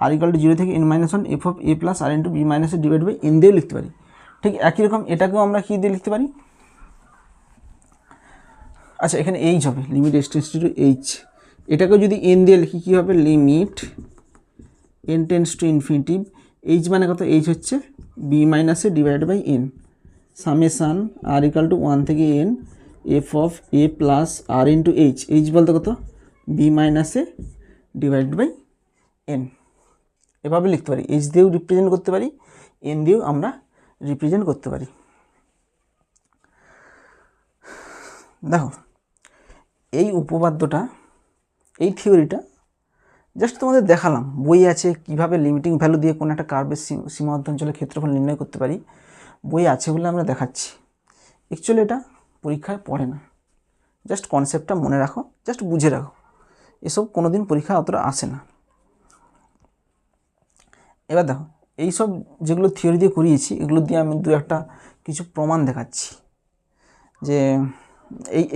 R equal to 0 থেকে n-1 F of A plus R into b minus A divide by n দিয়েও লিখতে পারি। ঠিক একই রকম এটাকেও আমরা কী দিয়ে লিখতে পারি, আচ্ছা এখানে এইচ হবে, limit H tends to h, এটাকেও যদি এন দিয়ে লিখি কী হবে, limit N tends to infinitive, h মানে কত, এইচ হচ্ছে B minus A divide by N summation R equal to 1 থেকে N F of A plus R into H, H বলতে কত, B minus A divide by n. এভাবে লিখতে পারি, H দিয়েও রিপ্রেজেন্ট করতে পারি, এন দিয়েও আমরা রিপ্রেজেন্ট করতে পারি। দেখো এই উপপাদ্যটা, এই থিওরিটা জাস্ট তোমাদের দেখালাম, বই আছে কিভাবে লিমিটিং ভ্যালু দিয়ে কোনো একটা কার্ভের সীমাবদ্ধ অঞ্চলের ক্ষেত্রফল নির্ণয় করতে পারি, বই আছে বলে আমরা দেখাচ্ছি। অ্যাকচুয়ালি এটা পরীক্ষায় পড়ে না, জাস্ট কনসেপ্টটা মনে রাখো, জাস্ট বুঝে রাখো, এসব কোনো দিন পরীক্ষা অতটা আসে না। এবার দেখো এইসব যেগুলো থিওরি দিয়ে করিয়েছি এগুলো দিয়ে আমি দু একটা কিছু প্রমাণ দেখাচ্ছি, যে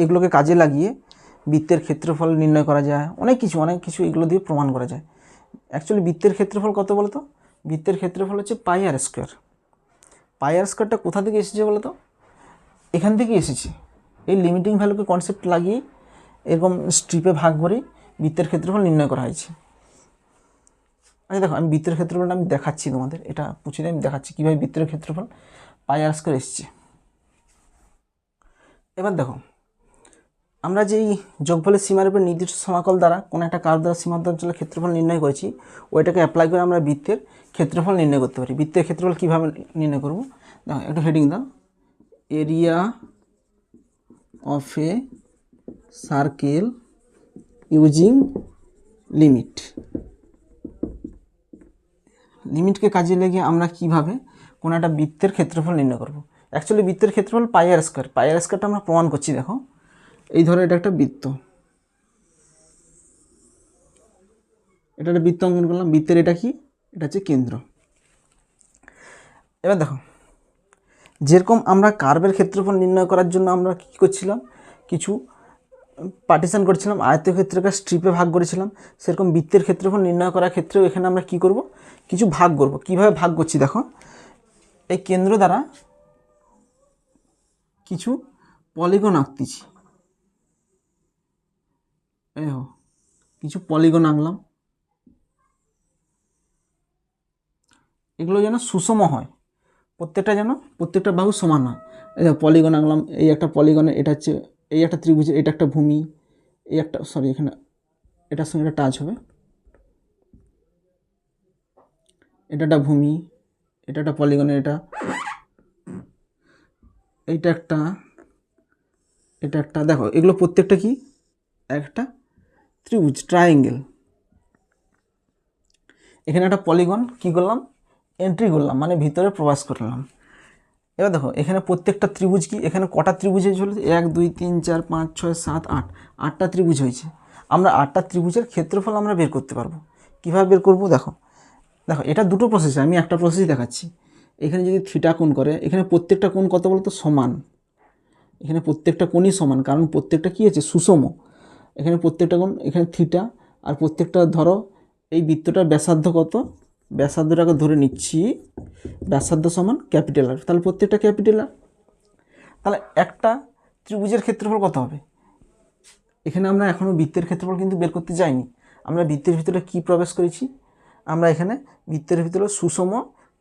এগুলোকে কাজে লাগিয়ে বৃত্তের ক্ষেত্রফল নির্ণয় করা যায়, অনেক কিছু এগুলো দিয়ে প্রমাণ করা যায়। অ্যাকচুয়ালি বৃত্তের ক্ষেত্রফল কত বলো তো, বৃত্তের ক্ষেত্রফল হচ্ছে পাই আর স্কোয়ার। পাই আর স্কোয়ারটা কোথা থেকে এসেছে বলো তো, এখান থেকে এসেছে, এই লিমিটিং ভ্যালুকে কনসেপ্ট লাগিয়ে এরকম স্ট্রিপে ভাগ করে বৃত্তের ক্ষেত্রফল নির্ণয় করা হয়েছে। আচ্ছা দেখো আমি বৃত্তের ক্ষেত্রফলটা আমি দেখাচ্ছি তোমাদের, এটা পুছে দিয়ে আমি দেখাচ্ছি কীভাবে বৃত্তের ক্ষেত্রফল পাই আর স্কোয়ার এসেছে। এবার দেখো আমরা যেই যোগফলের সীমার উপর নির্দিষ্ট সমাকল দ্বারা কোনো একটা কার্ভ দ্বারা সীমান্ত অঞ্চলের ক্ষেত্রফল নির্ণয় করেছি, ওইটাকে অ্যাপ্লাই করে আমরা বৃত্তের ক্ষেত্রফল নির্ণয় করতে পারি। বৃত্তের ক্ষেত্রফল কীভাবে নির্ণয় করব? দেখো একটু হেডিং দাও, area of a circle using limit. লিমিটকে কাজে লেগে আমরা কিভাবে কোনো একটা বৃত্তের ক্ষেত্রফল নির্ণয় করব। অ্যাকচুয়ালি বৃত্তের ক্ষেত্রফল পাই আর স্কোয়ার। পাই আর স্কোয়ারটা আমরা প্রমাণ করছি। দেখো এই ধরো এটা একটা বৃত্ত, এটা একটা বৃত্ত অঙ্কন করলাম। বৃত্তের এটা কি? এটা হচ্ছে কেন্দ্র। এবার দেখো, যেরকম আমরা কার্ভের ক্ষেত্রফল নির্ণয় করার জন্য আমরা কী করছিলাম, কিছু পার্টিশন করছিলাম, আয়তক্ষেত্রকে স্ট্রিপে ভাগ করেছিলাম, সেরকম বৃত্তের ক্ষেত্রফল নির্ণয় করার ক্ষেত্রেও এখানে আমরা কি করব, কিছু ভাগ করব। কিভাবে ভাগ করছি দেখো, এই কেন্দ্র দ্বারা কিছু পলিগন আঁকতেছি। কিছু পলিগন আঁকলাম, এগুলো যেন সুষম হয়, প্রত্যেকটা বাহু সমান হয়। এই পলিগন আঁকলাম, এই একটা পলিগনে এটা হচ্ছে এই একটা ত্রিভুজের, এটা একটা ভূমি, এই একটা এখানে এটার সঙ্গে এটা টাচ হবে, এটা একটা ভূমি, এটা একটা পলিগনের, এটা একটা দেখো, এগুলো প্রত্যেকটা কি একটা ত্রিভুজ, ট্রায়াঙ্গেল। এখানে একটা পলিগন কি করলাম, এন্ট্রি করলাম, মানে ভিতরে প্রবেশ করলাম। এবার দেখো এখানে প্রত্যেকটা ত্রিভুজ কি, এখানে কটা ত্রিভুজ হয়েছে? 1 2 3 4 5 6 7 8, 8টা ত্রিভুজ হয়েছে। আমরা 8টা ত্রিভুজের ক্ষেত্রফল আমরা বের করতে পারবো। কীভাবে বের করব? দেখো এটা দুটো প্রসেস, আমি একটা প্রসেসই দেখাচ্ছি। এখানে যদি থিটা কোণ করে, এখানে প্রত্যেকটা কোণ কত বলতো? সমান। এখানে প্রত্যেকটা কোণই সমান, কারণ প্রত্যেকটা কী আছে? সুষম। এখানে প্রত্যেকটা কোণ, এখানে থিটা, আর প্রত্যেকটা ধরো এই বৃত্তটার ব্যাসার্ধ কত, ব্যাসার্ধটাকে ধরে নিচ্ছি, ব্যাসার্ধ সমান ক্যাপিটাল আর, তাহলে প্রত্যেকটা ক্যাপিটাল আর। তাহলে একটা ত্রিভুজের ক্ষেত্রফল কত হবে? এখানে আমরা এখনও বৃত্তের ক্ষেত্রফল কিন্তু বের করতে যাইনি। আমরা বৃত্তের ভিতরে কি প্রবেশ করেছি? আমরা এখানে বৃত্তের ভিতরে সুষম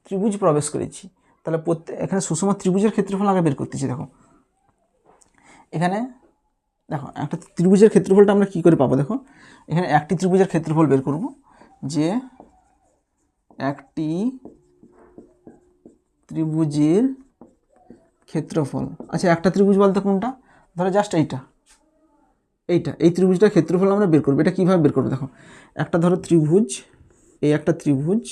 ত্রিভুজ প্রবেশ করেছি। তাহলে এখানে সুষম ত্রিভুজের ক্ষেত্রফল আগে বের করতেছি। দেখো এখানে দেখো একটা ত্রিভুজের ক্ষেত্রফলটা আমরা কি করে পাবো? দেখো এখানে একটি ত্রিভুজের ক্ষেত্রফল বের করব, যে একটি ত্রিভুজের ক্ষেত্রফল। আচ্ছা একটা ত্রিভুজ বলতে কোনটা? ধরো জাস্ট এই ত্রিভুজটার ক্ষেত্রফল আমরা বের করবো। এটা কীভাবে বের করবো? দেখো একটা ধরো ত্রিভুজ, এই একটা ত্রিভুজ,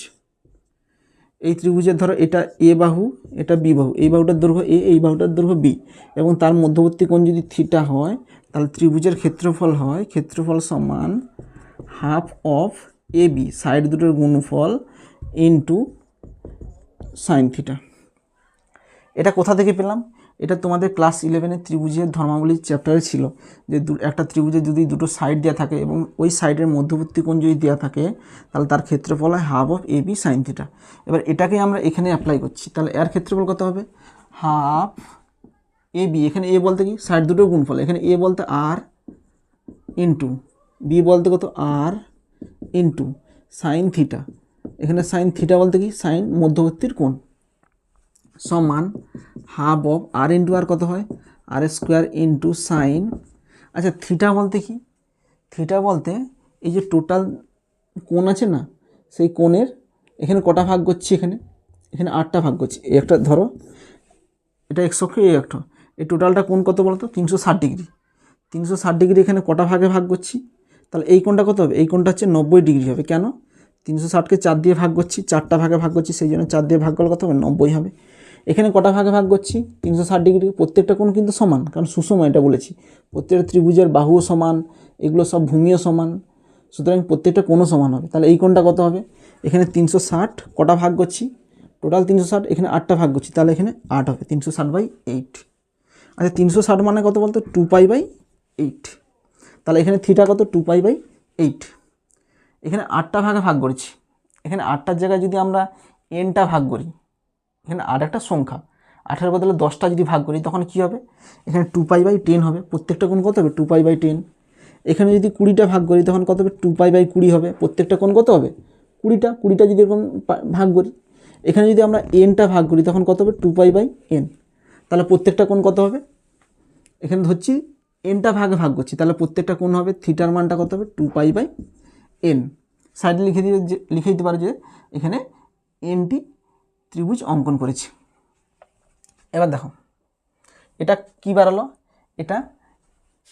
এই ত্রিভুজের ধরো এটা এ বাহু, এটা বি বাহু, এই বাহুটার দৈর্ঘ্য এ, এই বাহুটার দৈর্ঘ্য বি, এবং তার মধ্যবর্তী কোণ যদি থিটা হয়, তাহলে ত্রিভুজের ক্ষেত্রফল হয়, ক্ষেত্রফল সমান half of a b, side দুটোর গুণফল ইন্টু সাইন থিটা। এটা কোথা থেকে পেলাম? এটা তোমাদের ক্লাস 11-এর ত্রিভুজের ধর্মাবলী চ্যাপ্টারে ছিল, যে একটা ত্রিভুজের যদি দুটো সাইড দেওয়া থাকে এবং ওই সাইডের মধ্যবর্তী কোণ যদি দেওয়া থাকে, তাহলে তার ক্ষেত্রফল হয় half of a b sine theta. এবার এটাকেই আমরা এখানে অ্যাপ্লাই করছি, তাহলে এর ক্ষেত্রফল কত হবে? হাফ এ বি, এখানে এ বলতে কি? সাইড দুটোর গুণফল। এখানে এ বলতে আর ইন্টু বি বলতে কত? আর ইন্টু সাইন থিটা। এখানে সাইন থিটা বলতে কি? সাইন মধ্যবর্তীর কোণ, সমান হাফ অফ আর ইন্টু আর কত হয়? আর স্কোয়ার ইন্টু সাইন। আচ্ছা থিটা বলতে কি? থিটা বলতে এই যে টোটাল কোণ আছে না, সেই কোণের এখানে কটা ভাগ করছি? এখানে 8টা ভাগ করছি। এই একটা ধরো, এটা এক্স অক্ষ, এই একটা, এই টোটালটা কোণ কত বলতো? 360 ডিগ্রি। 360 ডিগ্রি এখানে কটা ভাগে ভাগ করছি? তাহলে এই কোণটা কত হবে? এই কোণটা হচ্ছে 90 ডিগ্রি হবে। কেন? 360কে 4 দিয়ে ভাগ করছি, 4টা ভাগে ভাগ করছি, সেই জন্য 4 দিয়ে ভাগ করলে কত হবে? 90 হবে। এখানে কটা ভাগে ভাগ করছি? 360 ডিগ্রি। প্রত্যেকটা কোণ কিন্তু সমান, কারণ সুষম, এটা বলেছি। প্রত্যেকটা ত্রিভুজের বাহুও সমান, এগুলো সব ভূমিও সমান, সুতরাং প্রত্যেকটা কোণও সমান হবে। তাহলে এই কোণটা কত হবে? এখানে 360 কটা ভাগ করছি? টোটাল 360, এখানে 8টা ভাগ করছি, তাহলে এখানে 8 হবে, 360/8। আচ্ছা 360 মানে কত বলতো? 2π/8। তাহলে এখানে থিটা কত? 2π/8। এখানে 8টা ভাগে ভাগ করেছি, এখানে 8টার জায়গায় যদি আমরা nটা ভাগ করি, এখানে 8 একটা সংখ্যা, 8এর বদলে 10টা যদি ভাগ করি, তখন কি হবে? এখানে 2π/10 হবে। প্রত্যেকটা কোণ কত হবে? 2π/10। এখানে যদি 20টা ভাগ করি, তখন কত হবে? 2π/20 হবে। প্রত্যেকটা কোণ কত হবে? 20টা যদি এরকম ভাগ করি, এখানে যদি আমরা nটা ভাগ করি, তখন কত হবে? 2π/n। তাহলে প্রত্যেকটা কোণ কত হবে? এখানে ধরছি এনটা ভাগে ভাগ করছি, তাহলে প্রত্যেকটা কোণ হবে, থিটার মানটা কত হবে 2π/n। সাইডে লিখে দিতে পারো যে এখানে এনটি ত্রিভুজ অঙ্কন করেছি। এবার দেখো এটা কি বাড়ালো, এটা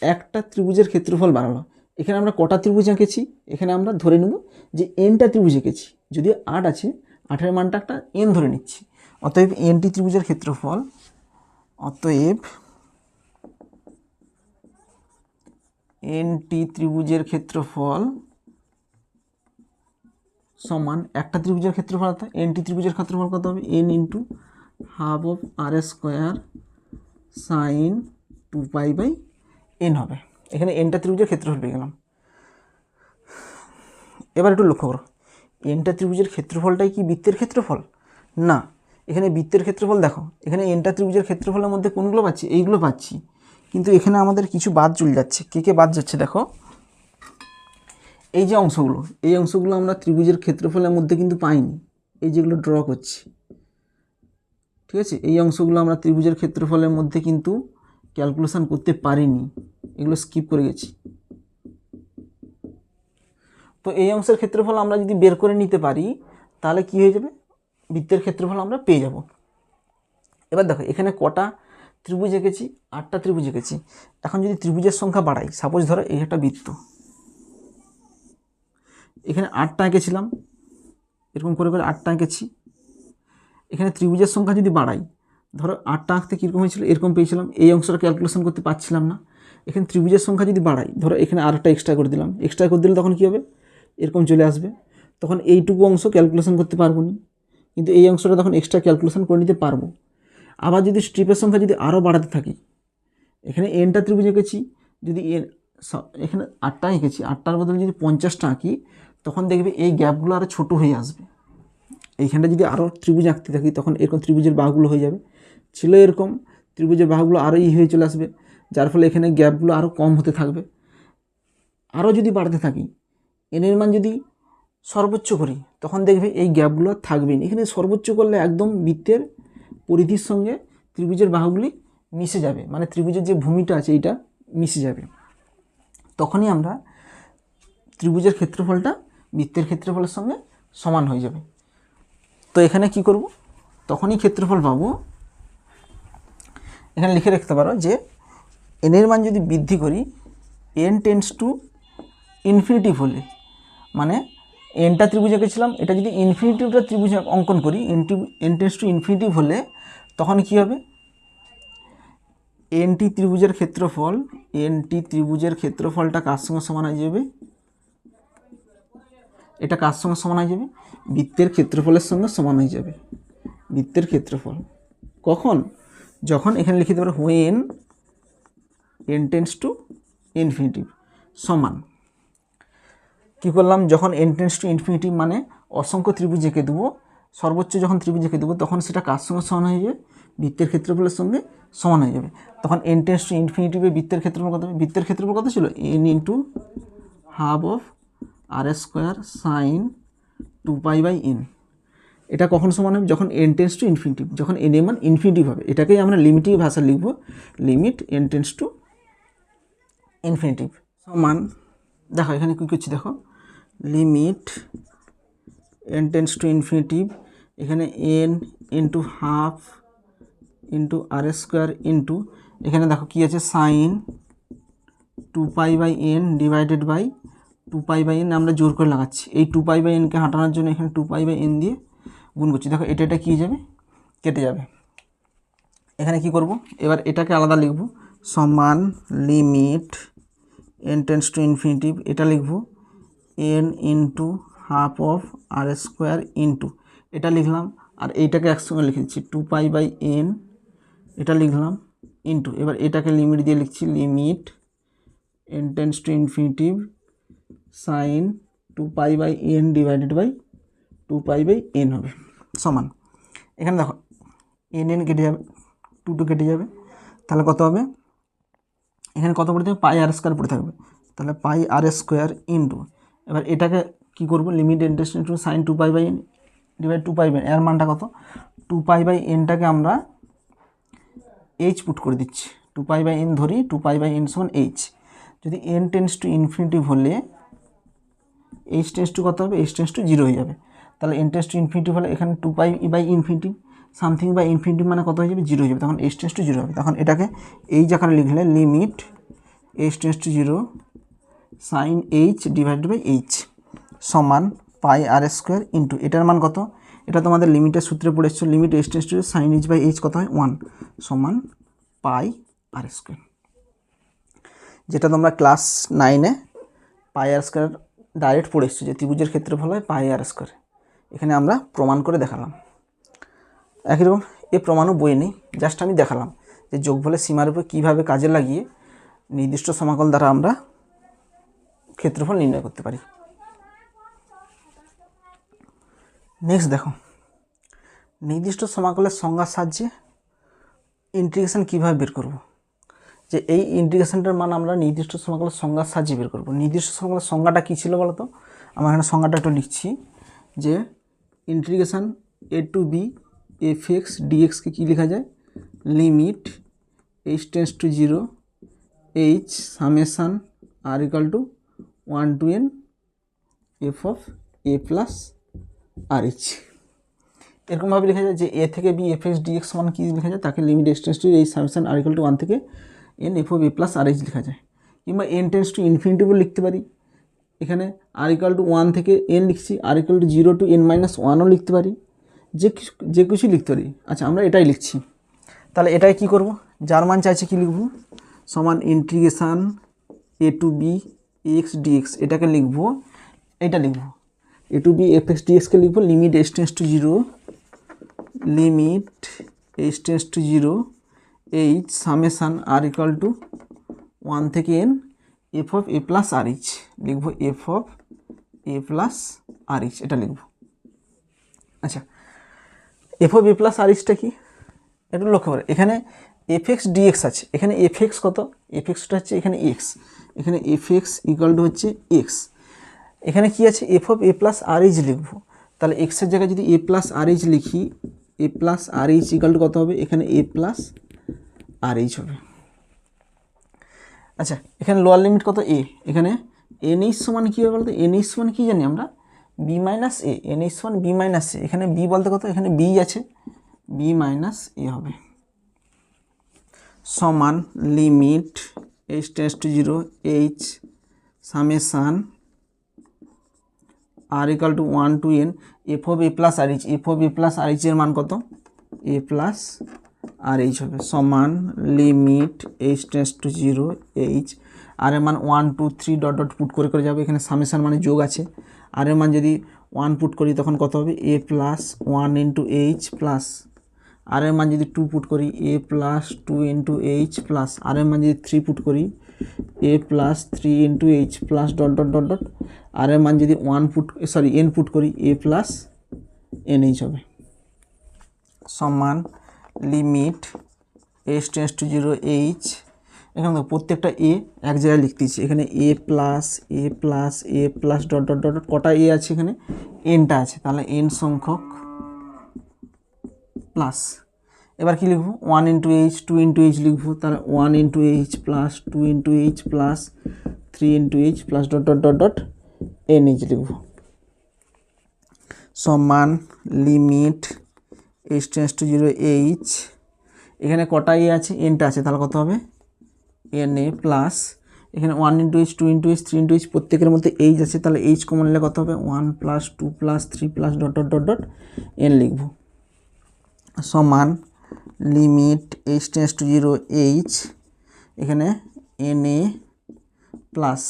একটা ত্রিভুজের ক্ষেত্রফল বাড়ালো। এখানে আমরা কটা ত্রিভুজ এঁকেছি, এখানে আমরা ধরে নেব যে এনটা ত্রিভুজ এঁকেছি, যদি 8 আছে 8-এর মানটা একটা এন ধরে নিচ্ছি। অতএব এনটি ত্রিভুজের ক্ষেত্রফল, অতএব এনটি ত্রিভুজের ক্ষেত্রফল সমান একটা ত্রিভুজের ক্ষেত্রফল, অর্থাৎ এনটি ত্রিভুজের ক্ষেত্রফল কত হবে, n × ½ sin 2π/n হবে। এখানে এনটা ত্রিভুজের ক্ষেত্রফল পেয়ে গেলাম। এবার একটু লক্ষ্য করো, এনটা ত্রিভুজের ক্ষেত্রফলটাই কি বৃত্তের ক্ষেত্রফল? না, এখানে বৃত্তের ক্ষেত্রফল দেখো, এখানে এনটা ত্রিভুজের ক্ষেত্রফলের মধ্যে কোনগুলো পাচ্ছি, এইগুলো পাচ্ছি, কিন্তু এখানে আমাদের কিছু বাদ চলে যাচ্ছে। কে বাদ যাচ্ছে দেখো, এই যে অংশগুলো, এই অংশগুলো আমরা ত্রিভুজের ক্ষেত্রফলের মধ্যে কিন্তু পাইনি, এই যেগুলো ড্র করছি, ঠিক আছে, এই অংশগুলো আমরা ত্রিভুজের ক্ষেত্রফলের মধ্যে কিন্তু ক্যালকুলেশন করতে পারিনি, এগুলো স্কিপ করে গেছি। তো এই অংশের ক্ষেত্রফল আমরা যদি বের করে নিতে পারি তাহলে কি হয়ে যাবে, বৃত্তের ক্ষেত্রফল আমরা পেয়ে যাব। এবার দেখো এখানে কটা ত্রিভুজ এঁকেছি, 8টা ত্রিভুজ এঁকেছি। এখন যদি ত্রিভুজের সংখ্যা বাড়াই, সাপোজ ধরো এই একটা বৃত্ত, এখানে 8টা এঁকেছিলাম, এরকম করে 8টা এঁকেছি। এখানে ত্রিভুজের সংখ্যা যদি বাড়াই, ধরো 8টা আঁকতে কীরকম হয়েছিল, এরকম পেয়েছিলাম, এই অংশটা ক্যালকুলেশন করতে পারছিলাম না। এখানে ত্রিভুজের সংখ্যা যদি বাড়াই, ধরো এখানে আরেকটা এক্সট্রা করে দিলাম, এক্সট্রা করে দিলে তখন কী হবে, এরকম চলে আসবে, তখন এইটুকু অংশ ক্যালকুলেশন করতে পারবো না, কিন্তু এই অংশটা তখন এক্সট্রা ক্যালকুলেশন করে নিতে পারবো। আবার যদি স্ট্রিপের সংখ্যা যদি আরও বাড়াতে থাকি, এখানে এনটা ত্রিভুজ এঁকেছি, যদি এখানে 8টা এঁকেছি, 8টার বদলে যদি 50টা আঁকি, তখন দেখবে এই গ্যাপগুলো আরও ছোটো হয়ে আসবে। এইখানটা যদি আরও ত্রিভুজ আঁকতে থাকি, তখন এরকম ত্রিভুজের বাহুগুলো হয়ে যাবে, ছিল এরকম ত্রিভুজের বাহুগুলো আরও হয়ে চলে আসবে, যার ফলে এখানে গ্যাপগুলো আরও কম হতে থাকবে। আরও যদি বাড়তে থাকি, এনের মান যদি সর্বোচ্চ করি, তখন দেখবে এই গ্যাপগুলো থাকবেই না। এখানে সর্বোচ্চ করলে একদম বৃত্তের পরিধির সঙ্গে ত্রিভুজের বাহুগুলি মিশে যাবে, মানে ত্রিভুজের যে ভূমিটা আছে এইটা মিশে যাবে, তখনই আমরা ত্রিভুজের ক্ষেত্রফলটা বৃত্তের ক্ষেত্রফলের সঙ্গে সমান হয়ে যাবে। তো এখানে কি করব, তখনই ক্ষেত্রফল পাবো, এখানে লিখে রাখতে পারো যে এনের মান যদি বৃদ্ধি করি, n টেন্ডস টু ইনফিনিটিভ হলে, মানে এনটা ত্রিভুজ এঁকেছিলাম, এটা যদি ইনফিনিটিভটা ত্রিভুজ অঙ্কন করি, n টেন্ডস টু ইনফিনিটিভ হলে তখন কি হবে, এনটি ত্রিভুজের ক্ষেত্রফলটা কার সঙ্গে সমান হয়ে যাবে, এটা কার সঙ্গে সমান হয়ে যাবে, বৃত্তের ক্ষেত্রফলের সঙ্গে সমান হয়ে যাবে। বৃত্তের ক্ষেত্রফল কখন, যখন এখানে লিখে দিতে পারো when n tends to infinitive সমান, কী করলাম, যখন n টেন্ডস টু ইনফিনিটিভ মানে অসংখ্য ত্রিভুজ এঁকে দেবো, সর্বোচ্চ যখন ত্রিভুজ এঁকে দেবো, তখন সেটা কার সঙ্গে সমান হয়ে যাবে, বৃত্তের ক্ষেত্রফলের সঙ্গে সমান হয়ে যাবে। তখন n টেন্ডস টু ইনফিনিটিভে বৃত্তের ক্ষেত্রফল কত হবে, বৃত্তের ক্ষেত্রফল কত ছিল, n × ½ sin 2π/n। এটা কখন সমান হবে, যখন n টেন্ডস টু ইনফিনিটিভ, যখন n এর মান ইনফিনিটিভ হবে, এটাকেই আমরা লিমিটিভ ভাষা লিখব, limit n tends to infinitive সমান, দেখো এখানে কী করছি, দেখো limit n tends to infinity, এখানে n × ½ এখানে দেখো কী আছে, sign 2π/n divided by 2π/n আমরা জোর করে লাগাচ্ছি, এই 2π/nকে হাঁটানোর জন্য এখানে 2π/n দিয়ে গুণ করছি। দেখো এটা কী যাবে, কেটে যাবে। এখানে কি করব, এবার এটাকে আলাদা লিখব, সমান limit n tends to infinitive, এটা লিখব n × ½ এটা লিখলাম, আর এইটাকে একসঙ্গে লিখে দিচ্ছি 2π/n, এটা লিখলাম ইন্টু, এবার এটাকে লিমিট দিয়ে লিখছি, limit n tends to infinitive sine 2π/n divided by 2π/n হবে সমান, এখানে দেখো n কেটে যাবে, 2 কেটে যাবে, তাহলে কত হবে, এখানে কত পড়ে থাকবে, πr² পড়ে থাকবে, তাহলে πr² ইন্টু, এবার এটাকে কি করব, limit n tends to sine 2π/n divide 2π/n, এর মানটা কত, 2π/nটাকে আমরা h পুট করে দিচ্ছি, টু পাই বাই এন ধরি, টু পাই বাই এন সমান এইচ। যদি এন টেন্স টু ইনফিনিটিভ হলে এইচ টেন্স টু কত হবে, এইচ টেন্স টু জিরো হয়ে যাবে। তাহলে এন টেন্স টু ইনফিনিটিভ হলে এখানে two pi by infinitive something by infinitive মানে কত হয়ে যাবে, জিরো হয়ে যাবে, তখন এইচ টেন্স টু জিরো হবে। তখন এটাকে এই আকারে লিখলে limit H tends to zero sine h divided by h সমান পাই আর স্কোয়ার ইন্টু এটার মান কত, এটা তোমাদের লিমিটের সূত্রে পড়ে এসেছো, limit H tends to sine h by h কত হয় 1 সমান পাই আর স্কোয়ার। যেটা তোমরা ক্লাস 9-এ পাই আর স্কোয়ার ডাইরেক্ট পড়ে এসেছো যে ত্রিভুজের ক্ষেত্রফল হয় পাই আর স্কোয়ার। এখানে আমরা প্রমাণ করে দেখালাম। একই রকম এ প্রমাণও বই নেই, জাস্ট আমি দেখালাম যে যোগফলের সীমার উপর কীভাবে কাজে লাগিয়ে নির্দিষ্ট সমাকল দ্বারা আমরা ক্ষেত্রফল নির্ণয় করতে পারি। নেক্সট দেখো, নির্দিষ্ট সমাকলের সংজ্ঞার সাহায্যে ইন্টিগ্রেশন কীভাবে বের করব। যে এই ইন্টিগ্রেশনটার মান আমরা নির্দিষ্ট সমাকলের সংজ্ঞার সাহায্যে বের করব। নির্দিষ্ট সমাকলের সংজ্ঞাটা কী ছিল বলো তো, আমরা এখানে সংজ্ঞাটা একটু লিখছি যে integration A to B F x ডিএক্সকে কী লেখা যায়, limit H tends to zero H summation R equal to 1 to n F of A plus R h. এরকমভাবে লেখা যায় যে এ থেকে বি এফ এক্স ডিএক্স সমান কী লেখা যায়, তাকে limit H tends to h summation R equal to 1 থেকে N F of A plus R h লেখা যায়। কিংবা এন টেন্স টু ইনফিনিটিভও লিখতে পারি, এখানে আর ইকাল টু 1 থেকে এন লিখছি, R equal to 0 to n minus 1ও লিখতে পারি, যে কিছু লিখতে পারি। আচ্ছা আমরা এটাই লিখছি, তাহলে এটাই কি করব, যার মান চাইছে কি লিখব, সমান integration A to B X D X, এটাকে লিখব, এটা লিখব A to B F x ডিএক্সকে লিখব limit H tends to zero, limit H tends to zero H summation R equal to 1 থেকে N F of A plus R H, লিখব F of A plus R H, এটা লিখব। আচ্ছা F of A plus R এইচটা কি একটু লক্ষ্য করে, এখানে এফ এক্স ডিএক্স আছে, এখানে এফ এক্স কত, এফ এক্সটা হচ্ছে এখানে এক্স, এখানে এফ এক্স ইকাল টু হচ্ছে এক্স, এখানে কি আছে F of A plus R H লিখব। তাহলে এক্সের জায়গায় যদি এ প্লাস আর এইচ লিখি, A plus R H equal to কত হবে, এখানে এ প্লাস আর এইচ হবে। আচ্ছা এখানে লোয়ার লিমিট কত এ, এখানে এন এইচ সমান কী হবে বলতো, এন এইচ সমান কী জানি আমরা, বি মাইনাস এ, এন এইচ সমান বি মাইনাস এ, এখানে বি বলতে কত, এখানে বি আছে, বি মাইনাস এ হবে সমান limit H tends to zero H summation R equal to 1 to n F of A plus R H, F of A plus R এইচের মান কত, এ প্লাস আর এইচ হবে সমান limit H tends to zero H, R এর মান 1 2 3 dot dot put করে করে যাবে, এখানে সামেশান মানে যোগ আছে, আর এর মান যদি 1 পুট করি তখন কত হবে, A plus 1 into H plus, R এর মান যদি 2 পুট করি A plus 2 into H plus, R এর মান যদি 3 পুট করি A plus 3 into H plus dot dot dot dot, R এর মান যদি 1 পুট এন পুট করি এ প্লাস এন এইচ হবে সমান limit H tends to zero H, এখানে দেখো প্রত্যেকটা এ এক জায়গায় লিখতেছি, এখানে এ প্লাস ডট ডট ডট কটা এ আছে, এখানে এনটা আছে, তাহলে এন সংখ্যক প্লাস, এবার কি লিখব 1 ইন্টু এইচ 2 ইন্টু এইচ লিখব, তাহলে 1 into H plus 2 into H plus 3 into H plus dot dot dot dot N H লিখব সমান limit H tends to zero H, এখানে কটা এ আছে, এনটা আছে, তাহলে কত হবে এন এ প্লাস, এখানে 1 into H 2 into H 3 into H প্রত্যেকের মধ্যে এইচ আছে, তাহলে এইচ কমন নিলে কত হবে 1 plus 2 plus 3 plus dot dot dot dot N লিখব সমান limit H tends to zero H, এখানে N A plus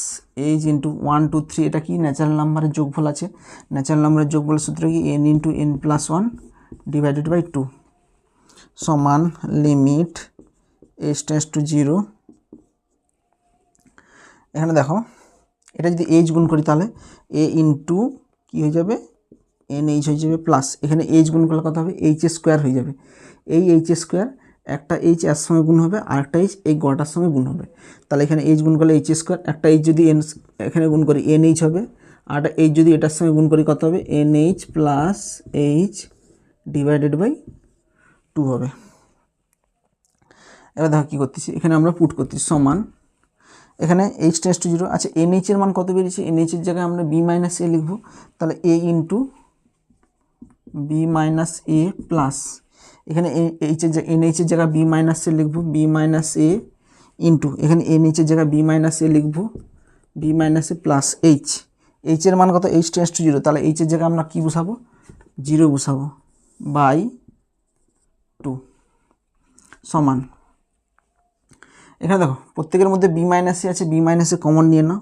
H into 1 2 3, এটা কি ন্যাচারাল নাম্বারের যোগফল আছে, ন্যাচারাল নাম্বারের যোগফলের সূত্র কি n into n plus 1 divided by 2 সমান limit H tends to zero, এখানে দেখো এটা যদি এইচ গুণ করি তাহলে এ ইন্টু কী হয়ে যাবে এন এইচ হয়ে যাবে প্লাস, এখানে এইচ গুণ করলে কত হবে এইচ স্কোয়ার হয়ে যাবে, এই এইচ স্কোয়ার একটা এইচ এর সঙ্গে গুণ হবে আর একটা এইচ এই গড়টার সঙ্গে গুণ হবে, তাহলে এখানে এইচ গুণ করলে এইচ স্কোয়ার, একটা এইচ যদি এন এখানে গুণ করি এন এইচ হবে, আর একটা এইচ যদি এটার সঙ্গে গুণ করি কত হবে n h plus h divided by 2 হবে। এবার দেখো কী করতেছি, এখানে আমরা পুট করতেছি সমান, এখানে এইচ টেন্ডস টু 0। আচ্ছা এনএইচের মান কত বেরিয়েছে, এনএইচের জায়গায় আমরা বি মাইনাস এ লিখবো, তাহলে এ ইন্টু বি মাইনাস এ প্লাস, এখানে এনএইচের জায়গায় বি মাইনাস এ লিখবো, বি মাইনাস এ ইন্টু এখানে এনএইচের জায়গায় বি মাইনাস এ লিখবো, বি মাইনাস এ প্লাস এইচের মান কত, এইচ টেন্ডস টু 0, তাহলে এইচের জায়গায় আমরা কী বসাবো, 0 বসাবো, বাই 2 সমান, এখানে দেখো প্রত্যেকের মধ্যে বি মাইনাস এ আছে, বি মাইনাস এ কমন নিয়ে নাও,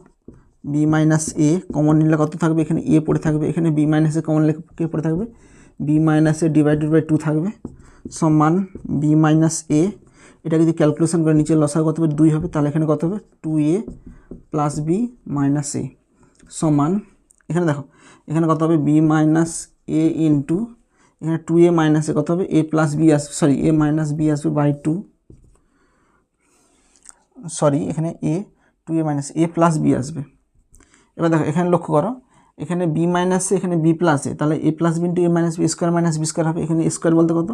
বি মাইনাস এ কমন নিলে কত থাকবে, এখানে এ পড়ে থাকবে, এখানে বি মাইনাস এ কমন নিলে কে পড়ে থাকবে, b minus a divided by 2 থাকবে, সমান বি মাইনাস এ, এটা যদি ক্যালকুলেশন করে নিচে লসাগু কত হবে 2 হবে, তাহলে এখানে কত হবে 2a plus B minus A সমান, এখানে দেখো এখানে কত হবে বি মাইনাস এ ইন্টু এখানে 2a মাইনাস এ কত হবে এ প্লাস বি আসবে, সরি এ মাইনাস বি আসবে বাই 2, সরি এখানে এ 2a মাইনাস এ প্লাস বি আসবে। এবার দেখো এখানে লক্ষ্য করো, এখানে বি মাইনাস এ এখানে বি প্লাস এ, তাহলে A plus B into A minus B square minus B square হবে, এখানে স্কোয়ার বলতে কত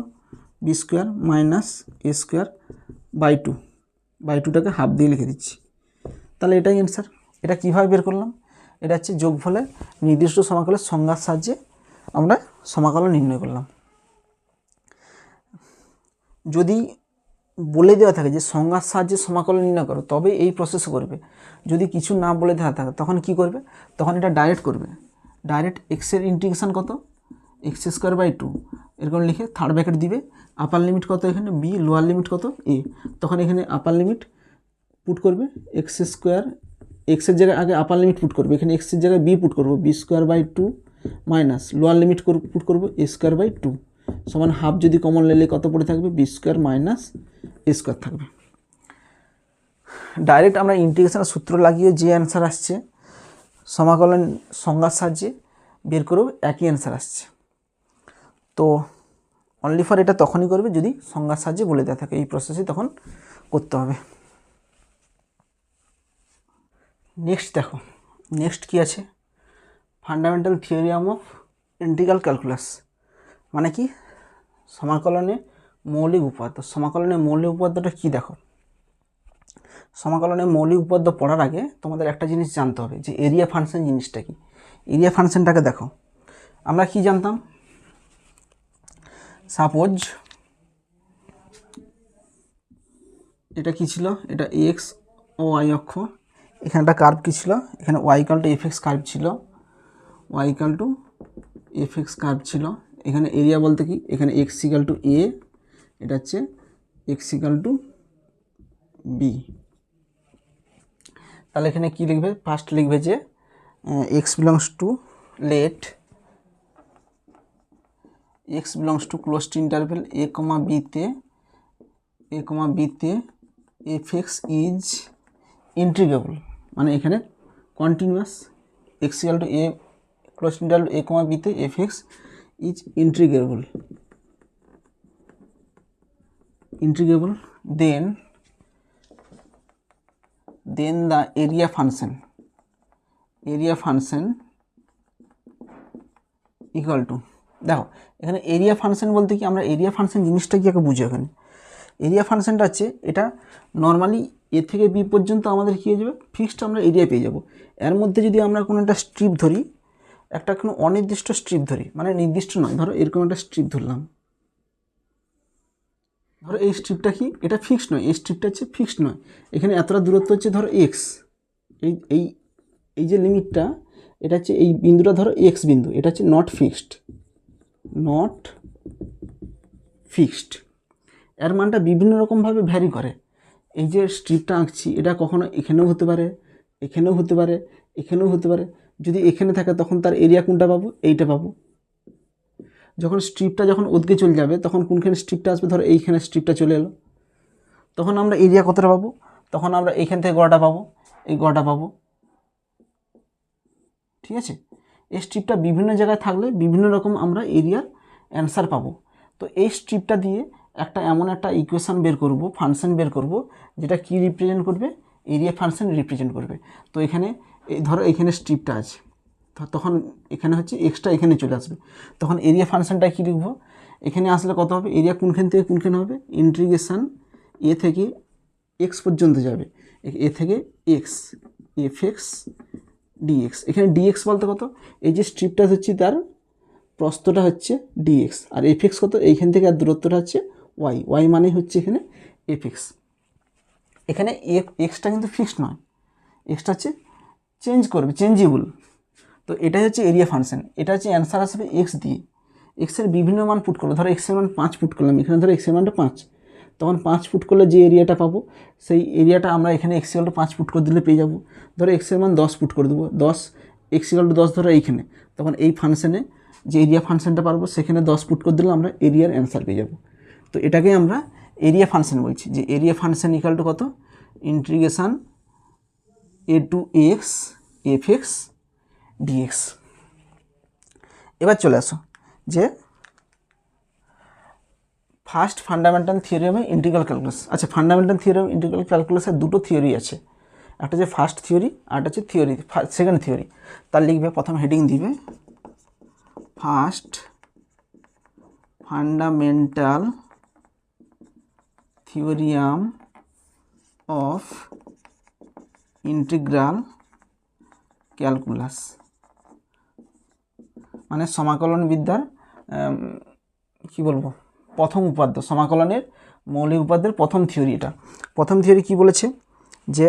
B square minus A square by 2, by 2টাকে হাফ দিয়ে লিখে দিচ্ছি, তাহলে এটাই অ্যান্সার। এটা কীভাবে বের করলাম, এটা হচ্ছে যোগফলের নির্দিষ্ট সমাকলের সংজ্ঞার সাহায্যে আমরা সমাকলন নির্ণয় করলাম। যদি বলে দেওয়া থাকে যে সংজ্ঞার সাহায্যে সমাকলন নির্ণয় করো তবে এই প্রসেস করবে, যদি কিছু না বলে দেওয়া থাকে তখন কি করবে, তখন এটা ডাইরেক্ট করবে, ডাইরেক্ট এক্সের ইন্টিগ্রেশন কত এক্স স্কোয়ার বাই 2 এরকম লিখে থার্ড ব্র্যাকেট দিবে, আপার লিমিট কত এখানে বি, লোয়ার লিমিট কত এ, তখন এখানে আপার লিমিট পুট করবে এক্স স্কোয়ার, এক্সের জায়গায় আগে আপার লিমিট পুট করবে, এখানে এক্সের জায়গায় বি পুট করবো b square by 2 minus lower limit put করবো এ স্কোয়ার বাই 2 সমান হাফ, যদি কমন নিলে কত পড়ে থাকবে B square minus A square থাকবে। ডাইরেক্ট আমরা ইন্টিগ্রেশনের সূত্র লাগিয়ে যে অ্যান্সার আসছে সমাকলন সংজ্ঞার সাহায্যে বের করেও একই অ্যান্সার আসছে। তো অনলি ফর এটা তখনই করবে যদি সংজ্ঞার সাহায্যে বলে দেওয়া থাকে, এই প্রসেসই তখন করতে হবে। নেক্সট দেখো, নেক্সট কি আছে, fundamental theorem of integral calculus, মানে কি সমাকলনে মৌলিক উপাদ্য। সমাকলনের মৌলিক উপাদ্যটা কি, দেখো সমাকলনের মৌলিক উপাদ্য পড়ার আগে তোমাদের একটা জিনিস জানতে হবে যে এরিয়া ফাংশন জিনিসটা কি। এরিয়া ফাংশনটাকে দেখো, আমরা কি জানতাম, সাপোজ এটা কি ছিল, এটা এক্স ও ওয়াই অক্ষ, এখানে একটা কার্ভ কী ছিল, এখানে Y equal to F x curve ছিল, Y equal to F x curve ছিল, এখানে এরিয়া বলতে কি, এখানে এক্স ইকুয়াল টু এ, এটা হচ্ছে এক্স ইকুয়াল টু বি। তাহলে এখানে কি লিখবে, ফার্স্ট লিখবে যে x belongs to let x belongs to close to interval a comma বিতে এফ এক্স ইজ ইন্টিগ্রেবল, মানে এখানে continuous, x equal to a close to interval a comma বিতে f x is integrable, then the area function equal to, দেখো এখানে area function বলতে কি, আমরা area function জিনিসটা কি আগে বুঝি। এখানে এরিয়া ফাংশনটা হচ্ছে এটা নর্মালি এ থেকে বি পর্যন্ত আমাদের কী হয়ে যাবে, ফিক্সড আমরা এরিয়া পেয়ে যাব। এর মধ্যে যদি আমরা কোনো একটা স্ট্রিপ ধরি, একটা কোনো অনির্দিষ্ট স্ট্রিপ ধরি, মানে নির্দিষ্ট নয়, ধরো এরকম একটা স্ট্রিপ ধরলাম, ধরো এই স্ট্রিপটা কি, এটা ফিক্সড নয়, এই স্ট্রিপটা হচ্ছে ফিক্সড নয়, এখানে এতটা দূরত্ব হচ্ছে ধরো এক্স, এই যে লিমিটটা, এটা হচ্ছে এই বিন্দুটা ধরো এক্স বিন্দু, এটা হচ্ছে নট ফিক্সড, এর মানটা বিভিন্ন রকমভাবে ভ্যারি করে। এই যে স্ট্রিপটা আঁকছি এটা কখনো এখানেও হতে পারে, এখানেও হতে পারে, এখানেও হতে পারে, যদি এখানে থাকে তখন তার এরিয়া কোনটা পাবো, এইটা পাবো। যখন স্ট্রিপটা যখন ওদিকে চলে যাবে তখন কোনখানে স্ট্রিপটা আসবে, ধরো এইখানে স্ট্রিপটা চলে এলো, তখন আমরা এরিয়া কতটা পাবো, তখন আমরা এইখান থেকে গড়াটা পাবো, এই গড়াটা পাবো, ঠিক আছে। এই স্ট্রিপটা বিভিন্ন জায়গায় থাকলে বিভিন্ন রকম আমরা এরিয়ার অ্যান্সার পাবো। তো এই স্ট্রিপটা দিয়ে এমন একটা ইকুয়েশান বের করব, ফাংশন বের করব, যেটা কি রিপ্রেজেন্ট করবে, এরিয়া ফাংশন রিপ্রেজেন্ট করবে। তো এখানে ধরো এখানে স্ট্রিপটা আছে, তখন এখানে হচ্ছে এক্সট্রা এখানে চলে আসবে, তখন এরিয়া ফাংশনটা কী লিখবো, এখানে আসলে কত হবে, এরিয়া কোনখান থেকে কোনখানে হবে, ইন্টিগ্রেশন এ থেকে এক্স পর্যন্ত যাবে, এ থেকে এক্স, এফ এক্স ডিএক্স। এখানে ডিএক্স বলতে কত, এই যে স্ট্রিপটা হচ্ছে তার প্রস্থটা হচ্ছে ডিএক্স, আর এফ এক্স কত, এইখান থেকে আর দূরত্বটা হচ্ছে ওয়াই, ওয়াই মানে হচ্ছে এখানে এফ এক্স। এখানে এক্সটা কিন্তু ফিক্সড নয়, এক্সটা হচ্ছে চেঞ্জ করবে, চেঞ্জেবল। তো এটাই হচ্ছে এরিয়া ফাংশন, এটা হচ্ছে অ্যান্সার আসবে এক্স দিয়ে। এক্সের বিভিন্ন মান পুট করলো, ধরো এক্সের মান 5 পুট করলাম, এখানে ধরো এক্সের মানটা 5, তখন 5 ফুট করলে যে এরিয়াটা পাবো সেই এরিয়াটা আমরা এখানে এক্স ইকুয়াল টু 5 ফুট করে দিলে পেয়ে যাবো। ধরো এক্সের মান 10 ফুট করে দেবো, 10 এক্স ইকুয়াল টু 10 ধরো এইখানে, তখন এই ফাংশনে যে এরিয়া ফাংশনটা পারবো সেখানে 10 ফুট করে দিলে আমরা এরিয়ার অ্যান্সার পেয়ে যাবো। তো এটাকে আমরা এরিয়া ফাংশন বলছি, যে এরিয়া ফাংশন ইকুয়াল টু কত, integration A to x F x dx. এবার চলে আসো যে first fundamental theory of integral calculus. আচ্ছা, ফান্ডামেন্টাল থিওরি অফ ইন্টিগ্রাল ক্যালকুলাসের দুটো থিওরি আছে, একটা হচ্ছে ফার্স্ট থিওরি আর একটা হচ্ছে থিওরি সেকেন্ড থিওরি। তার লিখবে, প্রথম হেডিং দিবে first fundamental theorem of integral calculus, মানে সমাকলন বিদ্যার কি বলবো, প্রথম উপাদ্য, সমাকলনের মৌলিক উপাদ্যের প্রথম থিওরি। এটা প্রথম থিওরি কি বলেছে, যে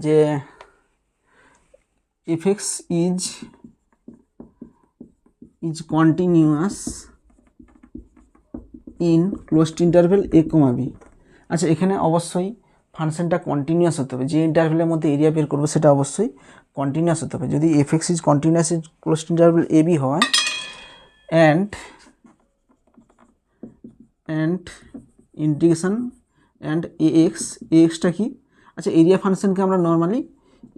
যে f x is continuous in closed interval a comma b. আচ্ছা, এখানে অবশ্যই ফাংশনটা কন্টিনিউয়াস হতে হবে, যে ইন্টারভেলের মধ্যে এরিয়া বের করবো সেটা অবশ্যই কন্টিনিউয়াস হতে হবে। যদি f x is continuous in closed interval a b হয় অ্যান্ড ইন্টিগ্রেশন অ্যান্ড এ এক্সটা কি, আচ্ছা এরিয়া ফাংশনকে আমরা নর্মালি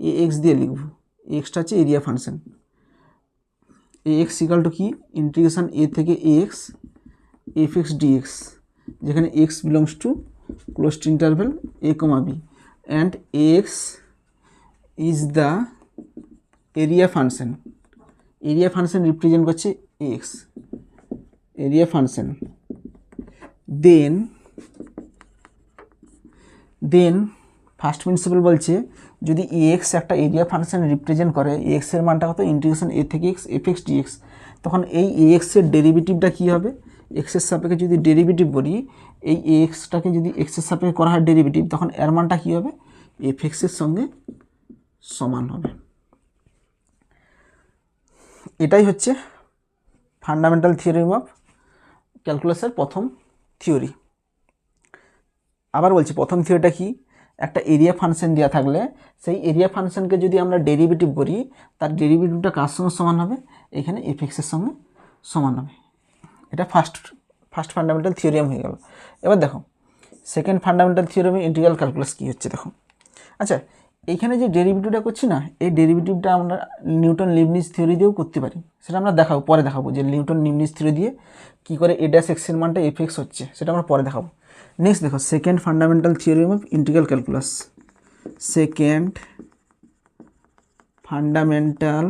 এ এক্স দিয়ে লিখব, এক্সটা হচ্ছে area function. A x equal to কি, ইন্টিগ্রেশন এ থেকে এক্স এফ এক্স ডিএক্স, যেখানে x belongs to closed interval a comma b and x is the area function. Area function represent করছে x, area function. Then first principle বলছে, যদি x একটা area function represent করে, এক্সের মানটা কত, integration a থেকে এক্স এফ এক্স ডিএক্স, তখন এই এক্সের ডেরিভেটিভটা কী হবে, এক্সের সাপেক্ষে যদি ডেরিভেটিভ করি, এই এক্সটাকে যদি এক্সের সাপেক্ষে করা হয় ডেরিভেটিভ, তখন এর মানটা কী হবে, এফ এক্সের সঙ্গে সমান হবে। এটাই হচ্ছে ফান্ডামেন্টাল থিওরি অফ ক্যালকুলাসের প্রথম থিওরি। আবার বলছি, প্রথম থিওরিটা কি, একটা এরিয়া ফাংশন দেওয়া থাকলে সেই এরিয়া ফাংশনকে যদি আমরা ডেরিভেটিভ করি, তার ডেরিভেটিভটা কার সঙ্গে সমান হবে, এখানে এফ এক্সের সঙ্গে সমান হবে। এটা ফার্স্ট ফান্ডামেন্টাল থিওরিয়াম হয়ে গেল। এবার দেখো second fundamental theorem integral calculus কী হচ্ছে দেখো। আচ্ছা, এইখানে যে ডেরিভেটিভটা করছি না, এই ডেরিভেটিভটা আমরা নিউটন লিবনিজ থিওরি দিয়েও করতে পারি, সেটা আমরা দেখাবো, পরে দেখাবো যে নিউটন লিবনিজ থিওরি দিয়ে কী করে এ ড্যাশ এক্সের মানটা এফ এক্স হচ্ছে, সেটা আমরা পরে দেখাবো। নেক্সট দেখো second fundamental theorem of integral calculus. Second fundamental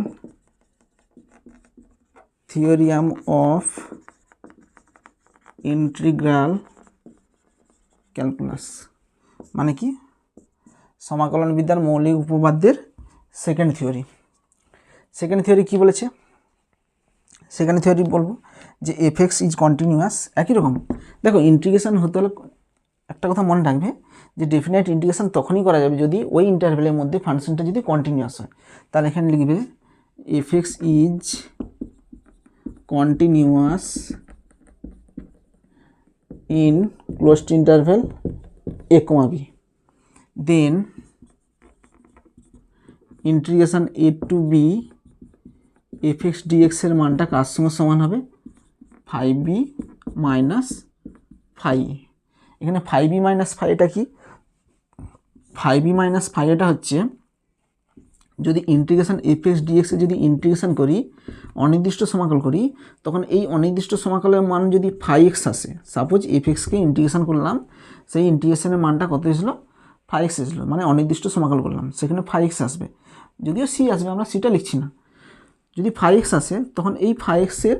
theorem of integral calculus মানে কি, সমাকলন বিদ্যার মৌলিক উপপাদ্যের সেকেন্ড থিওরি। সেকেন্ড থিওরি কী বলেছে, সেকেন্ড থিওরি বলবো যে এফ এক্স ইজ কন্টিনিউয়াস। একই রকম দেখো, ইন্টিগ্রেশন হতে হলে একটা কথা মনে রাখবে, যে ডেফিনাইট ইন্টিগ্রেশন তখনই করা যাবে যদি ওই ইন্টারভেলের মধ্যে ফাংশনটা যদি কন্টিনিউয়াস হয়। তাহলে এখানে লিখবে f x is continuous in closed interval a comma b, then integration A to B F x ডিএক্সের মানটা কার সঙ্গে সমান হবে, 5b মাইনাস 5। এখানে 5b মাইনাস 5 এটা কি, 5b মাইনাস 5 এটা হচ্ছে যদি ইন্টিগ্রেশন এফ এক্স ডিএক্সে যদি ইন্টিগ্রেশন করি, অনির্দিষ্ট সমাকল করি, তখন এই অনির্দিষ্ট সমাকলের মান যদি 5x আসে, সাপোজ এফ এক্সকে ইন্টিগ্রেশন করলাম, সেই ইন্টিগ্রেশনের মানটা কত এসেছিলো, 5x এসেছিলো, মানে অনির্দিষ্ট সমাকল করলাম, সেখানে 5x আসবে, যদিও c আসবে, আমরা সিটা লিখছি না। যদি 5x আসে, তখন এই 5x এর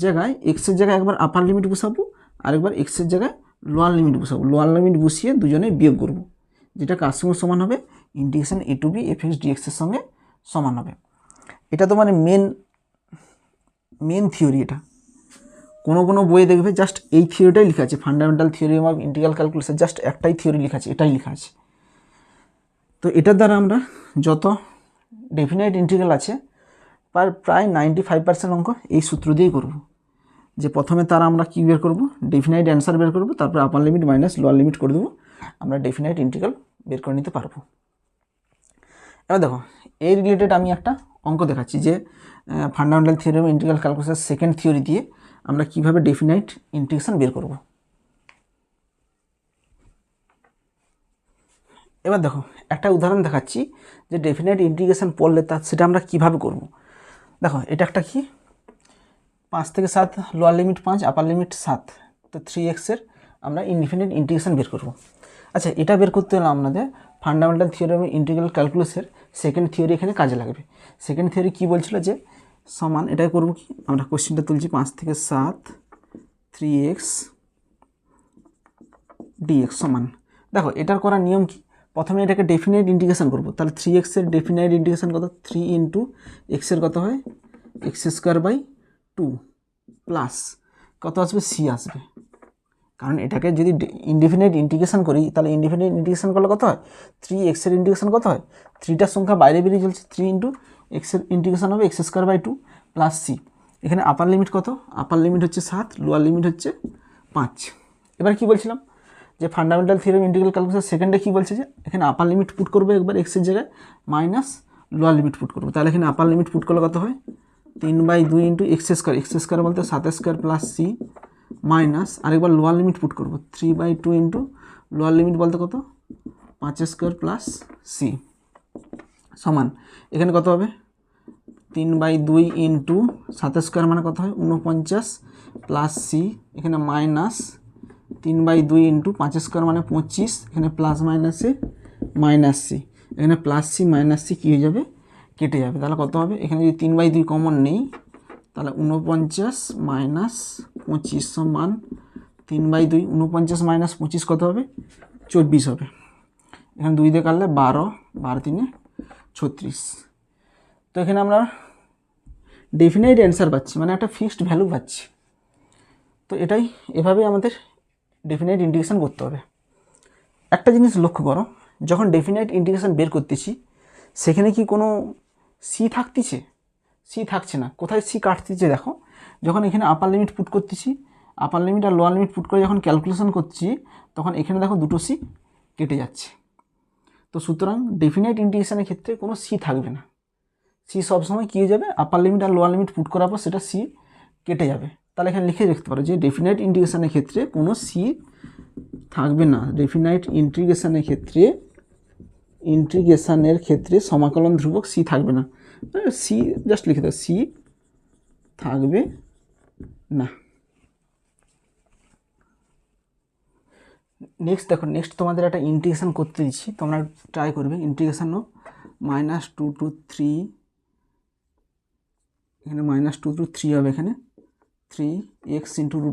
জায়গায় এক্সের জায়গায় একবার আপার লিমিট বসাবো, আরেকবার এক্সের জায়গায় লোয়ার লিমিট বসাবো, লোয়ার লিমিট বসিয়ে দুজনে বিয়োগ করব, যেটা কার সঙ্গে সমান হবে, integration A to B FX ডিএক্সের সঙ্গে সমান হবে। এটা তো মানে মেন থিওরি। এটা কোনো বইয়ে দেখবে জাস্ট এই থিওরিটাই লেখা আছে, ফান্ডামেন্টাল থিওরি অফ ইন্টিগ্রাল ক্যালকুলাসের জাস্ট একটাই থিওরি লেখা আছে, এটাই লেখা আছে। তো এটার দ্বারা আমরা যত ডেফিনাইট ইন্টিগ্রাল আছে প্রায় 95% অঙ্ক এই সূত্র দিয়েই করব, যে প্রথমে তারা আমরা কী বের করব, ডেফিনাইট অ্যান্সার বের করব, তারপর আপার লিমিট মাইনাস লোয়ার লিমিট করে দেবো, আমরা ডেফিনাইট ইন্টিগ্রাল বের করে নিতে পারবো। এবার দেখো এই রিলেটেড আমি একটা অঙ্ক দেখাচ্ছি, যে ফান্ডামেন্টাল থিওরি অফ ইন্টিগ্রাল ক্যালকুলাসের সেকেন্ড থিওরি দিয়ে আমরা কীভাবে ডেফিনাইট ইন্টিগ্রেশন বের করব। এবার দেখো একটা উদাহরণ দেখাচ্ছি, যে ডেফিনাইট ইন্টিগ্রেশন পড়লে সেটা আমরা কীভাবে করব। দেখো এটা একটা কি 5 থেকে 7 লোয়ার লিমিট 5 আপার লিমিট 7, তো 3x এর আমরা ইনডিফিনিট ইন্টিগ্রেশন বের করব। আচ্ছা, এটা বের করতে হলে আমাদের ফান্ডামেন্টাল থিওরি অফ ইন্টিগ্রাল ক্যালকুলাসের সেকেন্ড থিওরি এখানে কাজে লাগবে। সেকেন্ড থিওরি কী বলছিল, যে সমান এটাই করব কি, আমরা কোশ্চেনটা তুলছি 5 থেকে 7 3x dx সমান। দেখো এটার করার নিয়ম কি, প্রথমে এটাকে ডেফিনাইট ইন্টিগ্রেশন করব, তাহলে 3x এর ডেফিনাইট ইন্টিগ্রেশন কত, 3 ইন্টু এক্স এর কত হয় x²/2 প্লাস কত আসবে c আসবে, কারণ এটাকে যদি ইনডিফিনিট ইন্টিগ্রেশন করি তাহলে ইনডিফিনিট ইন্টিগ্রেশন করলে কত হয়, 3x এর ইন্টিগ্রেশন কত হয়, 3টার সংখ্যা বাইরে বেরিয়ে চলছে, 3 ইন্টু এক্স এর ইন্টিগ্রেশন হবে x²/2 প্লাস c। এখানে আপার লিমিট কত, আপার লিমিট হচ্ছে 7, লোয়ার লিমিট হচ্ছে 5। এবার কি বলছিলাম, যে ফান্ডামেন্টাল থিওরি অফ ইন্টিগ্রাল ক্যালকুলাসের সেকেন্ডে কী বলছে, যে এখানে আপার লিমিট পুট করবে একবার এক্সের জায়গায়, মাইনাস লোয়ার লিমিট পুট করবো, তাহলে এখানে আপার লিমিট পুট করলে কত হয় 3/2 ইন্টু x² বলতে 7² প্লাস c মাইনাস আরেকবার লোয়ার লিমিট পুট করবো 3/2 ইন্টু লোয়ার লিমিট বলতে কত 5² প্লাস c সমান, এখানে কত হবে 3/2 ইন্টু 7² মানে কত হয় 49 প্লাস c, এখানে মাইনাস 3/2 ইন্টু 5² মানে 25, এখানে প্লাস মাইনাসে মাইনাস c, এখানে প্লাস c মাইনাস c কী হয়ে যাবে, কেটে যাবে। তাহলে কত হবে, এখানে যদি 3/2 কমন নেই তাহলে 49 মাইনাস 25 সমান 3/2, 49 মাইনাস 25 কত হবে 24 হবে। এখানে 2 দিয়ে কাটলে 12, 12 3 36। তো এখানে আমরা ডেফিনাইট অ্যান্সার পাচ্ছি, মানে একটা ফিক্সড ভ্যালু পাচ্ছি। তো এটাই এভাবেই আমাদের ডেফিনাইট ইন্টিগ্রেশন করতে হবে। একটা জিনিস লক্ষ্য করো, যখন ডেফিনাইট ইন্টিগ্রেশন বের করতেছি সেখানে কি কোনো সি থাকতেছে, সি থাকছে না। কোথায় সি কাটতেছে দেখো, যখন এখানে আপার লিমিট পুট করতেছি, আপার লিমিট আর লোয়ার লিমিট পুট করে যখন ক্যালকুলেশন করছি তখন এখানে দেখো দুটো সি কেটে যাচ্ছে। তো সুতরাং ডেফিনাইট ইন্টিগ্রেশনের ক্ষেত্রে কোনো সি থাকবে না, সি সবসময় কী হয়ে যাবে, আপার লিমিট আর লোয়ার লিমিট পুট করার পর সেটা সি কেটে যাবে। তাহলে এখানে লিখে রাখতে পারো যে ডেফিনাইট ইন্টিগ্রেশনের ক্ষেত্রে কোনো সি থাকবে না। ডেফিনাইট ইন্টিগ্রেশনের ক্ষেত্রে সমাকলন ধ্রুবক সি থাকবে না, সি জাস্ট লিখে দাও, সি থাকবে না। নেক্সট দেখো, নেক্সট তোমাদের একটা ইন্টিগ্রেশন করতে দিচ্ছি, তোমরা ট্রাই করবে। ইন্টিগ্রেশন অফ -2 to 3, এখানে -2 to 3 হবে, এখানে 3x ইন্টু √(x²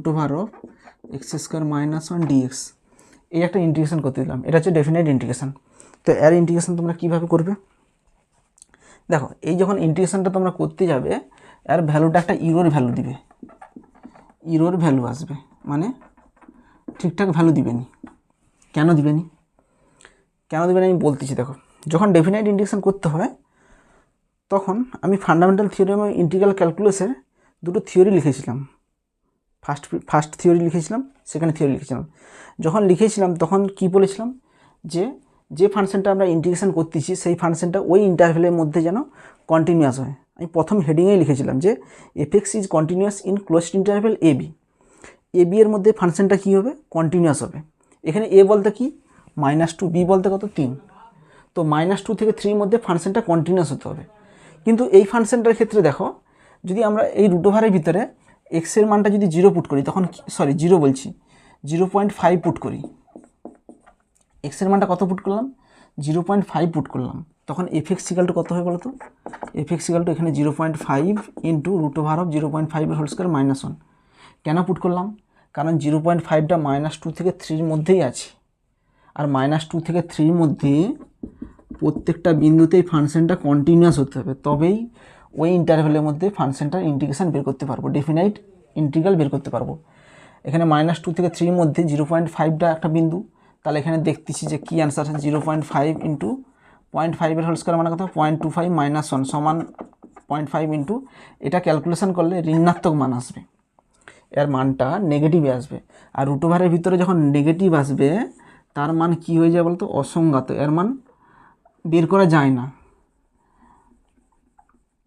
- 1 dx), এই একটা ইন্টিগ্রেশন করতে দিলাম। এটা হচ্ছে ডেফিনাইট ইন্টিগ্রেশন। তো এর ইন্টিগ্রেশন তোমরা কীভাবে করবে দেখো, এই যখন ইন্টিগ্রেশনটা তোমরা করতে যাবে এর ভ্যালুটা একটা ইরোর ভ্যালু দিবে, ইরোর ভ্যালু আসবে, মানে ঠিকঠাক ভ্যালু দিবেনি। কেন দিবেনি আমি বলতেছি। দেখো, যখন ডেফিনাইট ইন্টিগ্রেশন করতে হয় তখন আমি ফান্ডামেন্টাল থিওরি অফ ইন্টিগ্রাল ক্যালকুলাসের দুটো থিওরি লিখেছিলাম। ফার্স্ট থিওরি লিখেছিলাম, সেকেন্ড থিওরি লিখেছিলাম। যখন লিখেছিলাম তখন কি বলেছিলাম, যে ফাংশনটা আমরা ইন্টিগ্রেশন করতেছি সেই ফাংশনটা ওই ইন্টারভ্যালের মধ্যে যেন কন্টিনিউয়াস হয়। আমি প্রথম হেডিংয়েই লিখেছিলাম যে f) is continuous in closed interval a b এর মধ্যে ফাংশনটা কী হবে, কন্টিনিউয়াস হবে। এখানে এ বলতে কি -2, বি বলতে কত 3, তো -2 থেকে 3 মধ্যে ফাংশনটা কন্টিনিউয়াস হতে হবে। কিন্তু এই ফাংশনটার ক্ষেত্রে দেখো, যদি আমরা এই √এর ভিতরে এক্সের মানটা যদি 0 পুট করি তখন 0.5 পুট করি, এক্সের মানটা কত পুট করলাম 0.5 পুট করলাম, তখন f(x) = কত হয় বলো তো, f(x) এখানে 0.5 ইন্টু √(0.5 হোল স্কয়ার -1)। কেন পুট করলাম, কারণ 0.5টা -2 থেকে 3-র মধ্যেই আছে, আর -2 থেকে 3-র মধ্যে প্রত্যেকটা বিন্দুতেই ফাংশনটা কন্টিনিউয়াস হতে হবে, তবেই ওই ইন্টারভ্যালের মধ্যে ফাংশনটার ইন্টিগ্রেশন বের করতে পারবো, ডেফিনাইট ইন্টিগ্রাল বের করতে পারবো। এখানে -2 থেকে 3-র মধ্যে 0.5টা একটা বিন্দু, তাহলে এখানে দেখতেছি যে কী অ্যান্সার আছে, 0.5 ইন্টু 0.5 হোল স্কোয়ার মানে কত, 0.25 - 1 সমান 0.5 ইন্টু, এটা ক্যালকুলেশন করলে ঋণাত্মক মান আসবে, এর মানটা নেগেটিভে আসবে। আর রুট ওভারের ভিতরে যখন নেগেটিভ আসবে তার মান কি হয়ে যায় বলতো, অসংজ্ঞাত, এর মান বের করা যায় না।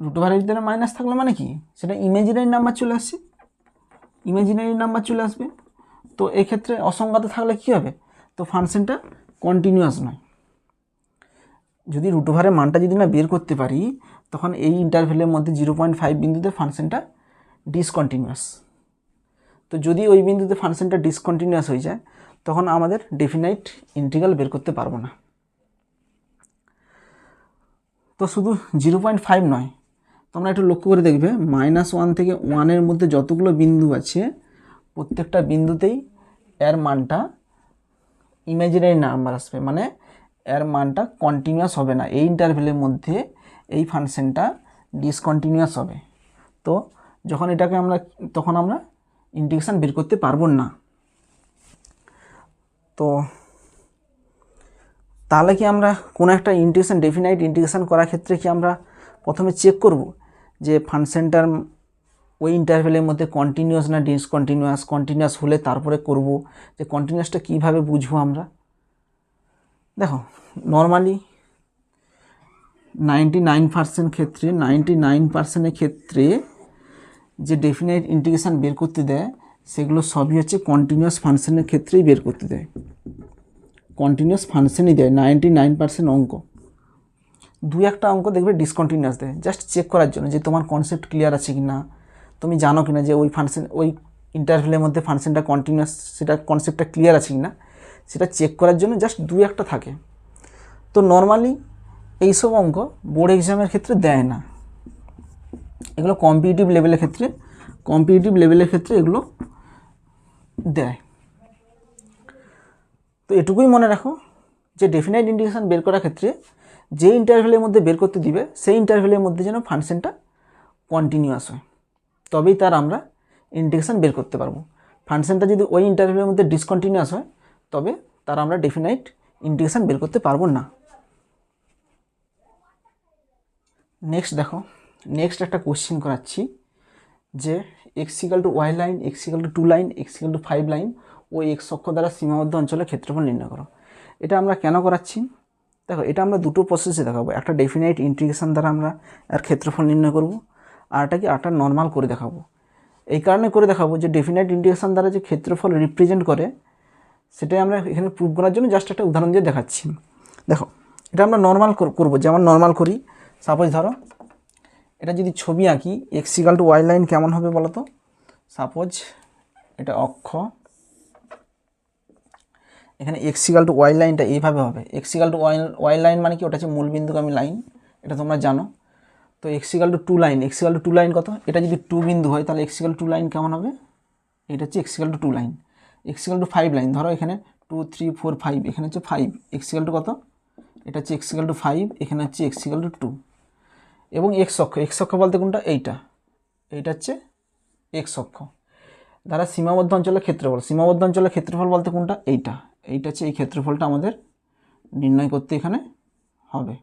রুট ওভারের ভিতরে মাইনাস থাকলে মানে কি, সেটা ইমেজিনারি নাম্বার চলে আসছে, ইমেজিনারি নাম্বার চলে আসবে। তো এক্ষেত্রে অসংজ্ঞাত থাকলে কী হবে, তো ফাংশনটা কন্টিনিউয়াস নয়। যদি রুট ওভারের মানটা যদি না বের করতে পারি, তখন এই ইন্টারভ্যালের মধ্যে 0.5 বিন্দুতে ফাংশনটা ডিসকন্টিনিউয়াস। তো যদি ওই বিন্দুতে ফাংশনটা ডিসকন্টিনিউয়াস হয়ে যায়, তখন আমাদের ডেফিনাইট ইন্টিগ্রাল বের করতে পারবো না। তো শুধু 0.5 নয়, তোমরা একটু লক্ষ্য করে দেখবে, -1 থেকে 1-এর মধ্যে যতগুলো বিন্দু আছে প্রত্যেকটা বিন্দুতেই এর মানটা ইমেজিনারি নাম্বার আসবে, মানে এর মানটা কন্টিনিউয়াস হবে না, এই ইন্টারভ্যালের মধ্যে এই ফাংশনটা ডিসকন্টিনিউয়াস হবে। তো যখন এটাকে আমরা, তখন আমরা ইন্টিগ্রেশন বের করতে পারবো না। তো তাহলে কি আমরা কোনো একটা ইন্টিগ্রেশন, ডেফিনাইট ইন্টিগ্রেশন করার ক্ষেত্রে কি আমরা প্রথমে চেক করব যে ফাংশনটার ওই ইন্টারভ্যালের মধ্যে কন্টিনিউয়াস না ডিসকন্টিনিউয়াস, কন্টিনিউয়াস হলে তারপরে করব যে কন্টিনিউয়াসটা কীভাবে বুঝবো আমরা। দেখো নর্মালি 99% ক্ষেত্রে, 99%-এর ক্ষেত্রে যে ডেফিনাইট ইন্টিগ্রেশন বের করতে দেয় সেগুলো সবই হচ্ছে কন্টিনিউয়াস ফাংশনের ক্ষেত্রেই বের করতে দেয়, কন্টিনিউয়াস ফাংশনই দেয় 99% অঙ্ক। 2-1টা অঙ্ক দেখবে ডিসকন্টিনিউয়াস দেয়, জাস্ট চেক করার জন্য যে তোমার কনসেপ্ট ক্লিয়ার আছে কি না, তুমি জানো কি না যে ওই ফাংশন, ওই ইন্টারভ্যালের মধ্যে ফাংশনটা কন্টিনিউয়াস, সেটা কনসেপ্টটা ক্লিয়ার আছে কি না সেটা চেক করার জন্য জাস্ট 2-1টা থাকে। তো নর্মালি এইসব অঙ্ক বোর্ড এক্সামের ক্ষেত্রে দেয় না, এগুলো কম্পিটিটিভ লেভেলের ক্ষেত্রে এগুলো দেয়। তো এটুকুই মনে রাখো যে ডেফিনাইট ইন্টিগ্রেশন বের করার ক্ষেত্রে যে ইন্টারভ্যালের মধ্যে বের করতে দিবে সেই ইন্টারভ্যালের মধ্যে যেন ফাংশনটা কন্টিনিউয়াস হয়, তবেই তার আমরা ইন্টিগ্রেশন বের করতে পারবো। ফাংশনটা যদি ওই ইন্টারভ্যালের মধ্যে ডিসকন্টিনিউয়াস হয়, তবে তার আমরা ডেফিনাইট ইন্টিগ্রেশন বের করতে পারবো না। নেক্সট দেখো, নেক্সট একটা কোশ্চেন করাচ্ছি যে x=y line, x=2 line, x=5 line ও x অক্ষ দ্বারা সীমাবদ্ধ অঞ্চলের ক্ষেত্রফল নির্ণয় করো। এটা আমরা কেন করাচ্ছি, দেখো এটা আমরা দুটো প্রসেসে দেখাবো, একটা ডেফিনাইট ইন্টিগ্রেশন দ্বারা আমরা এর ক্ষেত্রফল নির্ণয় করব, আর একটা নর্মাল করে দেখাবো। এই কারণে করে দেখাবো যে ডেফিনাইট ইন্টিগ্রেশন দ্বারা যে ক্ষেত্রফল রিপ্রেজেন্ট করে সেটাই আমরা এখানে প্রুভ করার জন্য জাস্ট একটা উদাহরণ দিয়ে দেখাচ্ছি। দেখো এটা আমরা নর্মাল করব, যেমন নর্মাল করি। সাপোজ ধরো এটা যদি ছবি আঁকি, x=y লাইন কেমন হবে বলো তো। সাপোজ এটা অক্ষ, এখানে x=y লাইনটা এইভাবে হবে। x=y লাইন মানে কি, ওটা হচ্ছে মূলবিন্দুগামী লাইন, এটা তোমরা জানো। তো x=2 লাইন, x=2 লাইন কত, এটা যদি 2 বিন্দু হয় তাহলে x=2 লাইন কেমন হবে, এটা হচ্ছে x=2 লাইন। x=5 লাইন, ধরো এখানে 2 3 4 5, এখানে হচ্ছে 5, x=কত, এটা হচ্ছে x=5, এখানে হচ্ছে x=2। এবং x অক্ষ বলতে কোনটা, এইটা হচ্ছে x অক্ষ দ্বারা সীমাবদ্ধ অঞ্চলের ক্ষেত্রফল বলতে কোনটা, এইটা হচ্ছে এই ক্ষেত্রফলটা আমাদের নির্ণয় করতে এখানে হবে।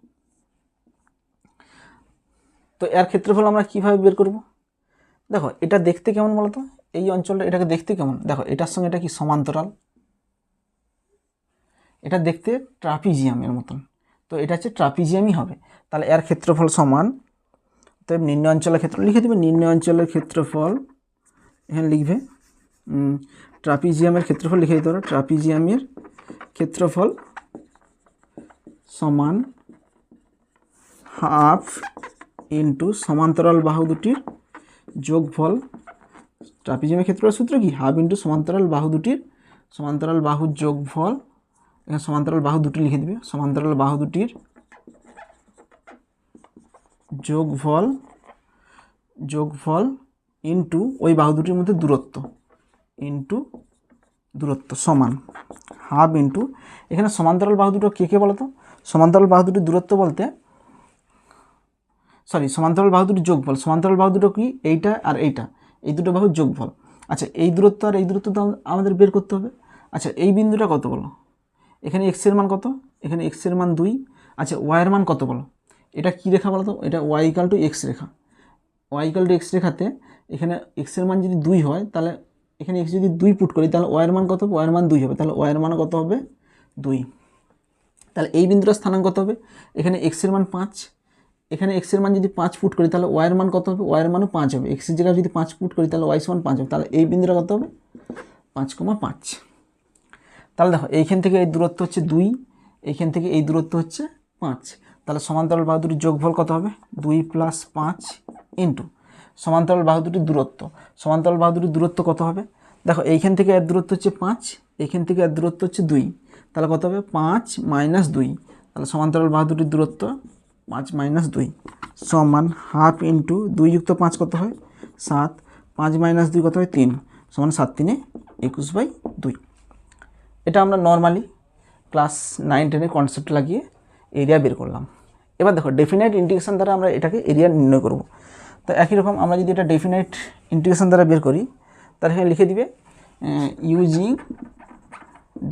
তো এর ক্ষেত্রফল আমরা কিভাবে বের করব, দেখো এটা দেখতে কেমন বলো তো, এই অঞ্চলটা এটাকে দেখতে কেমন, দেখো এটার সঙ্গে এটা কি সমান্তরাল, এটা দেখতে ট্রাপিজিয়ামের মতন, তো এটা হচ্ছে ট্রাপিজিয়ামই হবে। তাহলে এর ক্ষেত্রফল সমান, তো নিম্ন অঞ্চলের ক্ষেত্রফল লিখে দেবে, নিম্ন অঞ্চলের ক্ষেত্রফল এখানে লিখবে, ট্রাপিজিয়ামের ক্ষেত্রফল লিখে দিতে পারো, ট্রাপিজিয়ামের ক্ষেত্রফল সমান হাফ ইন্টু সমান্তরাল বাহু দুটির যোগফল। ট্রাপিজিয়ামের ক্ষেত্রফল সূত্র কি, হাফ ইন্টু সমান্তরাল বাহুর যোগফল, এখানে সমান্তরাল বাহু দুটি লিখে দিবে, সমান্তরাল বাহু দুটির যোগফল ইন্টু ওই বাহু দুটির মধ্যে দূরত্ব, ইন্টু দূরত্ব সমান হাফ ইন্টু, এখানে সমান্তরাল বাহু দুটো কে বলো তো? সমান্তরাল বাহু দুটির দূরত্ব বলতে সমান্তরাল বাহু দুটির যোগফল। সমান্তরাল বাহু দুটো কি? এইটা আর এইটা, এই দুটো বাহুর যোগফল। আচ্ছা, এই দূরত্ব আর এই দূরত্ব তো আমাদের বের করতে হবে। আচ্ছা, এই বিন্দুটা কত বলো? এখানে এক্সের মান কত? এখানে এক্সের মান 2। আচ্ছা, ওয়াইয়ের মান কত বলো? এটা কি রেখা বলো তো? এটা ওয়াই ইকাল টু এক্স রেখা। ওয়াই ইকাল টু এক্স রেখাতে এখানে এক্সের মান যদি 2 হয়, তাহলে এখানে এক্স যদি 2 পুট করি, তাহলে ওয়াইয়ের মান কত হবে? ওয়াইয়ের মান 2 হবে। তাহলে ওয়াইয়ের মান কত হবে? 2। তাহলে এই বিন্দুটার স্থানাঙ্ক কত হবে? এখানে এক্সের মান 5, এখানে এক্সের মান যদি 5 পুট করি, তাহলে ওয়াইয়ের মান কত হবে? ওয়াইয়ের মানও 5 হবে। এক্সের জায়গায় যদি 5 পুট করি, তাহলে ওয়াই সমান 5 হবে। তাহলে এই বিন্দুটা কত হবে? 5,5। তাহলে দেখো, এইখান থেকে এই দূরত্ব হচ্ছে 2, এইখান থেকে এই দূরত্ব হচ্ছে 5। তাহলে সমান্তরাল বাহু দুটির যোগফল কত হবে? 2 + 5 ইন্টু সমান্তরাল বাহু দুটির দূরত্ব। সমান্তরাল বাহু দুটির দূরত্ব কত হবে? দেখো, এইখান থেকে এর দূরত্ব হচ্ছে 5, এইখান থেকে এর দূরত্ব হচ্ছে 2। তাহলে কত হবে? 5 - 2। তাহলে সমান্তরাল বাহু দুটির দূরত্ব 5 - 2 সমান হাফ ইন্টু 2 যুক্ত 5 কত হয়? 7। 5 - 2 কত হয়? 3 সমান 7 × 3 = 21/2। এটা আমরা নর্মালি ক্লাস 9-10 কনসেপ্ট লাগিয়ে এরিয়া বের করলাম। এবার দেখো, ডেফিনাইট ইন্টিগ্রেশন দ্বারা আমরা এটাকে এরিয়া নির্ণয় করব। তো একই রকম আমরা যদি এটা ডেফিনাইট ইন্টিগ্রেশন দ্বারা বের করি, তাহলে এখানে লিখে দিবে using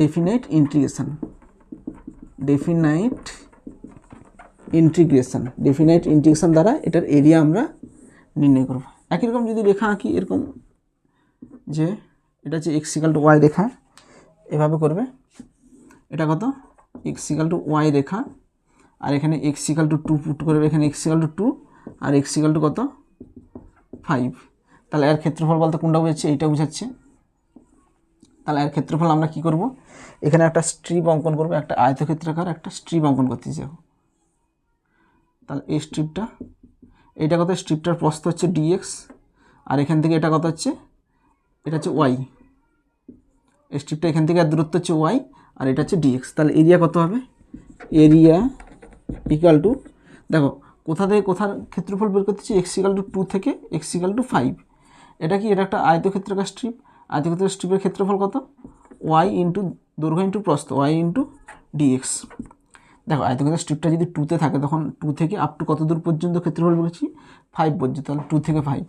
definite integration. Definite integration দ্বারা এটার এরিয়া আমরা নির্ণয় করব। একই রকম যদি রেখা আঁকি, এরকম যে এটা হচ্ছে x = y রেখা, এভাবে করবে। এটা কত? x = y রেখা, আর এখানে x = 2 পুট করবে। এখানে x = 2 আর x = কত? 5। তাহলে এর ক্ষেত্রফল বলতে কোনটা বোঝাচ্ছে? এইটা বোঝাচ্ছে। তাহলে এর ক্ষেত্রফল আমরা কি করব? এখানে একটা স্ট্রিপ অঙ্কন করব, একটা আয়তক্ষেত্রাকার একটা স্ট্রিপ অঙ্কন করতে যাব। তাহলে এই স্ট্রিপটা, এটা কত? স্ট্রিপটার প্রস্থ হচ্ছে dx, আর এখান থেকে এটা কত হচ্ছে? এটা হচ্ছে y। এই স্ট্রিপটা এখান থেকে দূরত্ব হচ্ছে y, আর এটা হচ্ছে dx। তাহলে এরিয়া কত হবে? এরিয়া ইকুয়াল টু, দেখো কোথা থেকে কোথার ক্ষেত্রফল বের করতেছি? x = 2 থেকে x = 5। এটা কি? এটা একটা আয়তক্ষেত্রাকার স্ট্রিপ। আয়তক্ষেত্রাকার স্ট্রিপের ক্ষেত্রফল কত? y ইন্টু দৈর্ঘ্য ইন্টু প্রস্থ, y ইন্টু dx। দেখো, আয়তক্ষেত্রাকার স্ট্রিপটা যদি 2-তে থাকে, তখন 2 থেকে আপ টু কত দূর পর্যন্ত ক্ষেত্রফল বলেছি? 5 পর্যন্ত। তাহলে 2 থেকে 5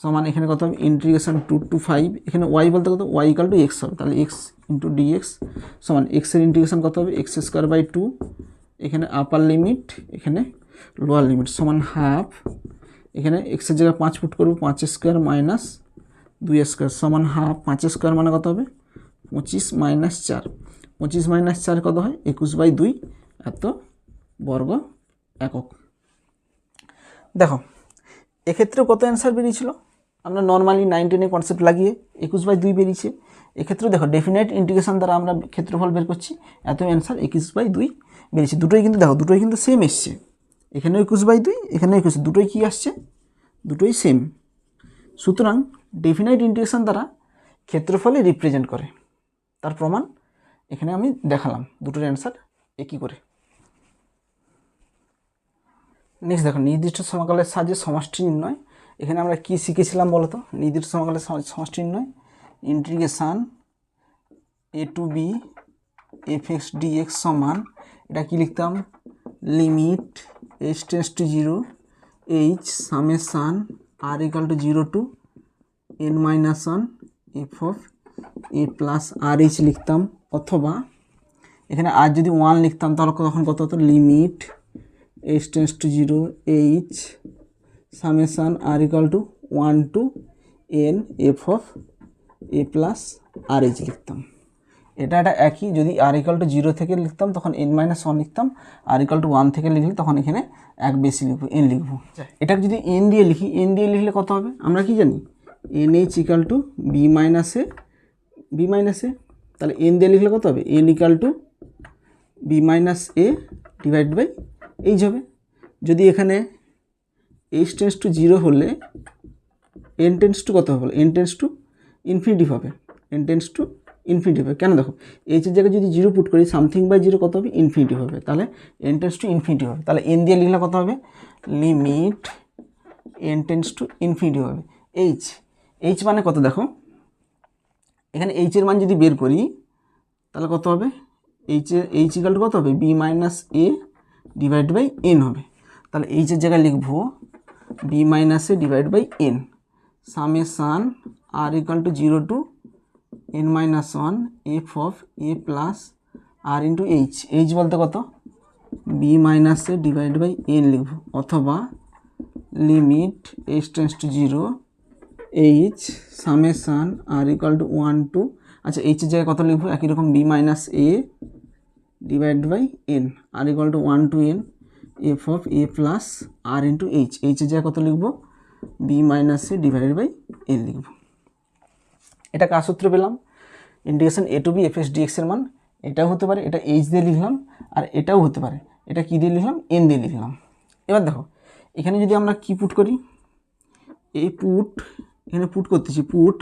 সমান এখানে কত হবে? Integration 2 to 5। এখানে y বলতে কত? y = x হবে। তাহলে x ইন্টু dx সমান x এর ইন্টিগ্রেশন কত হবে? x²/2। এখানে আপার লিমিট, এখানে লোয়ার লিমিট সমান হাফ। এখানে x এর জায়গায় 5 পুট করবো, 5² - 2² সমান হাফ। 5² মানে কত হবে? 25 - 4। 25 - 4 কত হয়? 21/2 এত বর্গ একক। দেখো, এক্ষেত্রেও কত অ্যান্সার বেরিয়েছিল? আমরা নর্মালি 9-10 কনসেপ্ট লাগিয়ে 21/2 বেরিয়েছে। এক্ষেত্রেও দেখো, ডেফিনাইট ইন্টিগ্রেশন দ্বারা আমরা ক্ষেত্রফল বের করছি, এত অ্যান্সার 21/2 বেরিয়েছে। দুটোই কিন্তু দেখো, দুটোই কিন্তু সেম এসছে। এখানেও 21/2, এখানেও 21, দুটোই কী আসছে? দুটোই সেম। সুতরাং ডেফিনাইট ইন্টিগ্রেশন দ্বারা ক্ষেত্রফলে রিপ্রেজেন্ট করে, তার প্রমাণ এখানে আমি দেখালাম। দুটোর অ্যান্সার একই করে। নেক্সট দেখো, নির্দিষ্ট সমকালের সাহায্যে সমষ্টি নির্ণয়। এখানে আমরা কি শিখেছিলাম বলো তো? নির্দিষ্ট সমকালের সমষ্টি নির্ণয়, integration a to b fx dx সমান, এটা কি লিখতাম? Limit h tends to 0 h summation r = 0 to n-1 f of a plus rh লিখতাম, অথবা এখানে আর যদি 1 লিখতাম, তাহলে তখন কত হতো? Limit h tends to 0 h summation r = 1 to n f of a plus rh লিখতাম। এটা একই। যদি r = 0 থেকে লিখতাম, তখন n-1 লিখতাম। r = 1 থেকে লিখলে তখন এখানে এক বেশি লিখবো, n লিখবো। এটাকে যদি n দিয়ে লিখি, n দিয়ে লিখলে কত হবে? আমরা কি জানি? nh = b - a। তাহলে n দিয়ে লিখলে কত হবে? n = b - a divide by h হবে। যদি এখানে h টেন্ডস টু 0 হলে n টেন্ডস টু কত হবে? n টেন্ডস টু ইনফিনিটি হবে। n টেন্ডস টু ইনফিনিটি হবে। কেন? দেখো, h এর জায়গায় যদি 0 পুট করি, something/0 কত হবে? ইনফিনিটি হবে। তাহলে n টেন্ডস টু ইনফিনিটি হবে। তাহলে n দিয়ে লিখলে কত হবে? Limit n tends to infinity হবে। h মানে কত? দেখো, এখানে এইচ এর মান যদি বের করি তাহলে কত হবে, এইচ ইকাল টু কত হবে, B minus A divide by N হবে। তাহলে এইচের জায়গায় লিখবো B minus A divide by N summation R equal to 0 to N minus 1 F of A plus R into H বলতে কত, B minus A divide by N লিখব, অথবা limit H tends to 0 H summation R equal to 1 to, আচ্ছা এইচের জায়গায় কত লিখবো, একই রকম B minus A divide by n r equal to 1 to N F of A plus R into এইচের জায়গায় কত লিখবো, B minus A divide by N লিখব। এটা কার সূত্রে পেলাম, integration A to B F x dx এর মান, এটাও হতে পারে, এটা এইচ দিয়ে লিখলাম, আর এটাও হতে পারে, এটা কী দিয়ে লিখলাম, এন দিয়ে লিখলাম। এবার দেখো এখানে যদি আমরা কি পুট করি, এখানে পুট করতেছি, পুট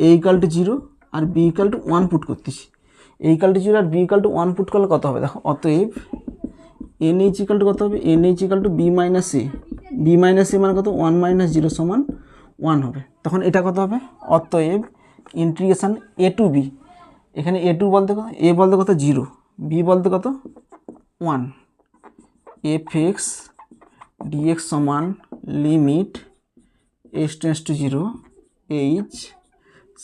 এ ইকাল টু 0 আর বি ইকাল টু 1 পুট করতেছি। এ ইকাল টু 0 আর বি ইকাল টু 1 পুট করলে কত হবে, দেখো অতএব এন এইচ ইকাল টু কত হবে, n h equal to b minus a, b minus a মানে কত, 1 মাইনাস 0 সমান 1 হবে। তখন এটা কত হবে, অতএব ইন্টিগ্রেশন এ টু বি, এখানে এ টু বলতে কত, এ বলতে কত 0, বি বলতে কত 1, এফ এক্স ডিএক্স সমান limit H tends to 0 H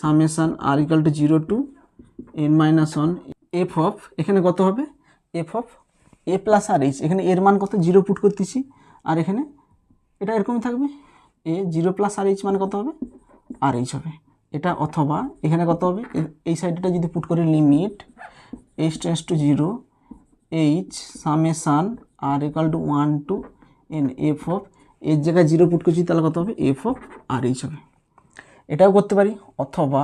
summation R equal to 0 to N minus 1 F of, এখানে কত হবে, F of A plus R H, এখানে এর মান কত 0 পুট করতেছি, আর এখানে এটা এরকমই থাকবে, এ 0 প্লাস আর এইচ মানে কত হবে, আর এইচ হবে এটা, অথবা এখানে কত হবে, এই সাইডটা যদি পুট করি limit H tends to 0 H summation R equal to 1 to N F of, এর জায়গায় 0 পুট করছি তাহলে কত হবে, এফ অফ আর এইচ হবে। এটাও করতে পারি, অথবা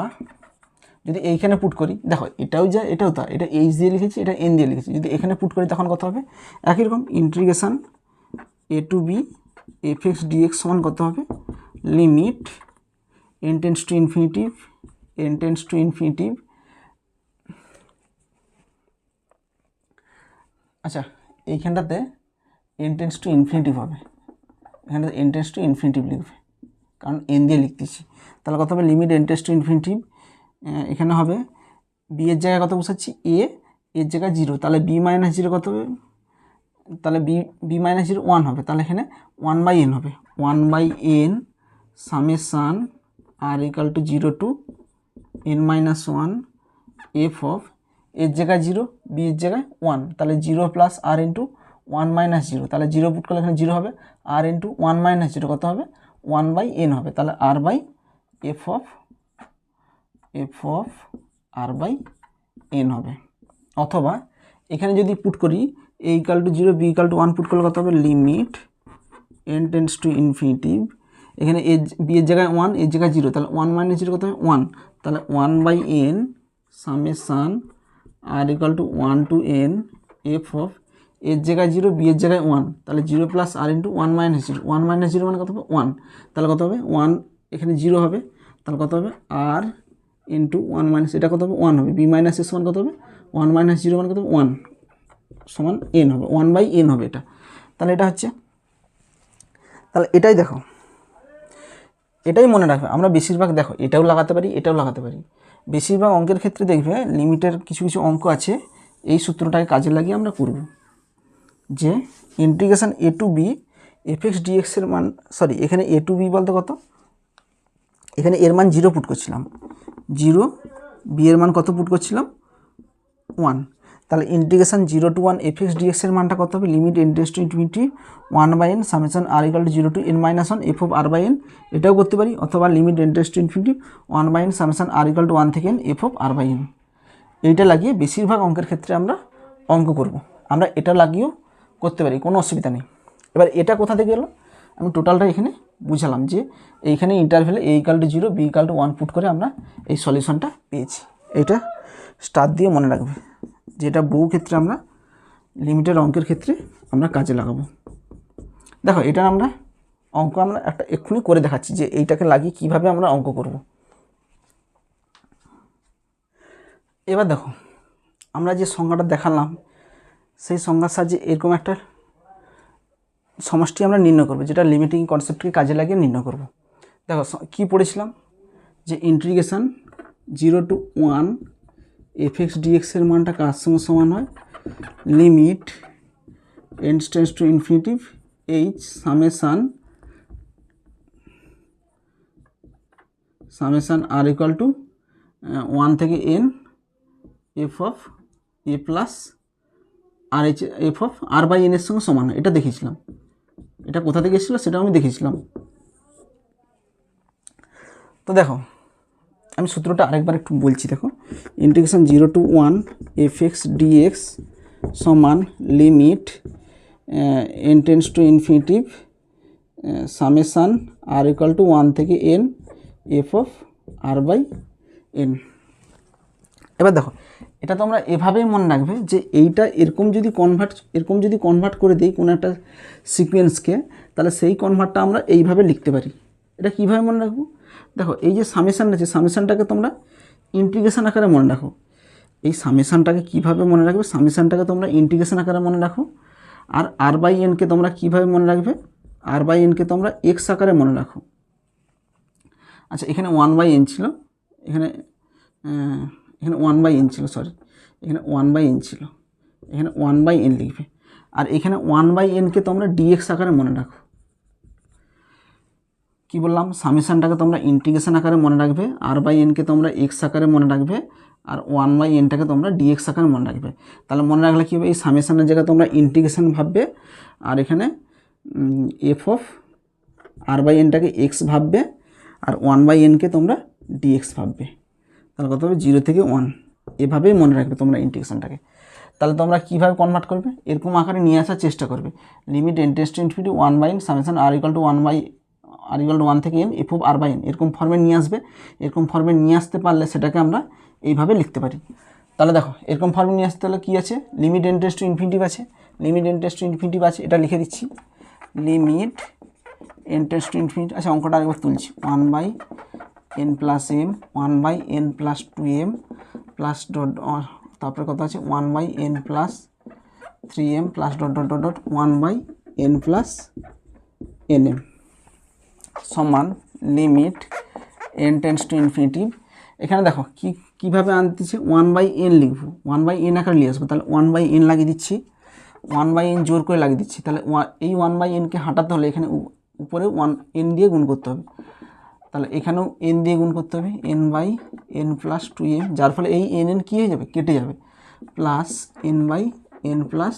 যদি এইখানে পুট করি, দেখো এটাও যা এটাও তা, এটা এইচ দিয়ে লিখেছি, এটা এন দিয়ে লিখেছি, যদি এখানে পুট করি তখন কত হবে, একই রকম integration A to B F x dx সমান কত হবে, limit N tends to infinity, আচ্ছা এইখানটাতে এন টেন্স টু ইনফিনিটিভ হবে, এখানটাতে এন টেন্স টু ইনফিনিটিভ লিখবে, কারণ এন দিয়ে লিখতেছি। তাহলে কত হবে, limit N tends to infinity, এখানে হবে বি এর জায়গায় কত বসাচ্ছি, এর জায়গায় 0, তাহলে বি মাইনাস 0 কত হবে, তাহলে বি মাইনাস 0 1 হবে, তাহলে এখানে 1 বাই এন হবে, 1 by N summation R equal to 0 to N minus 1 F of, এর জায়গায় 0 বি এর জায়গায় 1, তাহলে 0 প্লাস আর ইন্টু 1 মাইনাস 0, তাহলে 0 পুট করলে এখানে 0 হবে, আর ইন্টু 1 মাইনাস 0 কত হবে, 1 বাই এন হবে, তাহলে r by f of R by N হবে। অথবা এখানে যদি পুট করি a equal to 0 b equal to 1 put করলে কত হবে, limit N tends to infinity, এখানে এ বি এর জায়গায় 1 এর জায়গায় 0, তাহলে 1 মাইনাস 0 কত হবে 1, তাহলে 1 by N summation R equal to 1 to N F of, এর জায়গায় 0 বি এর জায়গায় 1, তাহলে 0 প্লাস আর ইন্টু 1 মাইনাস 0, 1 মাইনাস 0 মানে কত হবে 1, তাহলে কত হবে 1, এখানে 0 হবে, তাহলে কত হবে আর ইন্টু 1 মাইনাস, এটা কত হবে 1 হবে, বি মাইনাস এর সমান কত হবে 1 মাইনাস 0 মানে কত হবে 1 সমান এন হবে, 1 বাই এন হবে এটা। তাহলে এটা হচ্ছে, তাহলে এটাই দেখো, এটাই মনে রাখবে, আমরা বেশিরভাগ দেখো এটাও লাগাতে পারি, এটাও লাগাতে পারি, বেশিরভাগ অঙ্কের ক্ষেত্রে দেখবে লিমিটের কিছু কিছু অঙ্ক আছে এই সূত্রটাকে কাজে লাগিয়ে আমরা করব, যে integration A to B F x dx এর মান, সরি এখানে এ টু বি বলতে কত, এখানে এর মান 0 পুট করছিলাম, 0 বি এর মান কত পুট করছিলাম 1, তাহলে integration 0 to 1 F x dx এর মানটা কত হবে, limit N tends to infinity 1 by N summation R equal to 0 to N minus 1 F of R by N, এটাও করতে পারি, অথবা limit N tends to infinity 1 by N summation R equal to 1 থেকে N F of R by N. এইটা লাগিয়ে বেশিরভাগ অঙ্কের ক্ষেত্রে আমরা অঙ্ক করব, আমরা এটা লাগিয়েও করতে পারি, কোনো অসুবিধা নেই। এবার এটা কোথা থেকে এলো, আমি টোটালটা এখানে বুঝালাম যে এইখানে ইন্টারভেলে a equal to 0 b equal to 1 put করে আমরা এই সলিউশনটা পেয়েছি। এটা স্টার দিয়ে মনে রাখবে, যেটা বহু ক্ষেত্রে আমরা লিমিটেড অঙ্কের ক্ষেত্রে আমরা কাজে লাগাবো। দেখো এটা আমরা অঙ্ক আমরা একটা এক্ষুনি করে দেখাচ্ছি যে এইটাকে লাগিয়ে কিভাবে আমরা অঙ্ক করব। এবার দেখো আমরা যে সংজ্ঞাটা দেখালাম সেই সংজ্ঞার সাহায্যে এরকম একটা সমষ্টি আমরা নির্ণয় করব, যেটা লিমিটিং কনসেপ্টকে কাজে লাগিয়ে নির্ণয় করব। দেখো কি পড়েছিলাম, যে ইন্টিগ্রেশন 0 to 1 fx dx এর মানটা কার সঙ্গে সমান হয়, limit n tends to infinity h summation r equal to 1 থেকে n f of a plus R H F of R by N এর সঙ্গে সমান হয়। এটা দেখিয়েছিলাম, এটা কোথা থেকে এসেছিলো সেটাও আমি দেখিয়েছিলাম। তো দেখো আমি সূত্রটা আরেকবার একটু বলছি, দেখো ইন্টিগ্রেশন 0 to 1 fx dx সমান limit n tends to infinity summation r equal to 1 থেকে n F of R by N. এবার দেখো এটা তোমরা এভাবেই মনে রাখবে যে এইটা এরকম যদি কনভার্ট করে দিই কোনো একটা সিকোয়েন্সকে, তাহলে সেই কনভার্টটা আমরা এইভাবে লিখতে পারি। এটা কীভাবে মনে রাখবো, দেখো এই যে সামেশান আছে, সামেশানটাকে তোমরা ইন্টিগ্রেশন আকারে মনে রাখো। এই সামেশানটাকে কীভাবে মনে রাখবে, সামেশানটাকে তোমরা ইন্টিগ্রেশন আকারে মনে রাখো। আর আর বাই এনকে তোমরা কীভাবে মনে রাখবে, আর বাই এনকে তোমরা এক্স আকারে মনে রাখো। আচ্ছা এখানে 1 বাই এন ছিল, এখানে 1 বাই এন ছিল, সরি এখানে 1 বাই এন ছিল, এখানে 1 বাই এন লিখবে। আর এখানে 1 বাই এনকে তোমরা ডিএক্স আকারে মনে রাখো। কি বললাম, সামেশানটাকে তোমরা ইন্টিগ্রেশন আকারে মনে রাখবে, আর বাই এনকে তোমরা এক্স আকারে মনে রাখবে, আর 1 বাই এনটাকে তোমরা ডিএক্স আকারে মনে রাখবে। তাহলে মনে রাখলে কী হবে, এই সামেশানের জায়গায় তোমরা ইন্টিগ্রেশন ভাববে, আর এখানে এফ অফ আর বাই এনটাকে এক্স ভাববে, আর 1 বাই এনকে তোমরা ডিএক্স ভাববে। তাহলে কত হবে 0 থেকে 1, এভাবেই মনে রাখবে তোমরা ইন্টিগ্রেশনটাকে। তাহলে তোমরা কীভাবে কনভার্ট করবে, এরকম আকারে নিয়ে আসার চেষ্টা করবে। Limit n tends to infinity 1 by N summation r equal to 1 থেকে n F of R by N, এরকম ফর্মে নিয়ে আসবে। এরকম ফর্মে নিয়ে আসতে পারলে সেটাকে আমরা এইভাবে লিখতে পারি। তাহলে দেখো এরকম ফর্মে নিয়ে আসতে হলে কী আছে, limit n tends to infinity আছে, limit n tends to infinity আছে, এটা লিখে দিচ্ছি limit n tends to infinity. আচ্ছা অঙ্কটা আরেকবার তুলছি, 1 by n plus m, 1 by n plus 2m plus dot, তারপরে কত আছে 1 by n plus 3m plus dot dot dot dot 1 by n plus nm সমান limit n tends to infinity. এখানে দেখো কীভাবে আনতেছি, 1 বাই n লিখবো, 1 বাই n আকারে নিয়ে আসবো। তাহলে 1 বাই n লাগিয়ে দিচ্ছি, 1 বাই n জোর করে লাগিয়ে দিচ্ছি। তাহলে এই 1 বাই nকে হাঁটাতে হলে এখানে উপরে n দিয়ে গুণ করতে হবে। তাহলে এখানেও n দিয়ে গুণ করতে হবে, n by n plus 2m, যার ফলে এই n কী হয়ে যাবে, কেটে যাবে, plus n by n plus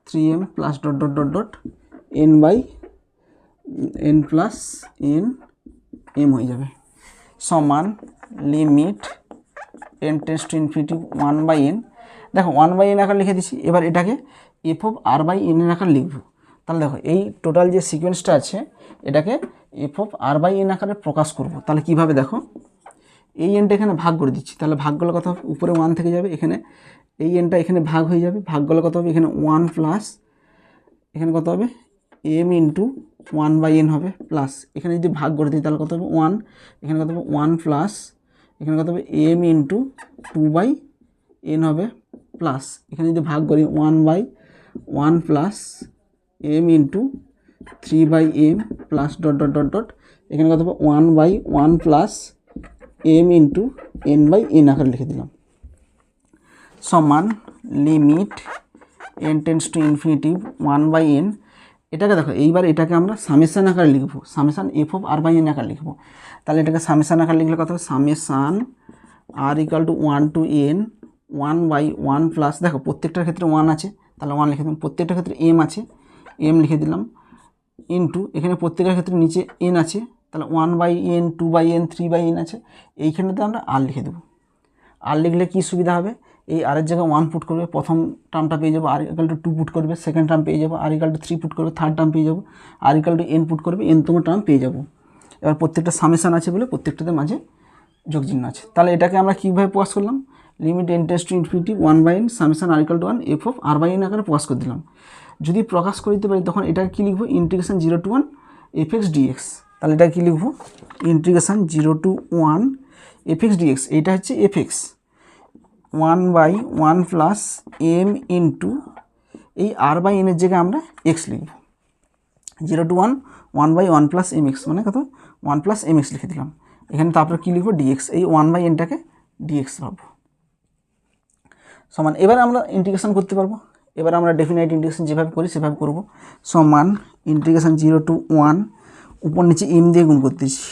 3m plus dot dot dot dot n by n plus m হয়ে যাবে সমান limit n tends to infinity 1 by n। দেখো 1 বাই n আকার লিখে দিচ্ছি। এবার এটাকে F of R by N এর আকার লিখবো। তাহলে দেখো এই টোটাল যে সিকোয়েন্সটা আছে এটাকে F of R by N আকারে প্রকাশ করব। তাহলে কীভাবে, দেখো এই এনটা এখানে ভাগ করে দিচ্ছি, তাহলে ভাগ করলে কত হবে, উপরে 1 থেকে যাবে, এখানে এই এনটা এখানে ভাগ হয়ে যাবে, ভাগ করলে কত হবে, এখানে 1 প্লাস এখানে কত হবে m ইন্টু 1 বাই এন হবে, প্লাস এখানে যদি ভাগ করে দিই তাহলে কত হবে 1, এখানে কত হবে 1 প্লাস এখানে কত হবে m ইন্টু 2 বাই এন হবে, প্লাস এখানে যদি ভাগ করি 1 by 1 plus m into 3 by m plus dot dot dot dot এখানে কত হবে 1 by 1 plus m into n by n আকারে লিখে দিলাম সমান limit n tends to infinity 1 by n। এটাকে দেখো এইবার এটাকে আমরা সামেশান আকারে লিখবো, summation F of R by N আকারে লিখবো। তাহলে এটাকে সামেশান আকারে লিখলে কত হবে, summation R equal to 1 to n 1 by 1 plus, দেখো প্রত্যেকটার ক্ষেত্রে 1 আছে তাহলে 1 লিখে দিলাম, প্রত্যেকটার ক্ষেত্রে m আছে m লিখে দিলাম, ইন্টু এখানে প্রত্যেকের ক্ষেত্রে নিচে n আছে তাহলে 1 by n 2 by n 3 by n আছে, এইখানেতে আমরা আর লিখে দেবো। আর লিখলে কী সুবিধা হবে, এই আর এর জায়গায় 1 পুট করবে, প্রথম টার্মটা পেয়ে যাবো, আর ইকুয়াল টু 2 পুট করবে, সেকেন্ড টার্ম পেয়ে যাবো, আর ইকুয়াল টু 3 পুট করবে, থার্ড টার্ম পেয়ে যাবো, আর ইকুয়াল টু n পুট করবে, nতম টার্ম পেয়ে যাবো। এবার প্রত্যেকটা সামেশান আছে বলে প্রত্যেকটাতে মাঝে যোগ চিহ্ন আছে। তাহলে এটাকে আমরা কীভাবে প্রকাশ করলাম, limit n tends to infinity 1 by n summation R equal to 1 F of R by N আকারে প্রকাশ করে দিলাম। যদি প্রকাশ করে দিতে পারি তখন এটাকে কী লিখবো, integration 0 to 1 F x D X. তাহলে এটা কী লিখবো, integration 0 to 1 F x D X, এইটা হচ্ছে F X 1 by 1 plus m into এই আর বাই এনের জায়গায় আমরা এক্স লিখব, 0 to 1 1 by 1 plus M X মানে কত 1 প্লাস এম এক্স লিখে দিলাম। এখানে তারপরে কী লিখবো ডিএক্স, এই 1/nটাকে ডিএক্স ভাববো সমান। এবার আমরা ইন্টিগ্রেশন করতে পারবো। এবার আমরা ডেফিনাইট ইন্টিগ্রেশন যেভাবে করি সেভাবে করব। সমান ইন্টিগ্রেশন 0 to 1, উপর নিচে এম দিয়ে গুণ করতেছি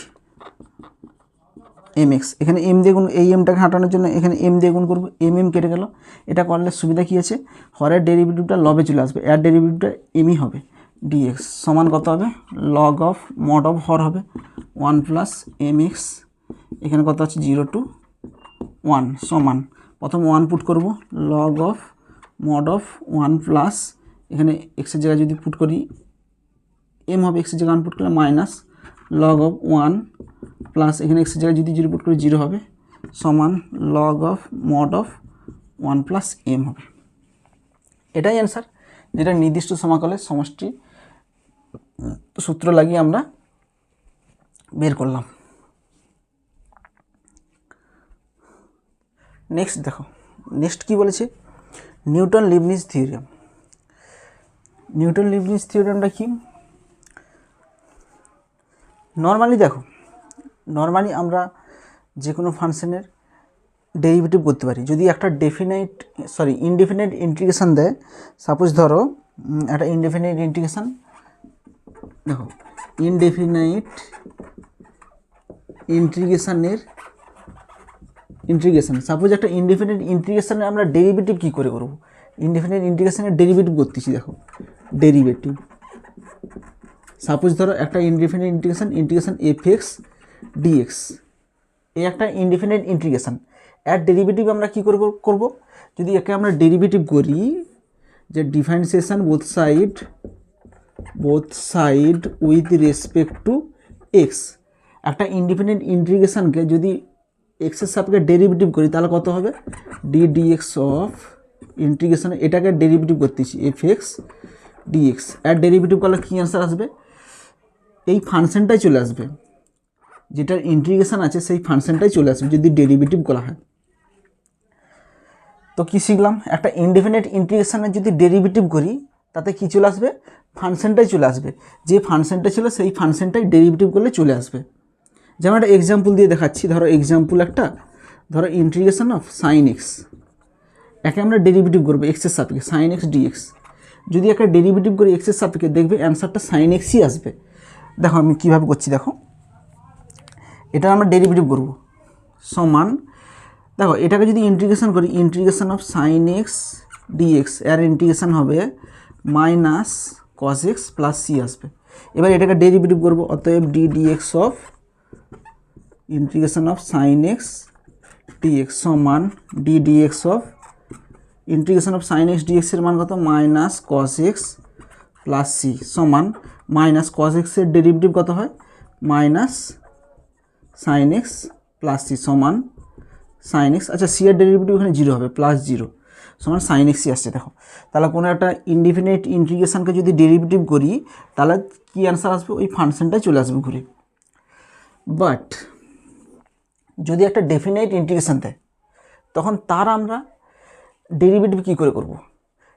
এম এক্স, এখানে এম দিয়ে গুণ, এই এমটাকে হাঁটানোর জন্য এখানে এম দিয়ে গুণ করবো, এম এম কেটে গেল। এটা করলে সুবিধা কী আছে, হরের ডেরিভেটিভটা লবে চলে আসবে, এর ডেরিভেটিভটা এমই হবে, ডিএক্স সমান কত হবে, লগ অফ মড অফ হর হবে 1 প্লাস এম এক্স, এখানে কত আছে 0 to 1 সমান, প্রথম 1 পুট করব, log of mod of 1 plus, এখানে এক্সের জায়গায় যদি পুট করি এম হবে, এক্সের জায়গায় 1 পুট করলে মাইনাস লগ অফ 1 প্লাস, এখানে এক্সের জায়গায় যদি 0 পুট করি 0 হবে, সমান log of mod of 1 plus M হবে। এটাই অ্যান্সার, যেটা নির্দিষ্ট সমাকলের সমষ্টি সূত্র লাগিয়ে আমরা বের করলাম। নেক্সট দেখো, নেক্সট কি বলেছে, Newton Leibniz theorem. Newton Leibniz থিওরেমটা কি, নর্মালি দেখো, নর্মালি আমরা যে কোনো ফাংশনের ডেরিভেটিভ করতে পারি যদি একটা ইনডেফিনাইট ইন্টিগ্রেশন দেয়। সাপোজ ধরো একটা ইনডেফিনাইট ইন্টিগ্রেশন, দেখো ইনডেফিনাইট ইন্টিগ্রেশন সাপোজ একটা ইনডেফিনাইট ইন্টিগ্রেশনের আমরা ডেরিভেটিভ কী করে করব, ইনডেফিনাইট ইন্টিগ্রেশনের ডেরিভেটিভ করতেছি, দেখো ডেরিভেটিভ সাপোজ ধরো একটা indefinite integration F x D X, এই একটা ইনডেফিনাইট ইন্টিগ্রেশন, এর ডেরিভেটিভ আমরা কী করব, যদি একে আমরা ডেরিভেটিভ করি যে differentiation both side with respect to x, একটা ইনডিপেন্ডেন্ট ইন্টিগ্রেশনকে যদি এক্সের সাপেক্ষে ডেরিভেটিভ করি তাহলে কত হবে, ডিএক্স অফ ইন্টিগ্রেশন, এটাকে ডেরিভেটিভ করতেছি এফ এক্স ডিএক্স, এর ডেরিভেটিভ করলে কী অ্যান্সার আসবে, এই ফাংশনটাই চলে আসবে, যেটার ইন্টিগ্রেশন আছে সেই ফাংশনটাই চলে আসবে যদি ডেরিভেটিভ করা হয়। তো কী শিখলাম, একটা ইনডিফিনিট ইন্টিগ্রেশনের যদি ডেরিভেটিভ করি তাতে কী চলে আসবে, ফাংশনটাই চলে আসবে, যে ফাংশনটা ছিল সেই ফাংশনটাই ডেরিভেটিভ করলে চলে আসবে। যেমন একটা এক্সাম্পল দিয়ে দেখাচ্ছি, ধরো এক্সাম্পল একটা, ধরো ইন্টিগ্রেশন অফ সাইন এক্স, একে আমরা ডেরিভেটিভ করবো এক্সের সাপেক্ষে সাইন এক্স ডিএক্স, যদি একটা ডেরিভেটিভ করি এক্সের সাপেক্ষে দেখবে অ্যান্সারটা সাইন এক্সই আসবে। দেখো আমি কীভাবে করছি, দেখো এটা আমরা ডেরিভেটিভ করব সমান, দেখো এটাকে যদি ইন্টিগ্রেশন করি, integration of sine x dx, এর ইন্টিগ্রেশন হবে minus cos x plus c আসবে। এবার এটাকে ডেরিভেটিভ করব, অতএব dx of integration of sine x dx সমান dx of integration of sine x ডিএক্সের মান কত, minus cos x plus c সমান মাইনাস কস এক্সের ডেরিভেটিভ কত হয়, minus sine x plus c সমান সাইন এক্স, আচ্ছা সি এর ডেরিভেটিভ এখানে 0 হবে, প্লাস 0 সমান সাইন এক্সই আসছে। দেখো তাহলে কোনো একটা ইনডিফিনিট ইন্টিগ্রেশনকে যদি ডেরিভেটিভ করি তাহলে কী অ্যান্সার আসবে, ওই ফাংশনটাই চলে আসবে ঘুরে। বাট যদি একটা ডেফিনাইট ইন্টিগ্রেশন দেয় তখন তার আমরা ডেরিভেটিভ কী করে করব,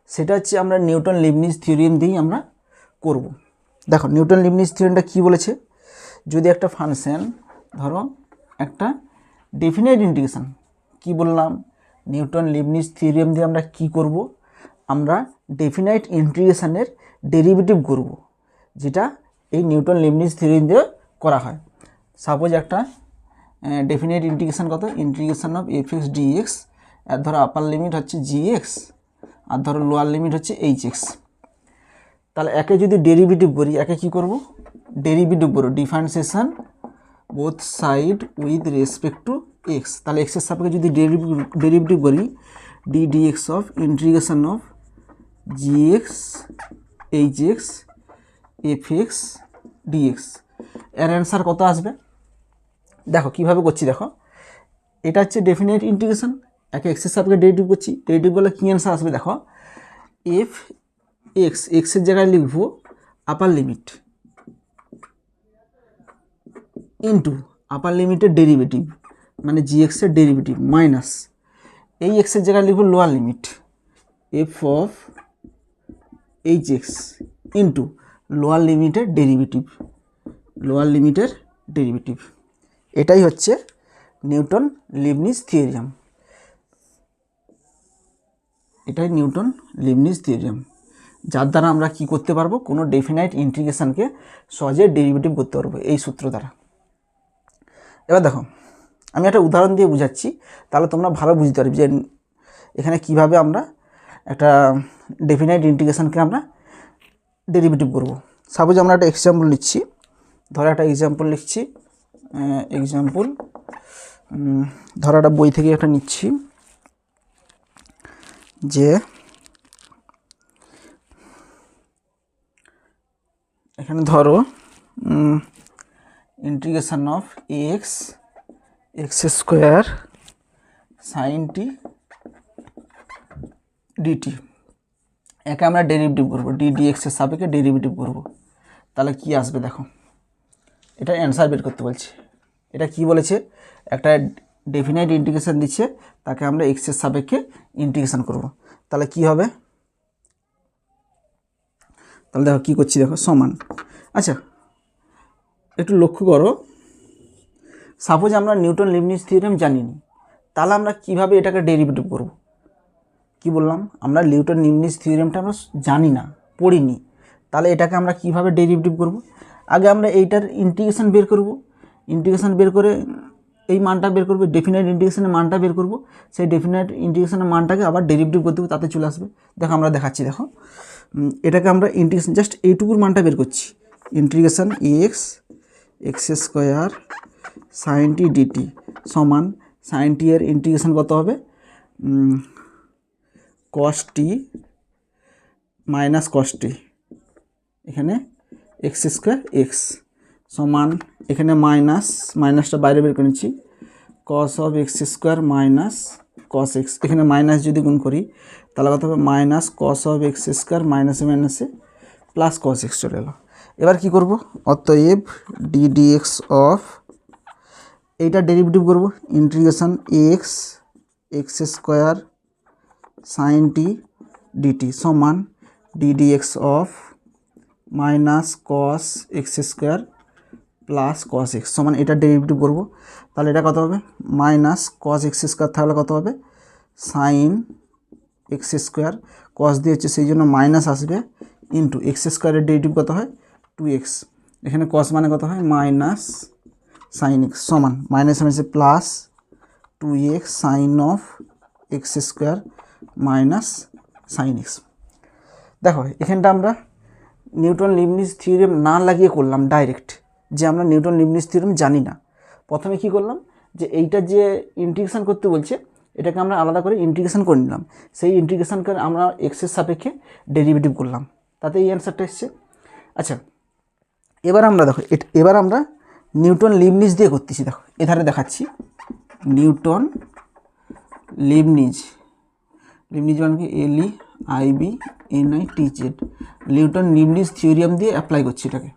সেটা হচ্ছে আমরা নিউটন লিবনিজ থিওরিয়াম দিয়েই আমরা করব। দেখো নিউটন লিবনিজ থিওরিয়ামটা কী বলেছে, যদি একটা ফাংশন ধরো একটা ডেফিনাইট ইন্টিগ্রেশন, কি বললাম, নিউটন লিবনিজ থিওরিয়াম দিয়ে আমরা কি করব, আমরা ডেফিনাইট ইন্টিগ্রেশনের ডেরিভেটিভ করব, যেটা এই নিউটন লিবনিজ থিওরিয়াম দিয়ে করা হয়। সাপোজ একটা ডেফিনাইট ইন্টিগ্রেশন কত, integration of f x dx, আর ধরো আপার লিমিট হচ্ছে জিএক্স আর ধরো লোয়ার লিমিট হচ্ছে এইচ এক্স। তাহলে একে যদি ডেরিভেটিভ করি, একে কী করব, ডেরিভেটিভ করব differentiation both side with respect to X, তাহলে এক্সের সাপেক্ষে যদি ডেরিভেটিভ করি D X of integration of G X H X F x dx, এর অ্যান্সার কত আসবে। দেখো কীভাবে করছি, দেখো এটা হচ্ছে ডেফিনাইট ইন্টিগ্রেশন, একে এক্সের সাপেক্ষে ডেরিভেটিভ করছি, ডেরিভেটিভ করলে কী অ্যান্সার আসবে, দেখো এফ এক্স, এক্সের জায়গায় লিখবো আপার লিমিট ইন্টু আপার লিমিটের ডেরিভেটিভ মানে জিএক্সের ডেরিভেটিভ মাইনাস এই এক্সের জায়গায় লিখব lower limit F of H x into lower লিমিটের ডেরিভেটিভ এটাই হচ্ছে নিউটন লিবনিজ থিওরিয়াম। এটাই নিউটন লিবনিজ থিওরিয়াম, যার দ্বারা আমরা কি করতে পারবো, কোনো ডেফিনাইট ইন্টিগ্রেশনকে সহজে ডেরিভেটিভ করতে পারবো এই সূত্র দ্বারা। এবার দেখো আমি একটা উদাহরণ দিয়ে বুঝাচ্ছি, তাহলে তোমরা ভালো বুঝতে পারবে যে এখানে কিভাবে আমরা একটা ডেফিনাইট ইন্টিগ্রেশনকে আমরা ডেরিভেটিভ করব। সাপোজ আমরা একটা এক্সাম্পল নিচ্ছি, ধরো একটা এক্সাম্পল লিখছি, ধরো একটা বই থেকে একটা নিচ্ছি যে এখানে ধরো integration of X square sine T D T, একে আমরা ডেরিভেটিভ করবো, ডিএক্সের সাপেক্ষে ডেরিভেটিভ করবো। তাহলে কি আসবে দেখো, এটা অ্যান্সার বের করতে বলছে। এটা কি বলেছে, একটা ডেফিনাইট ইন্টিগ্রেশন দিচ্ছে, তাকে আমরা এক্সের সাপেক্ষে ইন্টিগ্রেশন করব। তাহলে কি হবে, তাহলে দেখো কী করছি, দেখো সমান। আচ্ছা একটু লক্ষ্য করো, সাপোজ আমরা নিউটন লিবনিজ থিওরেম জানিনি, তাহলে আমরা কিভাবে এটাকে ডেরিভেটিভ করব। কি বললাম, আমরা নিউটন লিবনিজ থিওরেমটা আমরা জানি না, পড়িনি, তাহলে এটাকে আমরা কিভাবে ডেরিভেটিভ করব। আগে আমরা এইটার ইন্টিগ্রেশন বের করব, ইন্টিগ্রেশন বের করে এই মানটা বের করবো, ডেফিনাইট ইন্টিগ্রেশনের মানটা বের করব, সেই ডেফিনাইট ইন্টিগ্রেশনের মানটাকে আবার ডেরিভেটিভ করতে হবে, তাতে চলে আসবে। দেখো আমরা দেখাচ্ছি, দেখো এটাকে আমরা ইন্টিগ্রেশন জাস্ট এইটুকুর মানটা বের করছি, integration X square sine T D T সমান সাইন টি এর ইন্টিগ্রেশন কত হবে, কস টি মাইনাস কস টি, এখানে এক্স স্কোয়ার এক্স সমান, এখানে মাইনাসটা বাইরে বের করে নিচ্ছি, cos of X square minus cos x, এখানে মাইনাস যদি গুণ করি তাহলে কত হবে, minus cos of X square মাইনাসে মাইনাসে প্লাস কস এক্স চলে এলো। এবার কি করব, অতএব ডিএক্স অফ, এইটা ডেরিভেটিভ করব, integration X square sine T D T সমান dx of minus cos X square plus cos X সমান, এটা ডেরিভেটিভ করব। তাহলে এটা কত হবে, মাইনাস কস এক্স স্কোয়ার থাকলে কত হবে, সাইন এক্স স্কোয়ার, কস দিয়েছে সেই জন্য মাইনাস আসবে, ইন্টু এক্স স্কোয়ারের ডেরিভেটিভ কত হয় 2x, এখানে কস মানে কত হয় মাইনাস সাইন এক্স সমান মাইনাস মাইনাসে plus 2x sine of X square minus sine X. দেখো এখানটা আমরা নিউটন লিবনিজ থিওরেম না লাগিয়ে করলাম ডাইরেক্ট, যে আমরা নিউটন লিবনিজ থিওরেম জানি না। প্রথমে কি করলাম, যে এইটা যে ইন্টিগ্রেশন করতে বলছে এটাকে আমরা আলাদা করে ইন্টিগ্রেশন করে নিলাম, সেই ইন্টিগ্রেশনকে আমরা এক্সের সাপেক্ষে ডেরিভেটিভ করলাম, তাতে এই অ্যান্সারটা এসছে। আচ্ছা এবার আমরা দেখো, এবার আমরা নিউটন লিবনিজ দিয়ে করতেছি। দেখো এধারে দেখাচ্ছি, নিউটন লিবনিজ মানে কি LEIBNITZ, নিউটন লিবনিজ থিওরিয়াম দিয়ে অ্যাপ্লাই করছি এটাকে।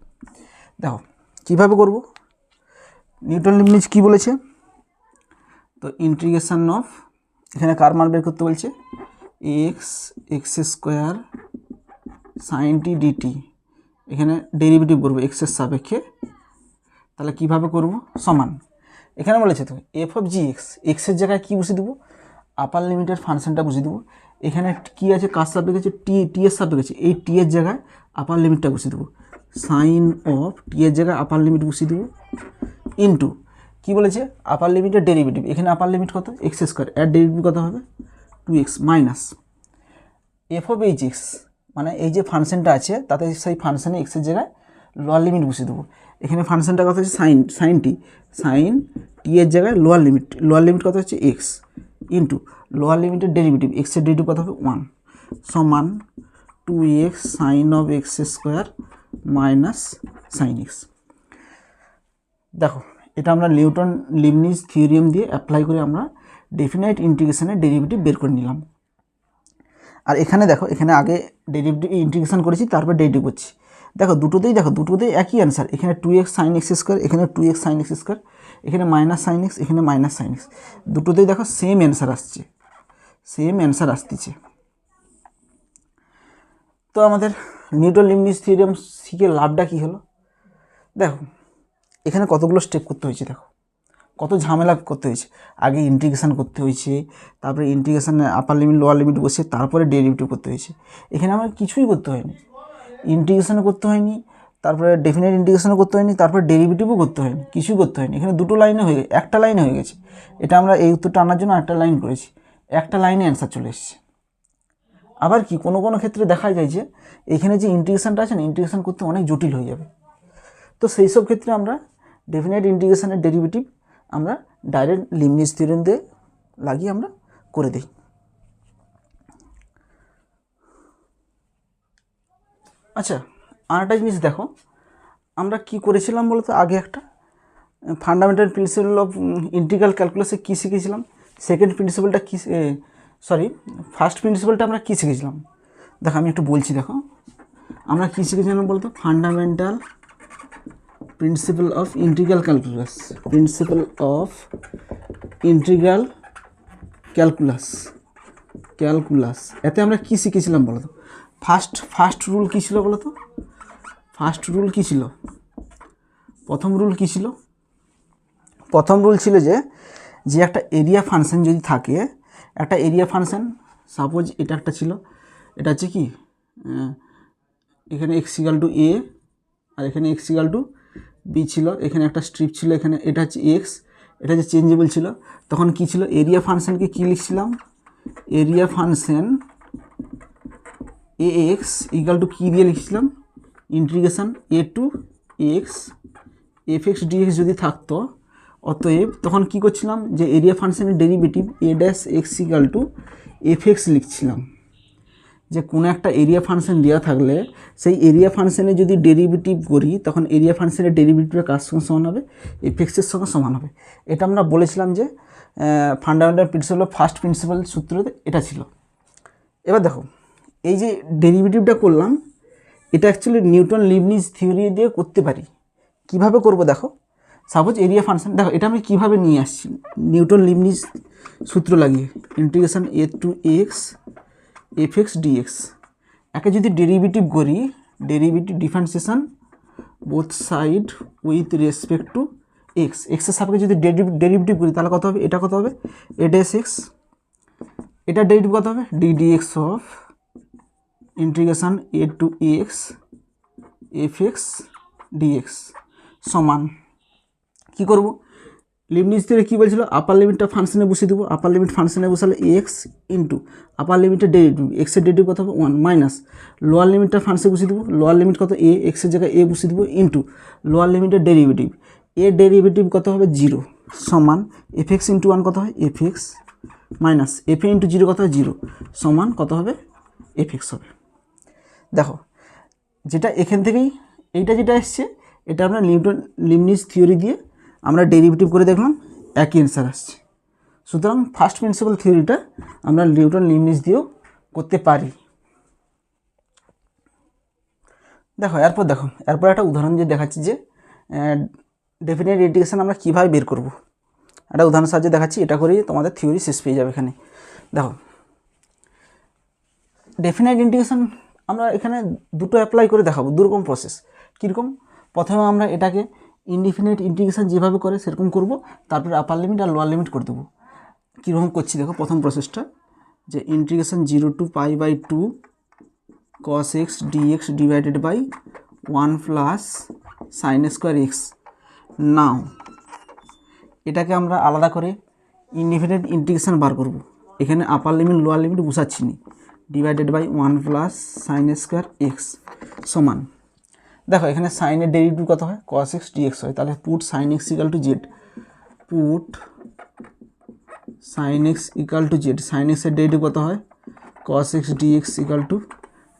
দেখো কীভাবে করব, নিউটন লিবনিজ কী বলেছে, তো ইন্টিগ্রেশন অফ, এখানে কার মান বের করতে বলছে, x square sine T DT, এখানে ডেরিভেটিভ করবো এক্সের সাপেক্ষে। তাহলে কিভাবে করব, সমান, এখানে বলেছে তো এফ অফ জি এক্সের জায়গায় কী বসিয়ে দেবো, আপার লিমিটের ফাংশনটা বসিয়ে দেবো। এখানে কী আছে, কার সাপেক্ষে আছে, টি এর সাপেক্ষে, এই টি এর জায়গায় আপার লিমিটটা বসিয়ে দেবো, সাইন অফ টি এর জায়গায় আপার লিমিট বসিয়ে দেবো, ইন্টু কী বলেছে, আপার লিমিটের ডেরিভেটিভ, এখানে আপার লিমিট কত এক্স স্কোয়ার, এর ডেরিভেটিভ কত হবে 2x minus F of H x, মানে এই যে ফাংশনটা আছে তাতে সেই ফাংশানে এক্সের জায়গায় লোয়ার লিমিট বসিয়ে দেবো। এখানে ফাংশনটা কত হচ্ছে সাইন টি এর জায়গায় লোয়ার লিমিট কত হচ্ছে এক্স, ইন্টু লোয়ার লিমিটের ডেরিভেটিভ, এক্সের ডেরিভেটিভ কত হবে 1 সমান 2x sine of X square minus sine X. দেখো এটা আমরা নিউটন লিবনিজ থিওরিয়াম দিয়ে অ্যাপ্লাই করে আমরা ডেফিনাইট ইন্টিগ্রেশনের ডেরিভেটিভ বের করে নিলাম। আর এখানে দেখো, এখানে আগে ডেরিভেটিভ ইন্টিগ্রেশন করেছি, তারপর ডেরিভেটিভ করছি। দেখো দুটোতেই একই অ্যান্সার, এখানে 2x সাইন এক্স স্কোয়ার, এখানে 2x সাইন এক্স স্কোয়ার, এখানে মাইনাস সাইন এক্স, এখানে মাইনাস সাইন এক্স, দুটোতেই দেখো সেম অ্যান্সার আসতেছে। তো আমাদের নিউটন লিবনিজ থিওরিয়াম শিখে লাভটা কী হলো, দেখো এখানে কতগুলো স্টেপ করতে হয়েছে। দেখো কত ঝামেলা করতে হয়েছে, আগে ইন্টিগ্রেশন করতে হয়েছে, তারপরে ইন্টিগ্রেশনে আপার লিমিট লোয়ার লিমিট বসে তারপরে ডেরিভেটিভ করতে হয়েছে। এখানে আমার কিছুই করতে হয়নি, ইন্টিগ্রেশনও করতে হয়নি, তারপরে ডেফিনেট ইন্টিগ্রেশনও করতে হয়নি, তারপরে ডেরিভেটিভও করতে হয়নি, কিছুই করতে হয়নি। এখানে দুটো লাইনে হয়ে গেছে, একটা লাইনে হয়ে গেছে। এটা আমরা এই উত্তরটা আনার জন্য একটা লাইন করেছি, একটা লাইনে অ্যান্সার চলে এসেছে। আবার কি কোনো কোনো ক্ষেত্রে দেখা যায় যে এখানে যে ইন্টিগ্রেশনটা আছে না, ইন্টিগ্রেশন করতে অনেক জটিল হয়ে যাবে। তো সেই সব ক্ষেত্রে আমরা ডেফিনেট ইন্টিগ্রেশনের ডেরিভেটিভ আমরা ডাইরেক্ট লিবনিজ থিওরেম দিয়ে লাগিয়ে আমরা করে দিই। আচ্ছা, আরেকটা জিনিস দেখো, আমরা কি করেছিলাম বলতো, আগে একটা ফান্ডামেন্টাল প্রিন্সিপাল অফ ইন্টিগ্রাল ক্যালকুলাসে কী শিখেছিলাম, সেকেন্ড প্রিন্সিপালটা কী, ফার্স্ট প্রিন্সিপালটা আমরা কী শিখেছিলাম। দেখো আমি একটু বলছি, দেখো আমরা কী শিখেছিলাম বলতো, fundamental principle of integral calculus, principal of integral calculus এতে আমরা কী শিখেছিলাম বলতো, ফার্স্ট রুল কী ছিল বলতো, ফার্স্ট রুল কী ছিল, প্রথম রুল কী ছিল, প্রথম রুল ছিল যে একটা এরিয়া ফাংশন যদি থাকে, একটা এরিয়া ফাংশন, সাপোজ এটা একটা ছিল, এটা হচ্ছে কি এখানে এক্স ইকাল টু এ আর এখানে এক্স ইকাল টু বি ছিল, এখানে একটা স্ট্রিপ ছিল, এখানে এটা হচ্ছে এক্স, এটা হচ্ছে চেঞ্জেবল ছিল, তখন কি ছিল, এরিয়া ফাংশনকে কী লিখছিলাম, area function a x equal to কী দিয়ে লিখছিলাম, integration A to x F x dx যদি থাকতো, অতএব তখন কি করছিলাম যে এরিয়া ফাংশনের derivative a dash x equal to F x লিখছিলাম। যে কোনো একটা এরিয়া ফাংশন দেওয়া থাকলে সেই এরিয়া ফাংশনে যদি ডেরিভেটিভ করি তখন এরিয়া ফাংশনের ডেরিভেটিভটা কার সঙ্গে সমান হবে, এফ এক্সের সঙ্গে সমান হবে। এটা আমরা বলেছিলাম যে fundamental principle of first principle সূত্রতে এটা ছিল। এবার দেখো এই যে ডেরিভেটিভটা করলাম, এটা অ্যাকচুয়ালি নিউটন লিবনিজ থিওরি দিয়ে করতে পারি। কিভাবে করব দেখো, সাপোজ এরিয়া ফাংশন, দেখো এটা আমি কীভাবে নিয়ে আসছি, নিউটন লিবনিজ সূত্র লাগিয়ে integration A to x F x dx, একে যদি ডেরিভেটিভ করি, derivative differentiation both side with respect to x, এক্সের সাপেক্ষে যদি ডেরিভেটিভ করি তাহলে কত হবে, এটা কত হবে এ ড্যাশ এক্স, এটা ডেরিভেটিভ কত হবে D D X of integration A to x F x dx সমান কী করব, লিবনিজ থিওরি কী বলছিল, আপার লিমিটটা ফাংশনে বসিয়ে দেবো, আপার লিমিট ফাংশনে বসালে এক্স ইন্টু আপার লিমিটের ডেরিভেটিভ, এক্সের ডেরিভেটিভ কত হবে 1 মাইনাস লোয়ার লিমিটটা ফাংশনে বসিয়ে দেবো, লোয়ার লিমিট কত এ, এক্সের জায়গায় এ বসিয়ে দেবো ইন্টু লোয়ার লিমিটের ডেরিভেটিভ, এ ডেরিভেটিভ কত হবে 0 সমান এফ এক্স ইন্টু 1 কত হয় এফ এক্স মাইনাস এফ এ ইন্টু 0 কত হয় 0 সমান কত হবে এফ এক্স হবে। দেখো যেটা এখান থেকেই এইটা যেটা এসছে এটা আমরা নিউটন লিবনিজ থিওরি দিয়ে আমরা ডেরিভেটিভ করে দেখলাম, একই অ্যান্সার আসছে। সুতরাং ফার্স্ট প্রিন্সিপাল থিওরিটা আমরা নিউটন লিবনিজ দিয়েও করতে পারি। দেখো এরপর একটা উদাহরণ দিয়ে দেখাচ্ছি যে ডেফিনেট ইন্টিগ্রেশন আমরা কীভাবে বের করব, একটা উদাহরণ সাহায্যে দেখাচ্ছি, এটা করেই তোমাদের থিওরি শেষ পেয়ে যাবে। এখানে দেখো ডেফিনেট ইন্টিগ্রেশন আমরা এখানে দুটো অ্যাপ্লাই করে দেখাবো, দুরকম প্রসেস। কীরকম, প্রথমে আমরা এটাকে ইনডিফিনিট ইন্টিগ্রেশন যেভাবে করে সেরকম করব, তারপরে আপার লিমিট আর লোয়ার লিমিট করে দেবো। কীরকম করছি দেখো, প্রথম প্রসেসটা যে integration 0 to pi by 2 cos x dx divided by 1 plus sine square x. Now এটাকে আমরা আলাদা করে ইনডিফিনিট ইন্টিগ্রেশন বার করব। এখানে আপার লিমিট লোয়ার লিমিট বসাচ্ছি নি, divided by 1 plus sine square x সমান, দেখো এখানে সাইনের ডেরিভেটিভ কত হয় cos x dx হয়, তাহলে put sine x equal to Z, put sine x equal to Z, sine এক্সের ডেরিভেটিভ কত হয় cos x dx equal to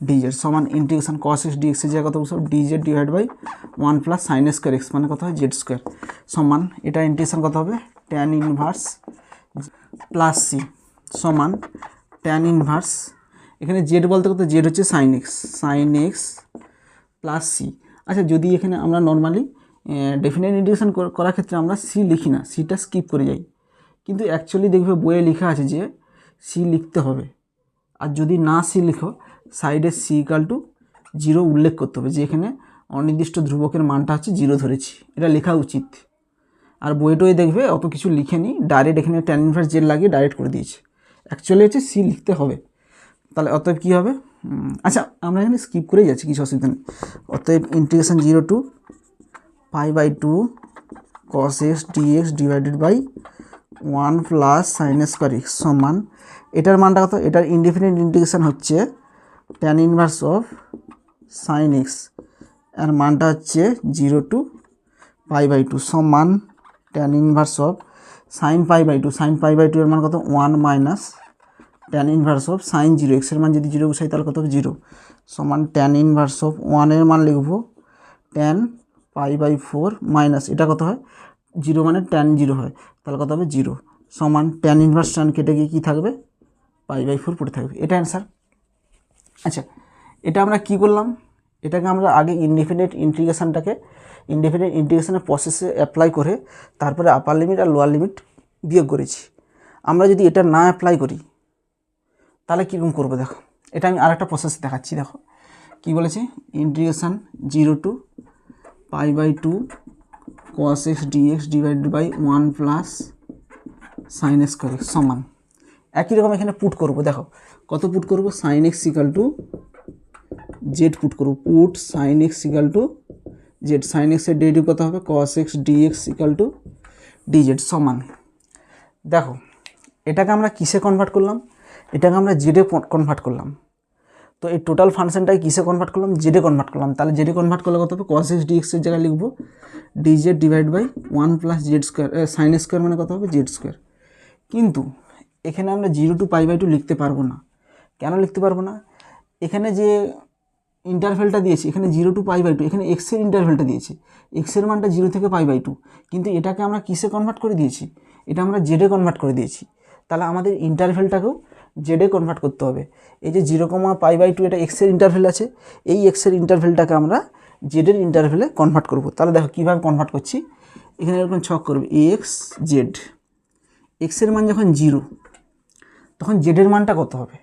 D Z সমান ইন্টিগ্রেশন cos x dx এর জায়গায় কত বসব D Z divide by 1 plus sine square X মানে কত হয় জেড স্কোয়ার সমান, এটা ইন্টিগ্রেশন কত হবে ট্যান ইনভার্স প্লাস সি সমান ট্যান ইনভার্স, এখানে জেড বলতে কত জেড হচ্ছে সাইন এক্স প্লাস সি। আচ্ছা যদি এখানে আমরা নর্মালি ডেফিনেট ইন্টিগ্রেশন করার ক্ষেত্রে আমরা সি লিখি না, সিটা স্কিপ করে যাই, কিন্তু অ্যাকচুয়ালি দেখবে বইয়ে লেখা আছে যে সি লিখতে হবে, আর যদি না সি লিখো সাইডে সি ইকাল টু 0 উল্লেখ করতে হবে যে এখানে অনির্দিষ্ট ধ্রুবকের মানটা হচ্ছে 0 ধরেছি, এটা লেখা উচিত। আর বইটই দেখবে অত কিছু লিখেনি, ডাইরেক্ট এখানে ট্যান ইনভার্স জেড লাগিয়ে ডাইরেক্ট করে দিয়েছে। অ্যাকচুয়ালি হচ্ছে সি লিখতে হবে। তাহলে অতএব কী হবে, আচ্ছা আমরা এখানে স্কিপ করেই যাচ্ছি, কিছু অসুবিধা নেই। অতএব integration 0 to π/2 cos x dx divided by 1 plus sine square x সমান, এটার মানটা কত, এটার ইনডিফিনিট ইন্টিগ্রেশন হচ্ছে tan inverse of sine x, এর মানটা হচ্ছে 0 to π/2 সমান tan inverse of sine π/2, sine π/2 এর মান কত 1 minus tan inverse of sine 0, এক্সের মান যদি 0 বসাই তাহলে কত হবে 0, সমান ট্যান ইনভার্স অফ 1 এর মান লিখবো ট্যান π/4 মাইনাস এটা কত হয় 0 মানে ট্যান 0 হয়, তাহলে কত হবে 0, সমান ট্যান ইনভার্স ট্যান কেটে গিয়ে কী থাকবে π/4 পড়ে থাকবে। এটা অ্যান্সার। আচ্ছা এটা আমরা কি করলাম, এটাকে আমরা আগে ইনডিফিনিট ইন্টিগ্রেশনের প্রসেসে অ্যাপ্লাই করে তারপরে আপার লিমিট আর লোয়ার লিমিট বিয়োগ করেছি। আমরা যদি এটা না অ্যাপ্লাই করি তাহলে কীরকম করবো দেখো, এটা আমি আরেকটা প্রসেস দেখাচ্ছি। দেখো কি বলেছে, integration 0 to π/2 cos x dx divided by 1 plus sine square x সমান, একই রকম এখানে পুট করব। দেখো কত পুট করব, sine x equal to Z put করব, put sine x equal to Z, sine এক্সের ডেরিভেটিভ কত হবে cos x dx equal to dz সমান। দেখো এটাকে আমরা কিসে কনভার্ট করলাম, এটাকে আমরা জেডে কনভার্ট করলাম। তো এই টোটাল ফাংশনটাকে কিসে কনভার্ট করলাম, জেডে কনভার্ট করলাম। তাহলে জেডে কনভার্ট করলে কত হবে, cos x dx এর জায়গায় লিখবো dz divide by 1 plus Z square, sine square মানে কত হবে জেড স্কোয়ার। কিন্তু এখানে আমরা 0 to π/2 লিখতে পারবো না। কেন লিখতে পারবো না, এখানে যে ইন্টারভ্যালটা দিয়েছি এখানে 0 to π/2, এখানে এক্সের ইন্টারভ্যালটা দিয়েছে, এক্সের মানটা 0 থেকে π/2, কিন্তু এটাকে আমরা কিসে কনভার্ট করে দিয়েছি, এটা আমরা জেডে কনভার্ট করে দিয়েছি। তাহলে আমাদের ইন্টারভ্যালটাকেও জেডে কনভার্ট করতে হবে। এই যে 0, π/2 এটা এক্সের ইন্টারভ্যাল আছে, এই এক্সের ইন্টারভ্যালটাকে আমরা জেডের ইন্টারভ্যালে কনভার্ট করব। তাহলে দেখো কীভাবে কনভার্ট করছি, এখানে এরকম ছক করবে এক্স জেড, এক্সের মান যখন 0 তখন জেডের মানটা কত হবে,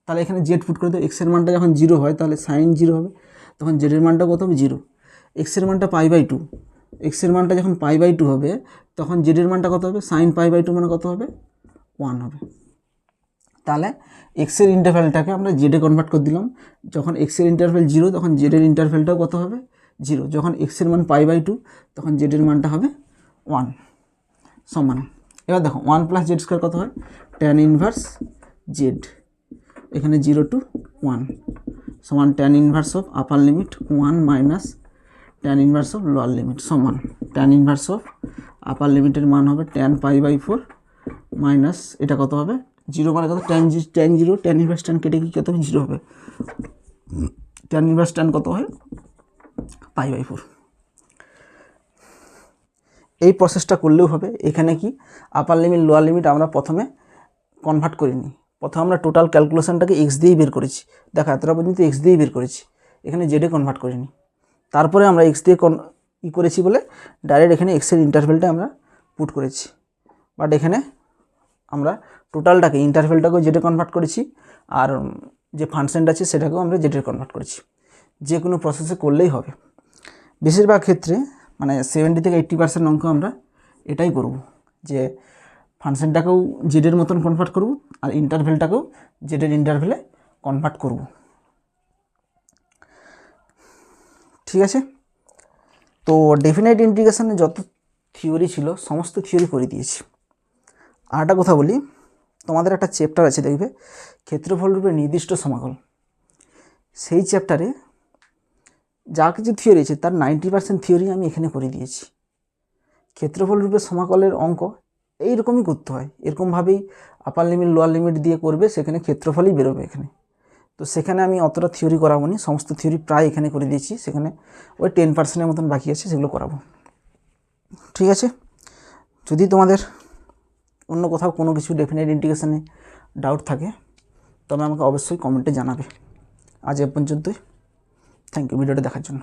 তাহলে এখানে জেড পুট করে দেবো, এক্সের মানটা যখন 0 হয় তাহলে সাইন 0 হবে, তখন জেডের মানটা কত হবে 0, এক্সের মানটা π/2, এক্সের মানটা যখন π/2 হবে তখন জেডের মানটা কত হবে, সাইন π/2 মানে কত হবে 1 হবে। তাহলে এক্সের ইন্টারভ্যালটাকে আমরা জেডে কনভার্ট করে দিলাম, যখন এক্সের ইন্টারভ্যাল 0 তখন জেডের ইন্টারভ্যালটাও কত হবে 0, যখন এক্সের মান π/2 তখন জেডের মানটা হবে 1 সমান। এবার দেখো 1 প্লাস জেড স্কোয়ার কত হয়, ট্যান ইনভার্স জেড, এখানে 0 to 1 সমান tan inverse of upper limit 1 minus tan inverse of lower limit সমান ট্যান ইনভার্স অফ আপার লিমিটের মান হবে ট্যান π/4 মাইনাস এটা কত হবে 0 মানে কত ট্যান 0, ট্যান ইনভার্স ট্যান কেটে গিয়ে কত হবে 0 হবে, ট্যান ইনভার্স ট্যান কত হয় π/4। এই প্রসেসটা করলেও হবে। এখানে কি আপার লিমিট লোয়ার লিমিট আমরা প্রথমে কনভার্ট করিনি, প্রথমে আমরা টোটাল ক্যালকুলেশনটাকে এক্স দিয়েই বের করেছি। দেখো এতটা পর্যন্ত এক্স দিয়েই বের করেছি, এখানে জেডে কনভার্ট করিনি। তারপরে আমরা এক্স দিয়ে করেছি বলে ডাইরেক্ট এখানে এক্সের ইন্টারভ্যালটা আমরা পুট করেছি, বাট এখানে আমরা টোটালটাকে ইন্টারভ্যালটাকেও জেডে কনভার্ট করেছি আর যে ফাংশনটা আছে সেটাকেও আমরা জেডে কনভার্ট করেছি। যে কোনো প্রসেসে করলেই হবে। বেশিরভাগ ক্ষেত্রে মানে 70 থেকে 80% অঙ্ক আমরা এটাই করব, যে ফাংশনটাকেও জেডের মতন কনভার্ট করব আর ইন্টারভ্যালটাকেও জেডের ইন্টারভ্যালে কনভার্ট করব। ঠিক আছে, তো ডেফিনাইট ইন্টিগ্রেশনে যত থিওরি ছিল সমস্ত থিওরি করে দিয়েছি। আর একটা কথা বলি, তোমাদের একটা চ্যাপ্টার আছে দেখবে ক্ষেত্রফল রূপে নির্দিষ্ট সমাকল, সেই চ্যাপ্টারে যা কিছু থিওরি আছে তার 90% থিওরি আমি এখানে করে দিয়েছি। ক্ষেত্রফল রূপে সমাকলের অঙ্ক এইরকমই করতে হয়, এরকমভাবেই আপার লিমিট লোয়ার লিমিট দিয়ে করবে, সেখানে ক্ষেত্রফলই বেরোবে এখানে। তো সেখানে আমি অতটা থিওরি করাবো নি, সমস্ত থিওরি প্রায় এখানে করে দিয়েছি, সেখানে ওই 10%-এর মতন বাকি আছে, সেগুলো করাবো। ঠিক আছে, যদি তোমাদের অন্য কোথাও কোনো কিছু ডেফিনাইট ইন্টিগ্রেশনে ডাউট থাকে তবে আমাকে অবশ্যই কমেন্টে জানাবে। আজ এ পর্যন্তই, থ্যাংক ইউ ভিডিওটা দেখার জন্য।